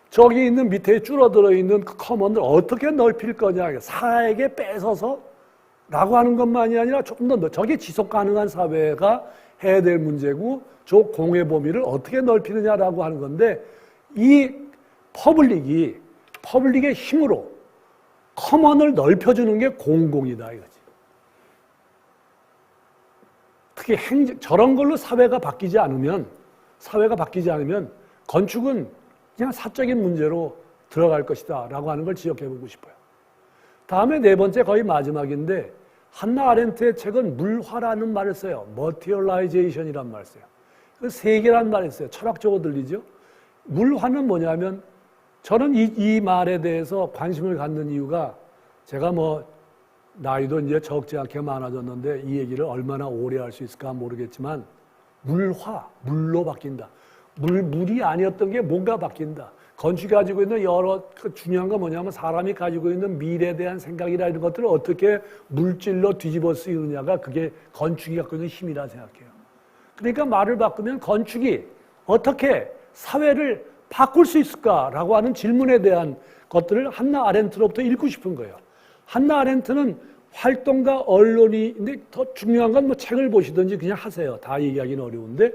저기 있는 밑에 줄어들어 있는 그 커먼을 어떻게 넓힐 거냐. 사에게 뺏어서 라고 하는 것만이 아니라 조금 더 저게 지속 가능한 사회가 해야 될 문제고 저 공의 범위를 어떻게 넓히느냐라고 하는 건데 이 퍼블릭의 힘으로 커먼을 넓혀주는 게 공공이다 이거지. 특히 저런 걸로 사회가 바뀌지 않으면 건축은 그냥 사적인 문제로 들어갈 것이다 라고 하는 걸 지적해보고 싶어요. 다음에 네 번째 거의 마지막인데 한나 아렌트의 책은 물화라는 말을 써요. materialization이라는 말을 써요. 그 세계라는 말을 써요. 철학적으로 들리죠? 물화는 뭐냐면 저는 이 말에 대해서 관심을 갖는 이유가 제가 나이도 이제 적지 않게 많아졌는데 이 얘기를 얼마나 오래 할 수 있을까 모르겠지만 물로 바뀐다. 물이 아니었던 게 뭔가 바뀐다. 건축이 가지고 있는 여러 중요한 건 뭐냐면 사람이 가지고 있는 미래에 대한 생각이나 이런 것들을 어떻게 물질로 뒤집어 쓰느냐가 그게 건축이 갖고 있는 힘이라 생각해요. 그러니까 말을 바꾸면 건축이 어떻게 사회를 바꿀 수 있을까라고 하는 질문에 대한 것들을 한나 아렌트로부터 읽고 싶은 거예요. 한나 아렌트는 활동가 언론인데 더 중요한 건 책을 보시든지 그냥 하세요. 다 얘기하기는 어려운데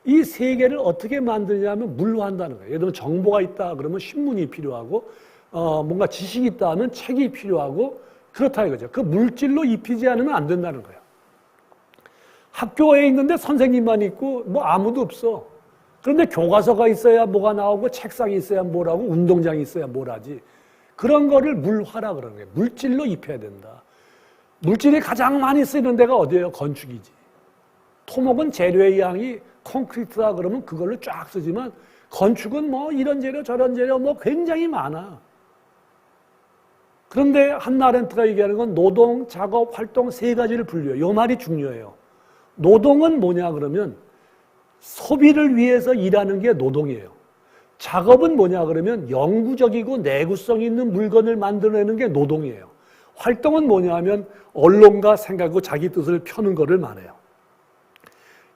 이 세계를 어떻게 만드냐면 물화한다는 거예요. 예를 들면 정보가 있다 그러면 신문이 필요하고 뭔가 지식이 있다 하면 책이 필요하고 그렇다 이거죠. 그 물질로 입히지 않으면 안 된다는 거예요. 학교에 있는데 선생님만 있고 아무도 없어. 그런데 교과서가 있어야 뭐가 나오고 책상이 있어야 뭐라고 운동장이 있어야 뭐라지. 그런 거를 물화라 그러는 거예요. 물질로 입혀야 된다. 물질이 가장 많이 쓰이는 데가 어디예요? 건축이지. 토목은 재료의 양이 콘크리트다 그러면 그걸로 쫙 쓰지만 건축은 이런 재료 저런 재료 굉장히 많아. 그런데 한나 아렌트가 얘기하는 건 노동, 작업, 활동 세 가지를 분류해요. 이 말이 중요해요. 노동은 뭐냐 그러면 소비를 위해서 일하는 게 노동이에요. 작업은 뭐냐 그러면 영구적이고 내구성 있는 물건을 만들어내는 게 노동이에요. 활동은 뭐냐 하면 언론과 생각하고 자기 뜻을 펴는 거를 말해요.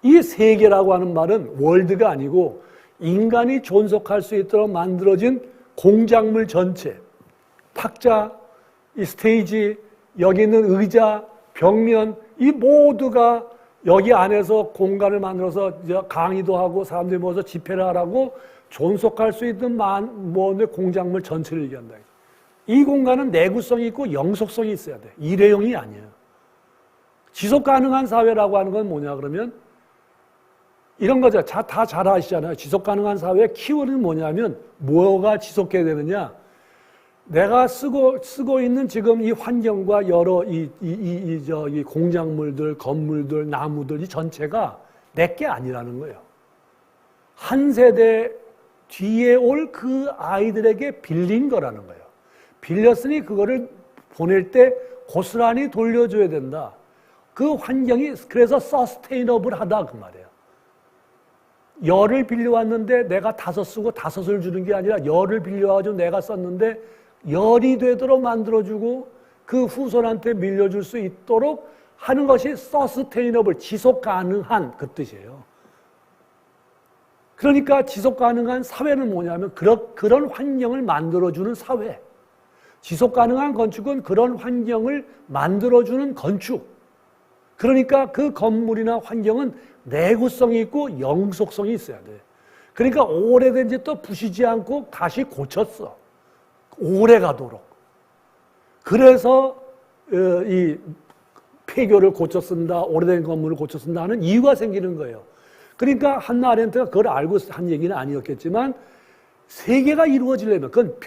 이 세계라고 하는 말은 월드가 아니고 인간이 존속할 수 있도록 만들어진 공작물 전체, 탁자, 이 스테이지, 여기 있는 의자, 벽면 이 모두가 여기 안에서 공간을 만들어서 강의도 하고 사람들이 모여서 집회를 하라고 존속할 수 있는 공작물 전체를 얘기한다. 이 공간은 내구성이 있고 영속성이 있어야 돼. 일회용이 아니에요. 지속 가능한 사회라고 하는 건 뭐냐 그러면 이런 거죠. 다 잘 아시잖아요. 지속 가능한 사회의 키워드는 뭐냐면 뭐가 지속해야 되느냐. 내가 쓰고 있는 지금 이 환경과 여러 이 공작물들, 건물들, 나무들 이 전체가 내게 아니라는 거예요. 한 세대 뒤에 올 그 아이들에게 빌린 거라는 거예요. 빌렸으니 그거를 보낼 때 고스란히 돌려줘야 된다. 그 환경이 그래서 서스테이너블하다 그 말이에요. 열을 빌려왔는데 내가 다섯 쓰고 다섯을 주는 게 아니라 열을 빌려와가지고 내가 썼는데 열이 되도록 만들어주고 그 후손한테 밀려줄 수 있도록 하는 것이 서스테이너블, 지속 가능한 그 뜻이에요. 그러니까 지속 가능한 사회는 뭐냐면 그런 환경을 만들어주는 사회. 지속 가능한 건축은 그런 환경을 만들어주는 건축. 그러니까 그 건물이나 환경은 내구성이 있고 영속성이 있어야 돼. 그러니까 오래된 집도 부시지 않고 다시 고쳤어. 오래 가도록. 그래서 이 폐교를 고쳐 쓴다, 오래된 건물을 고쳐 쓴다 하는 이유가 생기는 거예요. 그러니까 한나 아렌트가 그걸 알고 한 얘기는 아니었겠지만 세계가 이루어지려면 그건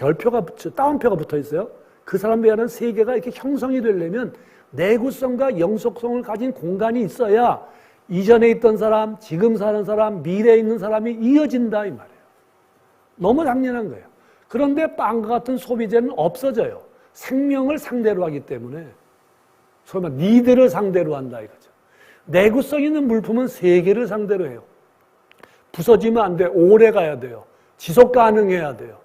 따옴표가 붙어 있어요. 그 사람에 하는 세계가 이렇게 형성이 되려면 내구성과 영속성을 가진 공간이 있어야 이전에 있던 사람, 지금 사는 사람, 미래에 있는 사람이 이어진다 이 말이에요. 너무 당연한 거예요. 그런데 빵과 같은 소비재는 없어져요. 생명을 상대로 하기 때문에 소위 말 니드를 상대로 한다 이거죠. 내구성 있는 물품은 세계를 상대로 해요. 부서지면 안 돼. 오래 가야 돼요. 지속 가능해야 돼요.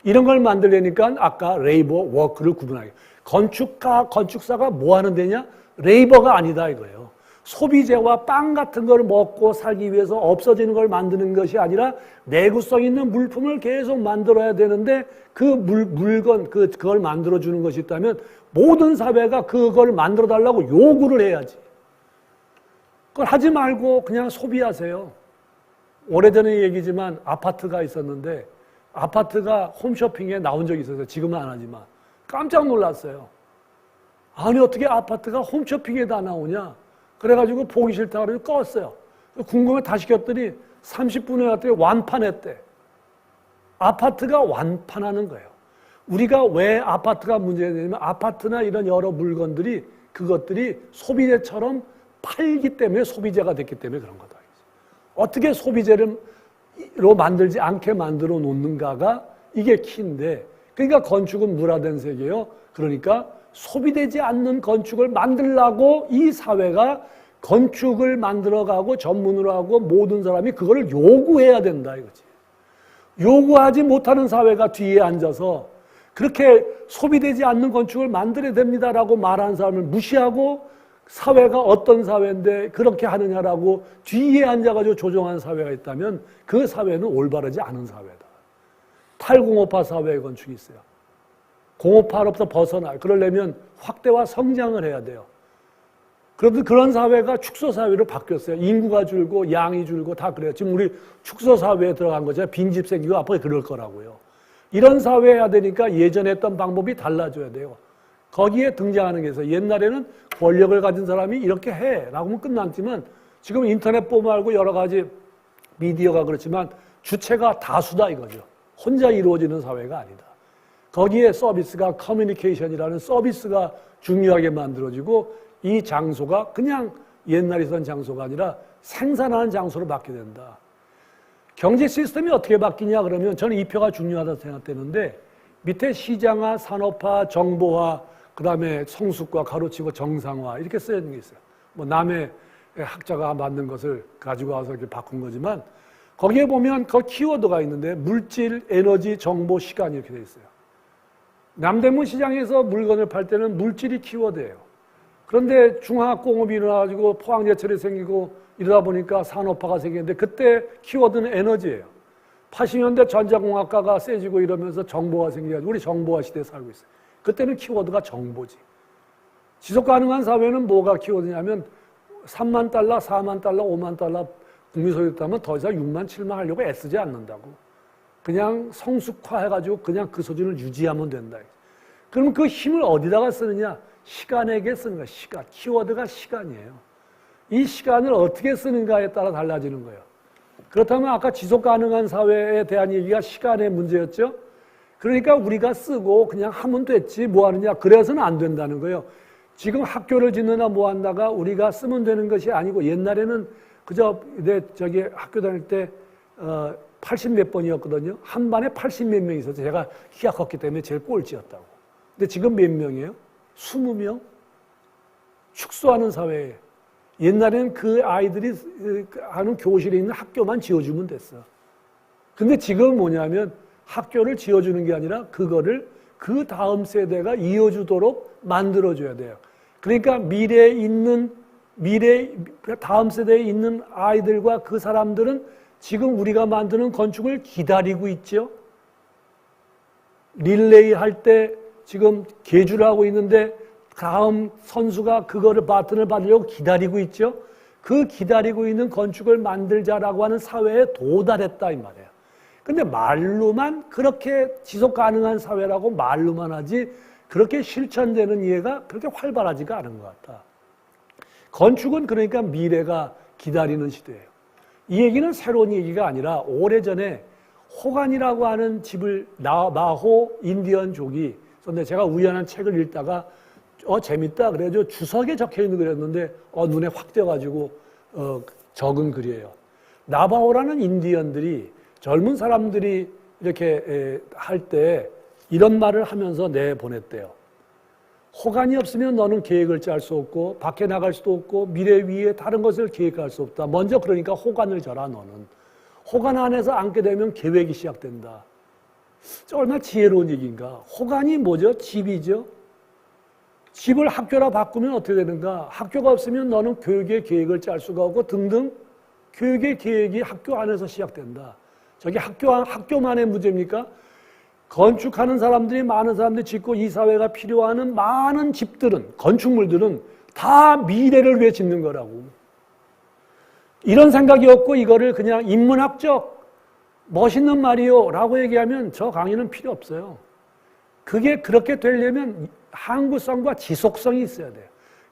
이런 걸 만들려니까 아까 레이버, 워크를 구분하게. 건축사가 뭐 하는 데냐? 레이버가 아니다 이거예요. 소비재와 빵 같은 걸 먹고 살기 위해서 없어지는 걸 만드는 것이 아니라 내구성 있는 물품을 계속 만들어야 되는데 그 물건, 그걸 만들어주는 것이 있다면 모든 사회가 그걸 만들어달라고 요구를 해야지. 그걸 하지 말고 그냥 소비하세요. 오래전의 얘기지만 아파트가 있었는데 아파트가 홈쇼핑에 나온 적이 있어서 지금은 안 하지만 깜짝 놀랐어요. 아니 어떻게 아파트가 홈쇼핑에 다 나오냐. 그래가지고 보기 싫다 그래서 껐어요. 궁금해 다시 켰더니 30분에 갔더니 완판했대. 아파트가 완판하는 거예요. 우리가 왜 아파트가 문제가 되냐면 아파트나 이런 여러 물건들이 그것들이 소비재처럼 팔기 때문에 소비재가 됐기 때문에 그런 거다. 어떻게 소비재로 만들지 않게 만들어 놓는가가 이게 키인데, 그러니까 건축은 문화된 세계예요. 그러니까 소비되지 않는 건축을 만들려고 이 사회가 건축을 만들어가고 전문으로 하고 모든 사람이 그거를 요구해야 된다 이거지. 요구하지 못하는 사회가 뒤에 앉아서 그렇게 소비되지 않는 건축을 만들어야 됩니다라고 말하는 사람을 무시하고 사회가 어떤 사회인데 그렇게 하느냐라고 뒤에 앉아가지고 조종하는 사회가 있다면 그 사회는 올바르지 않은 사회다. 탈공업화 사회의 건축이 있어요. 공업화로부터 벗어나 그러려면 확대와 성장을 해야 돼요. 그런데 그런 사회가 축소 사회로 바뀌었어요. 인구가 줄고 양이 줄고 다 그래요. 지금 우리 축소 사회에 들어간 거죠. 빈집 생기고 앞으로 그럴 거라고요. 이런 사회 해야 되니까 예전에 했던 방법이 달라져야 돼요. 거기에 등장하는 게 있어요. 옛날에는 권력을 가진 사람이 이렇게 해 라고 하면 끝났지만 지금 인터넷뿐 말고 여러 가지 미디어가 그렇지만 주체가 다수다 이거죠. 혼자 이루어지는 사회가 아니다. 거기에 서비스가 커뮤니케이션이라는 서비스가 중요하게 만들어지고 이 장소가 그냥 옛날에 있던 장소가 아니라 생산하는 장소로 바뀌게 된다. 경제 시스템이 어떻게 바뀌냐 그러면 저는 이 표가 중요하다고 생각되는데 밑에 시장화, 산업화, 정보화, 그 다음에 성숙과 가로치고 정상화 이렇게 쓰여진 게 있어요. 뭐 남의 학자가 만든 것을 가지고 와서 이렇게 바꾼 거지만 거기에 보면 그 키워드가 있는데 물질, 에너지, 정보, 시간 이렇게 돼 있어요. 남대문 시장에서 물건을 팔 때는 물질이 키워드예요. 그런데 중화학공업이 일어나가지고 포항제철이 생기고 이러다 보니까 산업화가 생기는데 그때 키워드는 에너지예요. 80년대 전자공학과가 세지고 이러면서 정보가 생겨가지고 우리 정보화 시대에 살고 있어요. 그때는 키워드가 정보지. 지속가능한 사회는 뭐가 키워드냐면 3만 달러, 4만 달러, 5만 달러 국민소득 있다면 더 이상 6만, 7만 하려고 애쓰지 않는다고. 그냥 성숙화해가지고 그냥 그 수준을 유지하면 된다. 그러면 그 힘을 어디다가 쓰느냐? 시간에게 쓰는 거야. 시간. 키워드가 시간이에요. 이 시간을 어떻게 쓰는가에 따라 달라지는 거예요. 그렇다면 아까 지속가능한 사회에 대한 얘기가 시간의 문제였죠? 그러니까 우리가 쓰고 그냥 하면 됐지 뭐 하느냐. 그래서는 안 된다는 거예요. 지금 학교를 짓느나 뭐 한다가 우리가 쓰면 되는 것이 아니고 옛날에는 그저 저기 학교 다닐 때 80 몇 번이었거든요. 한 반에 80 몇 명이 있었어요. 제가 키가 컸기 때문에 제일 꼴찌였다고. 근데 지금 몇 명이에요? 20명? 축소하는 사회에. 옛날에는 그 아이들이 하는 교실에 있는 학교만 지어주면 됐어. 근데 지금은 뭐냐면 학교를 지어주는 게 아니라 그거를 그 다음 세대가 이어주도록 만들어줘야 돼요. 그러니까 다음 세대에 있는 아이들과 그 사람들은 지금 우리가 만드는 건축을 기다리고 있죠. 릴레이 할 때 지금 계주를 하고 있는데 다음 선수가 그거를 바튼을 받으려고 기다리고 있죠. 그 기다리고 있는 건축을 만들자라고 하는 사회에 도달했다 이 말이에요. 근데 말로만 그렇게 지속 가능한 사회라고 말로만 하지 그렇게 실천되는 이해가 그렇게 활발하지가 않은 것 같다. 건축은 그러니까 미래가 기다리는 시대예요. 이 얘기는 새로운 얘기가 아니라 오래전에 호간이라고 하는 집을 나호 인디언족이 썼는데 제가 우연한 책을 읽다가 재밌다 그래가지고 주석에 적혀있는 글이었는데 눈에 확 띄어가지고 적은 글이에요. 나바호라는 인디언들이 젊은 사람들이 이렇게 할 때 이런 말을 하면서 내보냈대요. 호간이 없으면 너는 계획을 짤 수 없고 밖에 나갈 수도 없고 미래 위에 다른 것을 계획할 수 없다. 먼저 그러니까 호간을 져라 너는. 호간 안에서 앉게 되면 계획이 시작된다. 얼마나 지혜로운 얘기인가. 호간이 뭐죠? 집이죠. 집을 학교라 바꾸면 어떻게 되는가. 학교가 없으면 너는 교육의 계획을 짤 수가 없고 등등 교육의 계획이 학교 안에서 시작된다. 저게 학교만의 문제입니까? 건축하는 사람들이 많은 사람들이 짓고 이 사회가 필요한 많은 집들은 건축물들은 다 미래를 위해 짓는 거라고. 이런 생각이 없고 이거를 그냥 인문학적 멋있는 말이요 라고 얘기하면 저 강의는 필요 없어요. 그게 그렇게 되려면 항구성과 지속성이 있어야 돼요.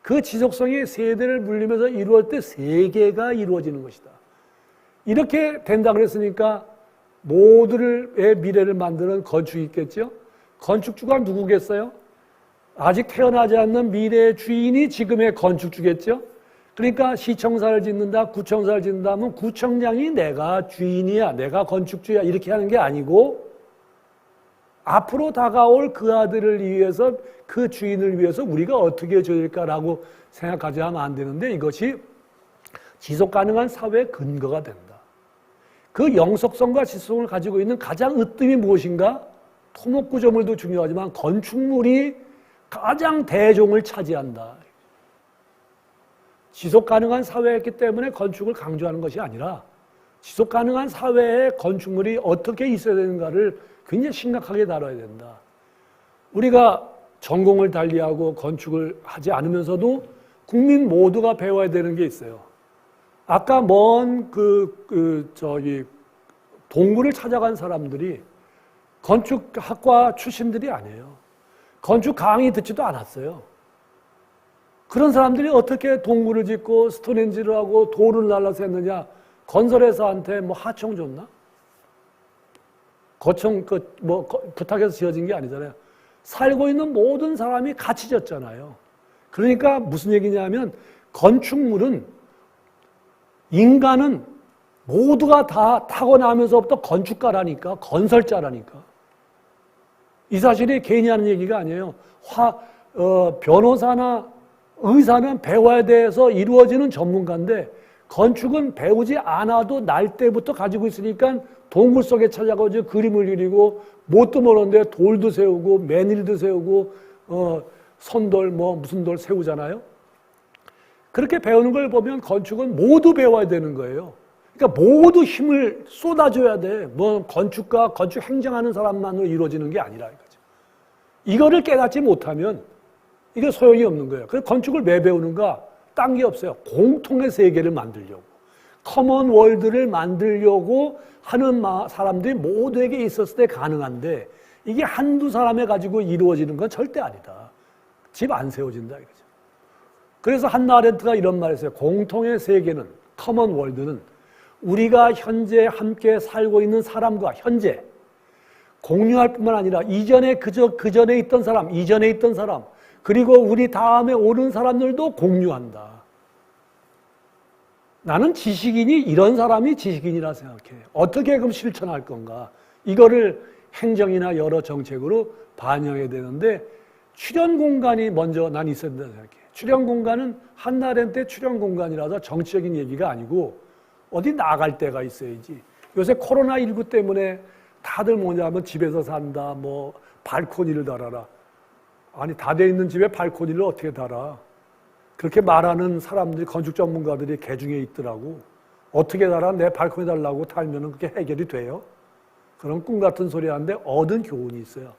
그 지속성이 세대를 물리면서 이루어질 때 세계가 이루어지는 것이다. 이렇게 된다 그랬으니까 모두의 미래를 만드는 건축이 있겠죠? 건축주가 누구겠어요? 아직 태어나지 않는 미래의 주인이 지금의 건축주겠죠? 그러니까 시청사를 짓는다, 구청사를 짓는다 하면 구청장이 내가 주인이야, 내가 건축주야 이렇게 하는 게 아니고 앞으로 다가올 그 아들을 위해서, 그 주인을 위해서 우리가 어떻게 해줄까라고 생각하지 하면 안 되는데 이것이 지속 가능한 사회의 근거가 된다. 그 영속성과 지속성을 가지고 있는 가장 으뜸이 무엇인가? 토목구조물도 중요하지만 건축물이 가장 대종을 차지한다. 지속 가능한 사회였기 때문에 건축을 강조하는 것이 아니라 지속 가능한 사회에 건축물이 어떻게 있어야 되는가를 굉장히 심각하게 다뤄야 된다. 우리가 전공을 달리하고 건축을 하지 않으면서도 국민 모두가 배워야 되는 게 있어요. 아까 먼 동굴을 찾아간 사람들이 건축학과 출신들이 아니에요. 건축 강의 듣지도 않았어요. 그런 사람들이 어떻게 동굴을 짓고 스톤헨지를 하고 돌을 날라서 했느냐? 건설회사한테 뭐 하청 줬나? 부탁해서 지어진 게 아니잖아요. 살고 있는 모든 사람이 같이 졌잖아요. 그러니까 무슨 얘기냐면 건축물은 인간은 모두가 다 타고나면서부터 건축가라니까, 건설자라니까. 이 사실이 괜히 하는 얘기가 아니에요. 변호사나 의사는 배워야 돼서 이루어지는 전문가인데 건축은 배우지 않아도 날 때부터 가지고 있으니까 동굴 속에 찾아가서 그림을 그리고 못도 모르는데 돌도 세우고 매닐도 세우고 선돌 무슨 돌 세우잖아요. 그렇게 배우는 걸 보면 건축은 모두 배워야 되는 거예요. 그러니까 모두 힘을 쏟아줘야 돼. 건축가, 건축 행정하는 사람만으로 이루어지는 게 아니라 이거죠. 이거를 깨닫지 못하면 이게 소용이 없는 거예요. 그래서 건축을 왜 배우는가? 딴 게 없어요. 공통의 세계를 만들려고. 커먼 월드를 만들려고 하는 사람들이 모두에게 있었을 때 가능한데 이게 한두 사람에 가지고 이루어지는 건 절대 아니다. 집 안 세워진다 이거죠. 그래서 한나 아렌트가 이런 말을 했어요. 공통의 세계는, 커먼 월드는 우리가 현재 함께 살고 있는 사람과 현재 공유할 뿐만 아니라 이전에 그 전에 있던 사람, 이전에 있던 사람, 그리고 우리 다음에 오는 사람들도 공유한다. 나는 지식인이 이런 사람이 지식인이라 생각해. 어떻게 그럼 실천할 건가? 이거를 행정이나 여러 정책으로 반영해야 되는데 출현 공간이 먼저 난 있어야 된다고 생각해. 출현 공간은 한나 아렌트의 출현 공간이라서 정치적인 얘기가 아니고 어디 나갈 데가 있어야지. 요새 코로나19 때문에 다들 뭐냐면 집에서 산다, 발코니를 달아라. 아니, 다 돼 있는 집에 발코니를 어떻게 달아? 그렇게 말하는 사람들이, 건축 전문가들이 개중에 있더라고. 어떻게 달아? 내 발코니 달라고 달면은 그게 해결이 돼요? 그런 꿈 같은 소리 하는데 얻은 교훈이 있어요.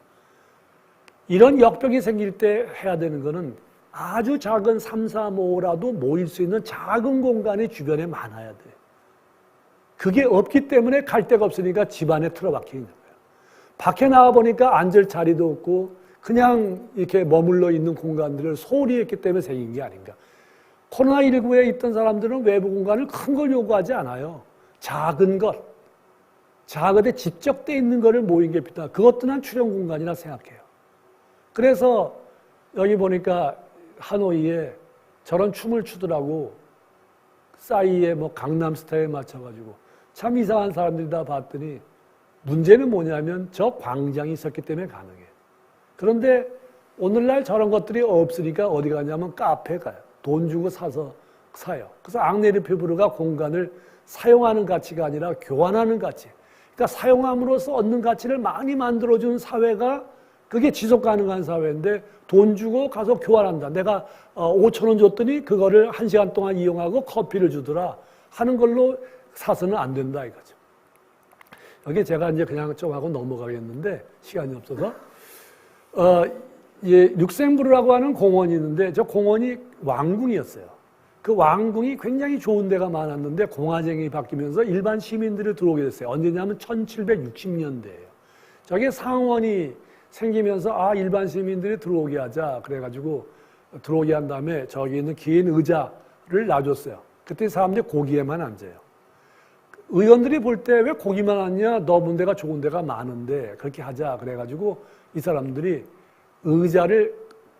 이런 역병이 생길 때 해야 되는 거는 아주 작은 3, 4, 5라도 모일 수 있는 작은 공간이 주변에 많아야 돼. 그게 없기 때문에 갈 데가 없으니까 집안에 틀어박히는 거예요. 밖에 나와보니까 앉을 자리도 없고 그냥 이렇게 머물러 있는 공간들을 소홀히 했기 때문에 생긴 게 아닌가. 코로나19에 있던 사람들은 외부 공간을 큰 걸 요구하지 않아요. 작은 것, 작은데 집적돼 있는 거를 모인 게 필요하다. 그것도 난 출현 공간이라 생각해요. 그래서 여기 보니까 하노이에 저런 춤을 추더라고. 싸이에 강남 스타일에 맞춰가지고. 참 이상한 사람들이다 봤더니 문제는 뭐냐면 저 광장이 있었기 때문에 가능해. 그런데 오늘날 저런 것들이 없으니까 어디 가냐면 카페에 가요. 돈 주고 사요. 그래서 앙네르페브르가 공간을 사용하는 가치가 아니라 교환하는 가치. 그러니까 사용함으로써 얻는 가치를 많이 만들어준 사회가 그게 지속 가능한 사회인데 돈 주고 가서 교환한다. 내가 5,000원 줬더니 그거를 1시간 동안 이용하고 커피를 주더라 하는 걸로 사서는 안 된다 이거죠. 여기 제가 이제 그냥 좀 하고 넘어가겠는데 시간이 없어서 룩셈부르라고 하는 공원이 있는데 저 공원이 왕궁이었어요. 그 왕궁이 굉장히 좋은 데가 많았는데 공화정이 바뀌면서 일반 시민들이 들어오게 됐어요. 언제냐면 1760년대예요. 저게 생기면서 일반 시민들이 들어오게 하자. 그래가지고 들어오게 한 다음에 저기 있는 긴 의자를 놔줬어요. 그때 사람들이 거기에만 앉아요. 의원들이 볼 때 왜 거기만 앉냐? 넓은 데가 좋은 데가 많은데 그렇게 하자. 그래가지고 이 사람들이 의자를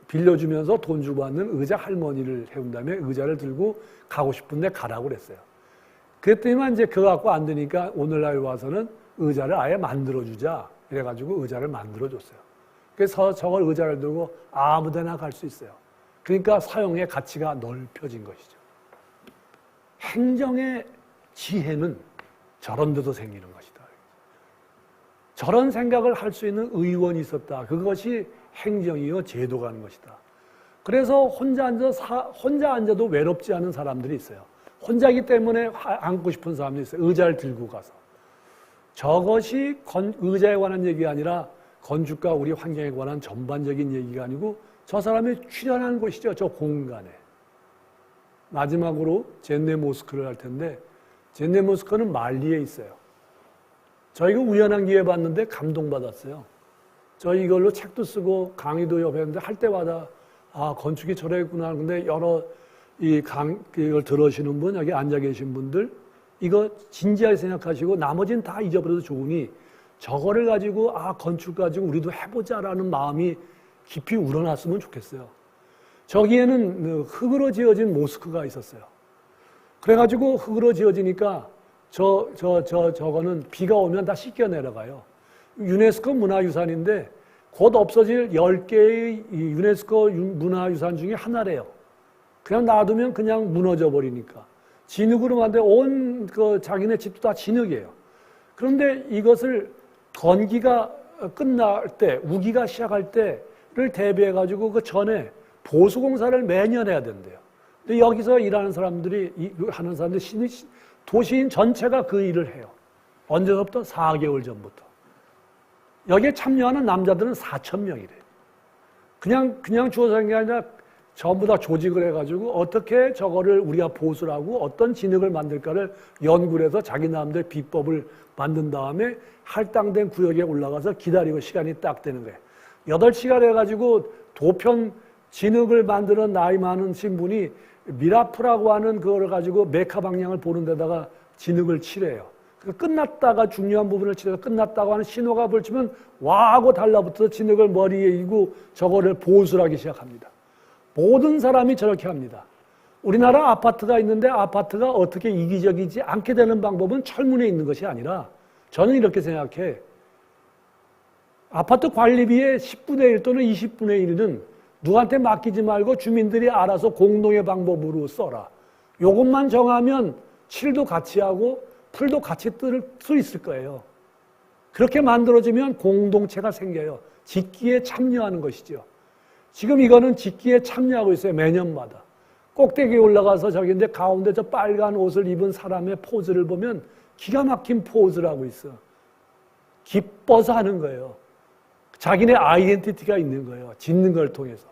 빌려주면서 돈 주고 받는 의자 할머니를 해온 다음에 의자를 들고 가고 싶은데 가라고 그랬어요. 그랬더니만 이제 그거 갖고 안 되니까 오늘날 와서는 의자를 아예 만들어주자. 그래가지고 의자를 만들어줬어요. 그래서 저걸 의자를 들고 아무 데나 갈 수 있어요. 그러니까 사용의 가치가 넓혀진 것이죠. 행정의 지혜는 저런 데도 생기는 것이다. 저런 생각을 할 수 있는 의원이 있었다. 그것이 행정이요 제도가 하는 것이다. 그래서 혼자 앉아도 외롭지 않은 사람들이 있어요. 혼자이기 때문에 앉고 싶은 사람들이 있어요. 의자를 들고 가서. 저것이 의자에 관한 얘기가 아니라 건축과 우리 환경에 관한 전반적인 얘기가 아니고 저 사람이 출연한 곳이죠. 저 공간에. 마지막으로 젠네 모스크를 할 텐데 젠네 모스크는 말리에 있어요. 저희가 우연한 기회 봤는데 감동받았어요. 저희 이걸로 책도 쓰고 강의도 옆에 했는데 할 때마다 건축이 저랬구나. 근데 여러 이걸 들으시는 분, 여기 앉아 계신 분들 이거 진지하게 생각하시고 나머지는 다 잊어버려도 좋으니 저거를 가지고 건축 가지고 우리도 해보자라는 마음이 깊이 우러났으면 좋겠어요. 저기에는 흙으로 지어진 모스크가 있었어요. 그래가지고 흙으로 지어지니까 저거는 비가 오면 다 씻겨 내려가요. 유네스코 문화유산인데 곧 없어질 10개의 유네스코 문화유산 중에 하나래요. 그냥 놔두면 그냥 무너져 버리니까. 진흙으로 만든 온 자기네 집도 다 진흙이에요. 그런데 이것을 건기가 끝날 때, 우기가 시작할 때를 대비해가지고 그 전에 보수공사를 매년 해야 된대요. 근데 여기서 일하는 사람들이, 도시인 전체가 그 일을 해요. 언제부터? 4개월 전부터. 여기에 참여하는 남자들은 4,000명이래요. 그냥 주어서 한 게 아니라 전부 다 조직을 해가지고 어떻게 저거를 우리가 보수를 하고 어떤 진흙을 만들까를 연구를 해서 자기 나름대로 비법을 만든 다음에 할당된 구역에 올라가서 기다리고 시간이 딱 되는 거예요. 8시간 해가지고 도편 진흙을 만드는 나이 많은 신분이 미라프라고 하는 그거를 가지고 메카 방향을 보는 데다가 진흙을 칠해요. 끝났다가 중요한 부분을 칠해서 끝났다고 하는 신호가 벌치면 와 하고 달라붙어서 진흙을 머리에 이고 저거를 보수하기 시작합니다. 모든 사람이 저렇게 합니다. 우리나라 아파트가 있는데 아파트가 어떻게 이기적이지 않게 되는 방법은 철문에 있는 것이 아니라 저는 이렇게 생각해. 아파트 관리비의 10분의 1 또는 20분의 1은 누구한테 맡기지 말고 주민들이 알아서 공동의 방법으로 써라. 요것만 정하면 칠도 같이 하고 풀도 같이 뜰 수 있을 거예요. 그렇게 만들어지면 공동체가 생겨요. 짓기에 참여하는 것이죠. 지금 이거는 짓기에 참여하고 있어요. 매년마다. 꼭대기에 올라가서 저기인데 가운데 저 빨간 옷을 입은 사람의 포즈를 보면 기가 막힌 포즈를 하고 있어. 기뻐서 하는 거예요. 자기네 아이덴티티가 있는 거예요. 짓는 걸 통해서.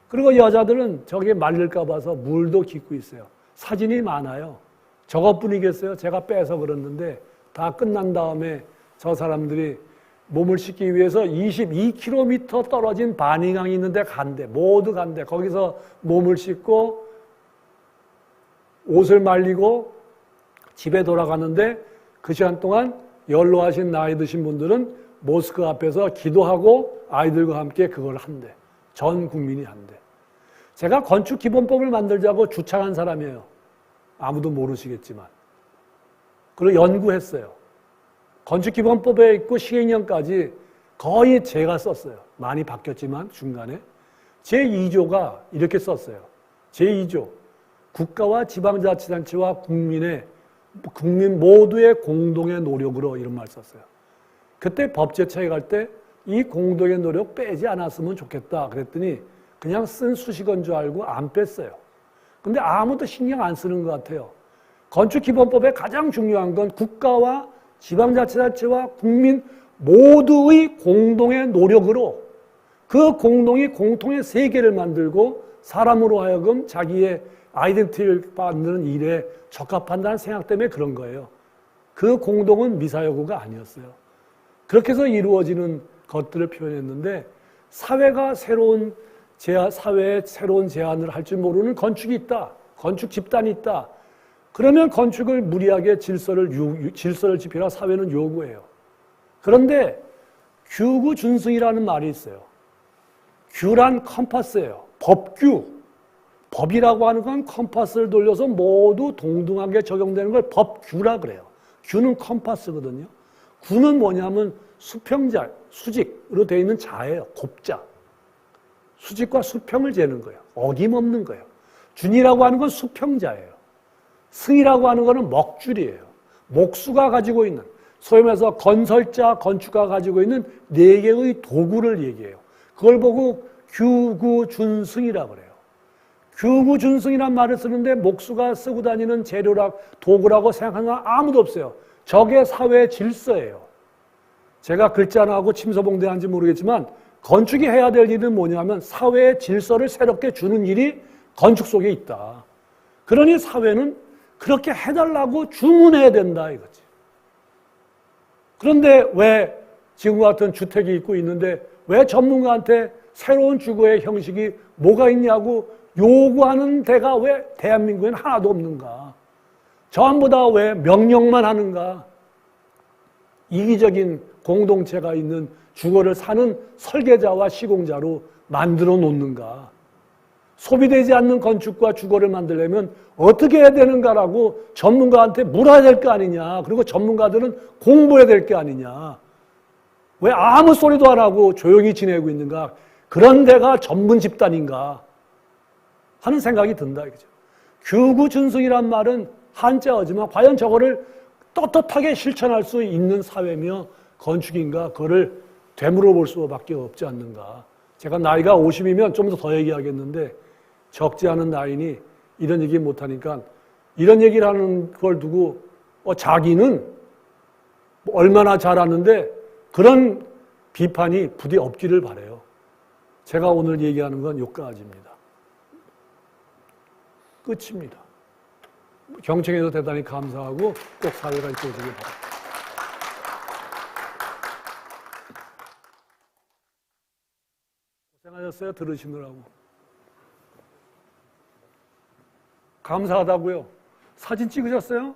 그리고 여자들은 저게 말릴까 봐서 물도 깃고 있어요. 사진이 많아요. 저것뿐이겠어요? 제가 빼서 그랬는데 다 끝난 다음에 저 사람들이 몸을 씻기 위해서 22km 떨어진 바닝항이 있는데 간대. 모두 간대. 거기서 몸을 씻고 옷을 말리고 집에 돌아가는데 그 시간 동안 연로하신 나이 드신 분들은 모스크 앞에서 기도하고 아이들과 함께 그걸 한대. 전 국민이 한대. 제가 건축 기본법을 만들자고 주창한 사람이에요. 아무도 모르시겠지만. 그리고 연구했어요. 건축기본법에 있고 시행령까지 거의 제가 썼어요. 많이 바뀌었지만 중간에. 제2조가 이렇게 썼어요. 제2조. 국가와 지방자치단체와 국민 모두의 공동의 노력으로 이런 말 썼어요. 그때 법제처에 갈 때 이 공동의 노력 빼지 않았으면 좋겠다. 그랬더니 그냥 쓴 수식어인 줄 알고 안 뺐어요. 근데 아무도 신경 안 쓰는 것 같아요. 건축기본법의 가장 중요한 건 국가와 지방자치단체와 국민 모두의 공동의 노력으로 그 공통의 세계를 만들고 사람으로 하여금 자기의 아이덴티티를 만드는 일에 적합한다는 생각 때문에 그런 거예요. 그 공동은 미사여구가 아니었어요. 그렇게 해서 이루어지는 것들을 표현했는데 사회가 사회에 새로운 제안을 할 줄 모르는 건축이 있다. 건축 집단이 있다. 그러면 건축을 무리하게 질서를 지키라 사회는 요구해요. 그런데 규구 준승이라는 말이 있어요. 규란 컴파스예요. 법규. 법이라고 하는 건 컴파스를 돌려서 모두 동등하게 적용되는 걸 법규라 그래요. 규는 컴파스거든요. 구는 뭐냐면 수평자, 수직으로 되어 있는 자예요. 곱자. 수직과 수평을 재는 거예요. 어김없는 거예요. 준이라고 하는 건 수평자예요. 승이라고 하는 것은 먹줄이에요. 목수가 가지고 있는, 소위 말해서 건설자, 건축가가 가지고 있는 4개의 도구를 얘기해요. 그걸 보고 규구준승이라고 그래요. 규구준승이란 말을 쓰는데 목수가 쓰고 다니는 도구라고 생각하는 건 아무도 없어요. 저게 사회 질서예요. 제가 글자나하고 침소봉대한지 모르겠지만 건축이 해야 될 일은 뭐냐면 사회의 질서를 새롭게 주는 일이 건축 속에 있다. 그러니 사회는 그렇게 해달라고 주문해야 된다 이거지. 그런데 왜 지금 같은 주택이 있고 있는데 왜 전문가한테 새로운 주거의 형식이 뭐가 있냐고 요구하는 데가 왜 대한민국에는 하나도 없는가? 전부 다 왜 명령만 하는가? 이기적인 공동체가 있는 주거를 사는 설계자와 시공자로 만들어 놓는가? 소비되지 않는 건축과 주거를 만들려면 어떻게 해야 되는가라고 전문가한테 물어야 될 거 아니냐. 그리고 전문가들은 공부해야 될 게 아니냐. 왜 아무 소리도 안 하고 조용히 지내고 있는가. 그런 데가 전문 집단인가 하는 생각이 든다. 이거죠. 규구준승이란 말은 한자어지만 과연 저거를 떳떳하게 실천할 수 있는 사회며 건축인가 그거를 되물어 볼 수밖에 없지 않는가. 제가 나이가 50이면 좀 더 얘기하겠는데 적지 않은 나이니 이런 얘기 못하니까 이런 얘기를 하는 걸 두고 자기는 얼마나 잘하는데 그런 비판이 부디 없기를 바라요. 제가 오늘 얘기하는 건 여기까지입니다. 끝입니다. 경청해서 대단히 감사하고 꼭 사회가 이끌어지길 바랍니다. 고생하셨어요. 들으시느라고. 감사하다고요. 사진 찍으셨어요?